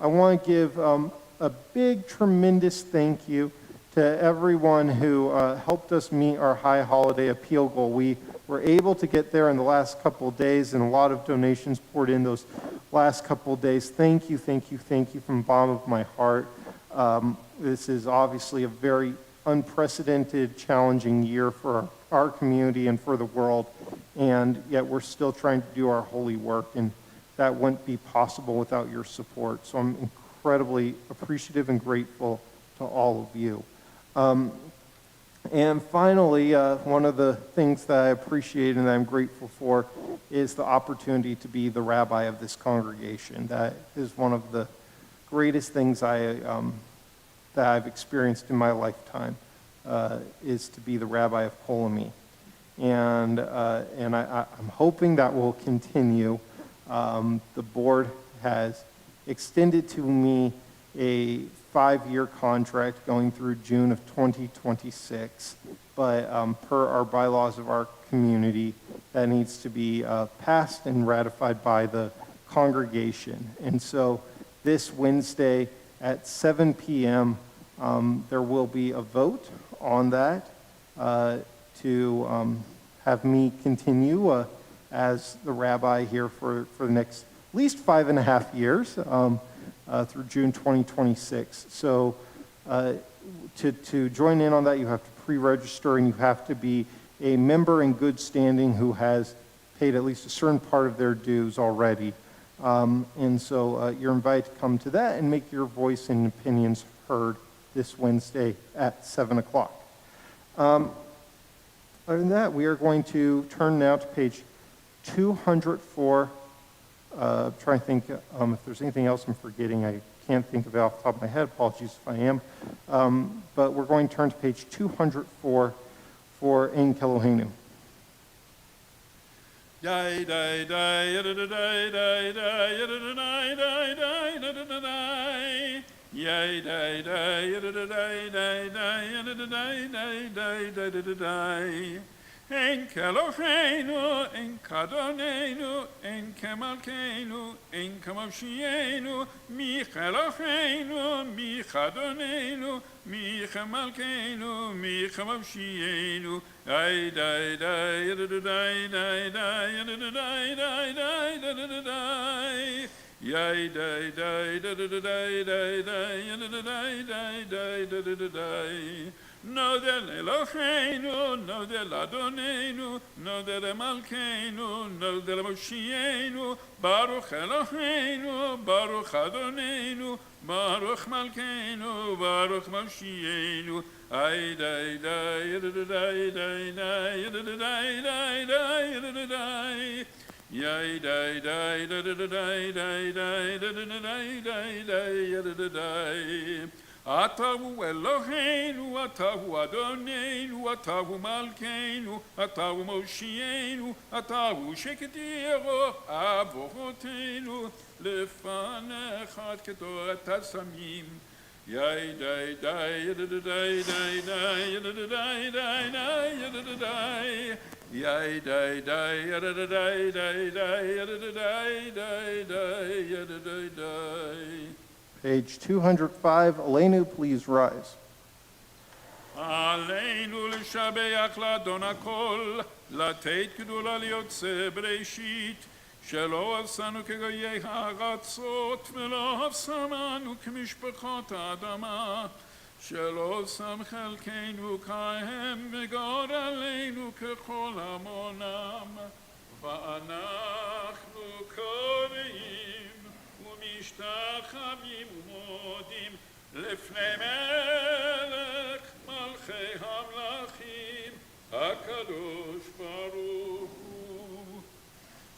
Speaker 2: want to give a big, tremendous thank you to everyone who helped us meet our high holiday appeal goal. We were able to get there in the last couple of days, and a lot of donations poured in those last couple of days. Thank you, thank you, thank you from the bottom of my heart. This is obviously a very unprecedented, challenging year for our community and for the world, and yet we're still trying to do our holy work, and that wouldn't be possible without your support. So I'm incredibly appreciative and grateful to all of you. And finally, one of the things that I appreciate and that I'm grateful for is the opportunity to be the rabbi of this congregation. That is one of the greatest things I that I've experienced in my lifetime, is to be the rabbi of Ptolemy. And I'm hoping that will continue. The board has extended to me a 5-year contract going through June of 2026. But per our bylaws of our community, that needs to be passed and ratified by the congregation. And so this Wednesday at 7 p.m., there will be a vote on that to have me continue as the rabbi here for the next at least 5.5 years through June 2026. So to join in on that, you have to pre-register, and you have to be a member in good standing who has paid at least a certain part of their dues already. And so you're invited to come to that and make your voice and opinions heard this Wednesday at 7 o'clock. Other than that, we are going to turn now to page 204. Try and think if there's anything else I'm forgetting. I can't think of it off the top of my head. Apologies if I am. But we're going to turn to page 204 for Ein Kelohenu.
Speaker 1: Yay, day, day, day, day, day, day, yay, day, day, day, Ein Kelohenu, Ein Kadonenu, Ein Kemalkeinu, Ein Kamavshienu, Mi Kelohenu, Mi Kadonenu, Mi Kemalkeinu, Mi Kamavshienu, Ay, day, day, day, day, day, day, day, Yay, day, day, day, day, day, day, day, day, No del Eloheinu, no del Adonenu, no del Malkeinu, no del Moshienu, Baruch Eloheinu, Baruch Adonenu, Baruch Malkeinu, Baruch Moshienu, Ay, day, day, day, day, day, day, day, day, day, Yay, day, day, day, day, day, day, day, day, day, day, Atahu Eloheinu, Atahu Adonenu, Atahu Malkeinu, Atahu Moshienu, Atahu Sheketiero, Avotenu, Lefanecha Ketorat Hasamim. Yay, day, day, day, day, day, day, day, day, day, Yay, day, day, day, day, day, day, day, day, day.
Speaker 2: Page 205, Aleinu, please rise.
Speaker 1: עלינו לשבח לאדון הכל, לתת גדולה ליוצא בראשית, שלא עשנו כגויי הארצות, ולא שמנו כמשפחות האדמה, שלא שם חלקנו כהם, וגורלנו ככל המונם, ואנחנו קוראים ומשתחווים ומודים לפני מלך מלכי המלכים הקדוש ברוך הוא,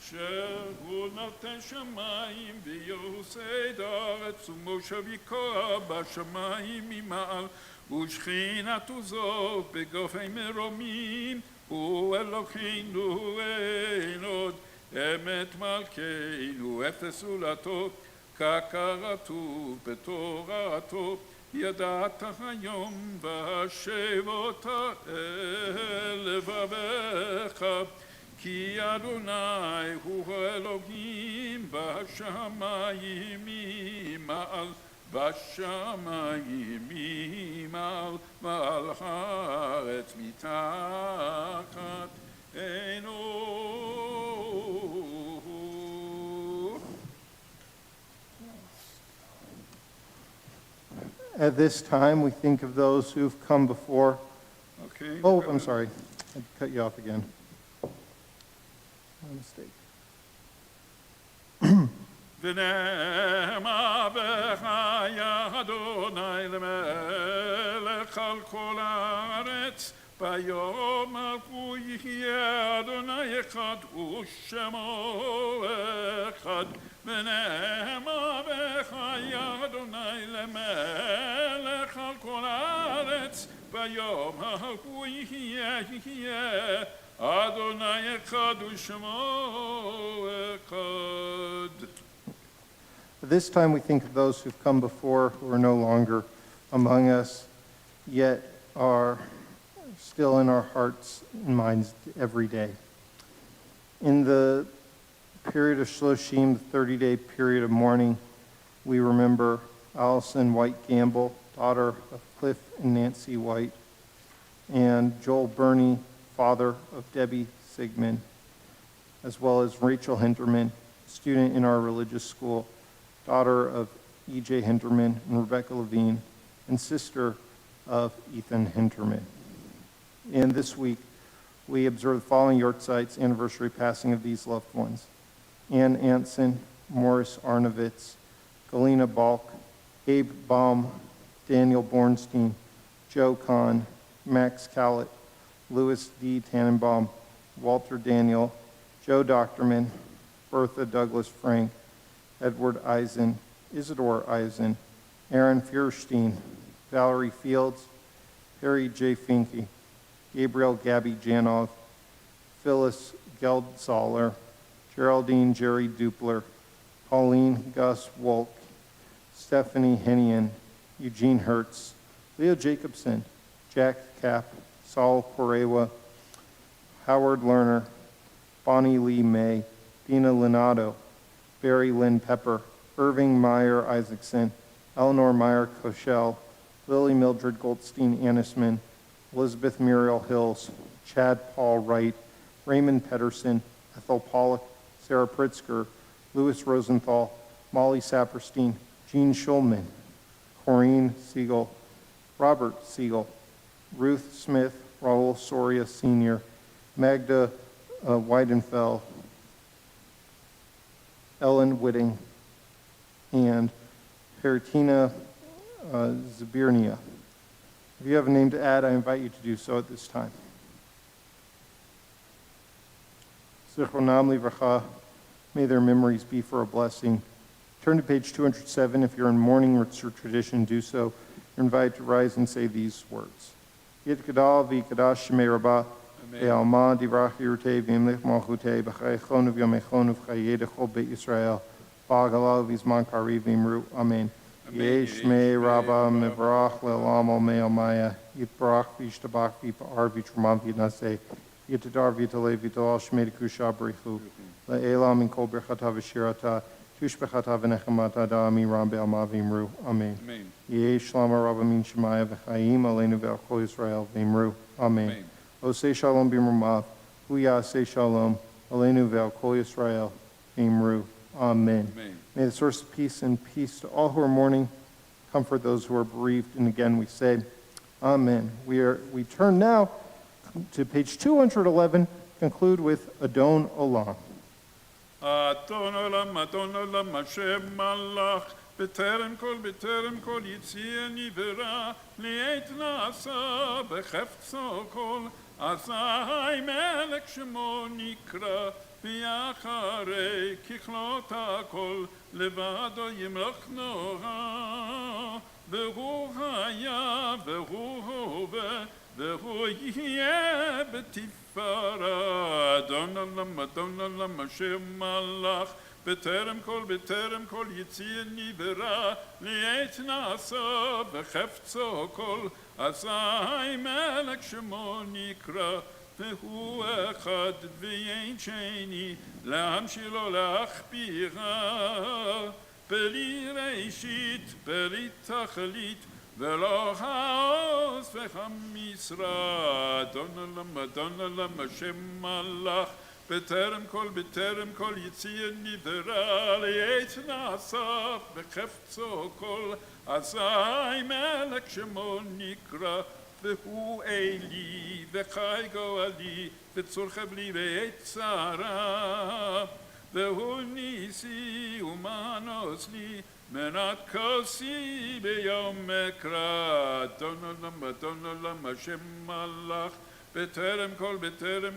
Speaker 1: שהוא נותן שמיים ויוסד הארץ ומושביקו בשמיים ממעל, ושכינתו זו בגופי מרומים, הוא אלוהינו אין עוד, אמת מלכנו אפס זולתו, ככרתו בתורתו, ידעת היום והשבות אל לבביך, כי אדוני הוא אלוהים בשמיים ממעל, בשמיים ממעל, ועל הארץ מתחת עינו.
Speaker 2: At this time, we think of those who've come before.
Speaker 1: Okay.
Speaker 2: Oh, I'm sorry. I cut you off again. My mistake.
Speaker 1: ונאמר בך יא אדוני למלך על כל הארץ, ביום ההוא יחיה אדוני אחד ושמו אחד ונאמר בחיי אדוני למלך על כל הארץ ביום ההוא יחיה אדוני אחד ושמו אחד.
Speaker 2: This time we think of those who've come before who are no longer among us, yet are still in our hearts and minds every day. In the period of Shloshim, the 30-day period of mourning, we remember Allison White Gamble, daughter of Cliff and Nancy White, and Joel Burney, father of Debbie Sigmund, as well as Rachel Hinterman, student in our religious school, daughter of E.J. Hinterman and Rebecca Levine, and sister of Ethan Hinterman. And this week, we observe the following Yortzites anniversary passing of these loved ones: Ann Anson, Morris Arnovitz, Galena Balk, Abe Baum, Daniel Bornstein, Joe Kahn, Max Callett, Louis D. Tannenbaum, Walter Daniel, Joe Doctorman, Bertha Douglas Frank, Edward Eisen, Isidore Eisen, Aaron Fierstein, Valerie Fields, Harry J. Finke, Gabriel Gabby Janov, Phyllis Geldsaler, Geraldine Jerry Dupler, Pauline Gus Wolk, Stephanie Hennian, Eugene Hertz, Leo Jacobson, Jack Kapp, Saul Corewa, Howard Lerner, Bonnie Lee May, Dina Lenato, Barry Lynn Pepper, Irving Meyer Isaacson, Eleanor Meyer Koschel, Lily Mildred Goldstein Annisman, Elizabeth Muriel Hills, Chad Paul Wright, Raymond Pedersen, Ethel Pollock, Sarah Pritzker, Louis Rosenthal, Molly Saperstein, Jean Schulman, Corrine Siegel, Robert Siegel, Ruth Smith, Raul Soria Sr., Magda Weidenfeld, Ellen Whitting, and Heritina Zabirnia. If you have a name to add, I invite you to do so at this time. Zichronam livracha, may their memories be for a blessing. Turn to page 207. If you're in mourning or tradition, do so. You're invited to rise and say these words. Yit gadal v'kadash shemei rabbah ve'alma divrach yirutei v'imlich malchutei b'chaychon v'yomechon v'chayei dechol beit Yisrael v'agalal v'zman kariv v'imru. Amen. Yesh me rabba mevrach le'olam olmei almaya yitbarach v'yishtabach v'yipar v'yitramam v'yitnaseh yitadar v'yitalei v'yitalal shmei dekusha b'richu le'elam min kol birchata v'shirata tushbechata v'nechamata da'ami ram be'alma v'imru. Amen.
Speaker 1: Amen.
Speaker 2: Yesh shlama rabba min shemaya v'chayim aleinu ve'al kol Yisrael v'imru. Amen.
Speaker 1: Amen.
Speaker 2: Osei shalom b'mrumav hu ya'aseh shalom aleinu ve'al kol Yisrael v'imru. Amen.
Speaker 1: Amen.
Speaker 2: May the source of peace and peace to all who are mourning comfort those who are bereaved. And again we say, Amen. We turn now to page 211, conclude with Adon Olam.
Speaker 1: Adon Olam, Hashem Malach, בטרם כל יציע נברא, לעת נעשה בחפצו כל, אזי מלך שמו נקרא, ואחרי ככלות הכל, לבדו ימלוך נורא, והוא היה והוא הווה, והוא יהיה בתפארה. אדון עולם השם מלך, בטרם כל יציע נברא, לעת נעשה בחפצו כל, אזי מלך שמו נקרא, והוא אחד ואין שני, להמשילו להכבירה, בלי ראשית, בלי תכלית, ולא העוז והמשרה. אדון עולם השם מלך, בטרם כל יציע נברא, לעת נעשה בחפצו כל, אזי מלך שמו נקרא, והוא אלי וחי גואלי וצור חבלי בעת צרה, והוא ניסי ומנוס לי מנת כוסי ביום מקרא. אדון עולם השם מלך בטרם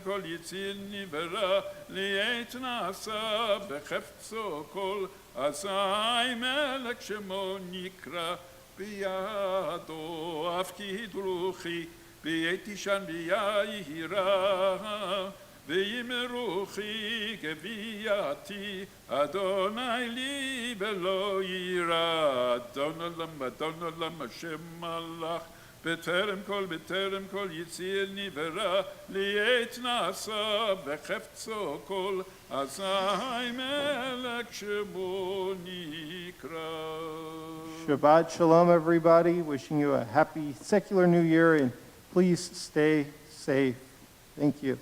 Speaker 1: כל יציר נברא לעת נעשה בחפצו כל אזי מלך שמו נקרא בידו אף כי דרוכי ביתישן ביהירה וימרוכי גבייתי אדוני לי בלא יירא. אדון עולם השם מלך בטרם כל יציר נברא לעת נעשה בחפצו כל אזי מלך שמו נקרא.
Speaker 2: Shabbat Shalom, everybody. Wishing you a happy secular new year, and please stay safe. Thank you.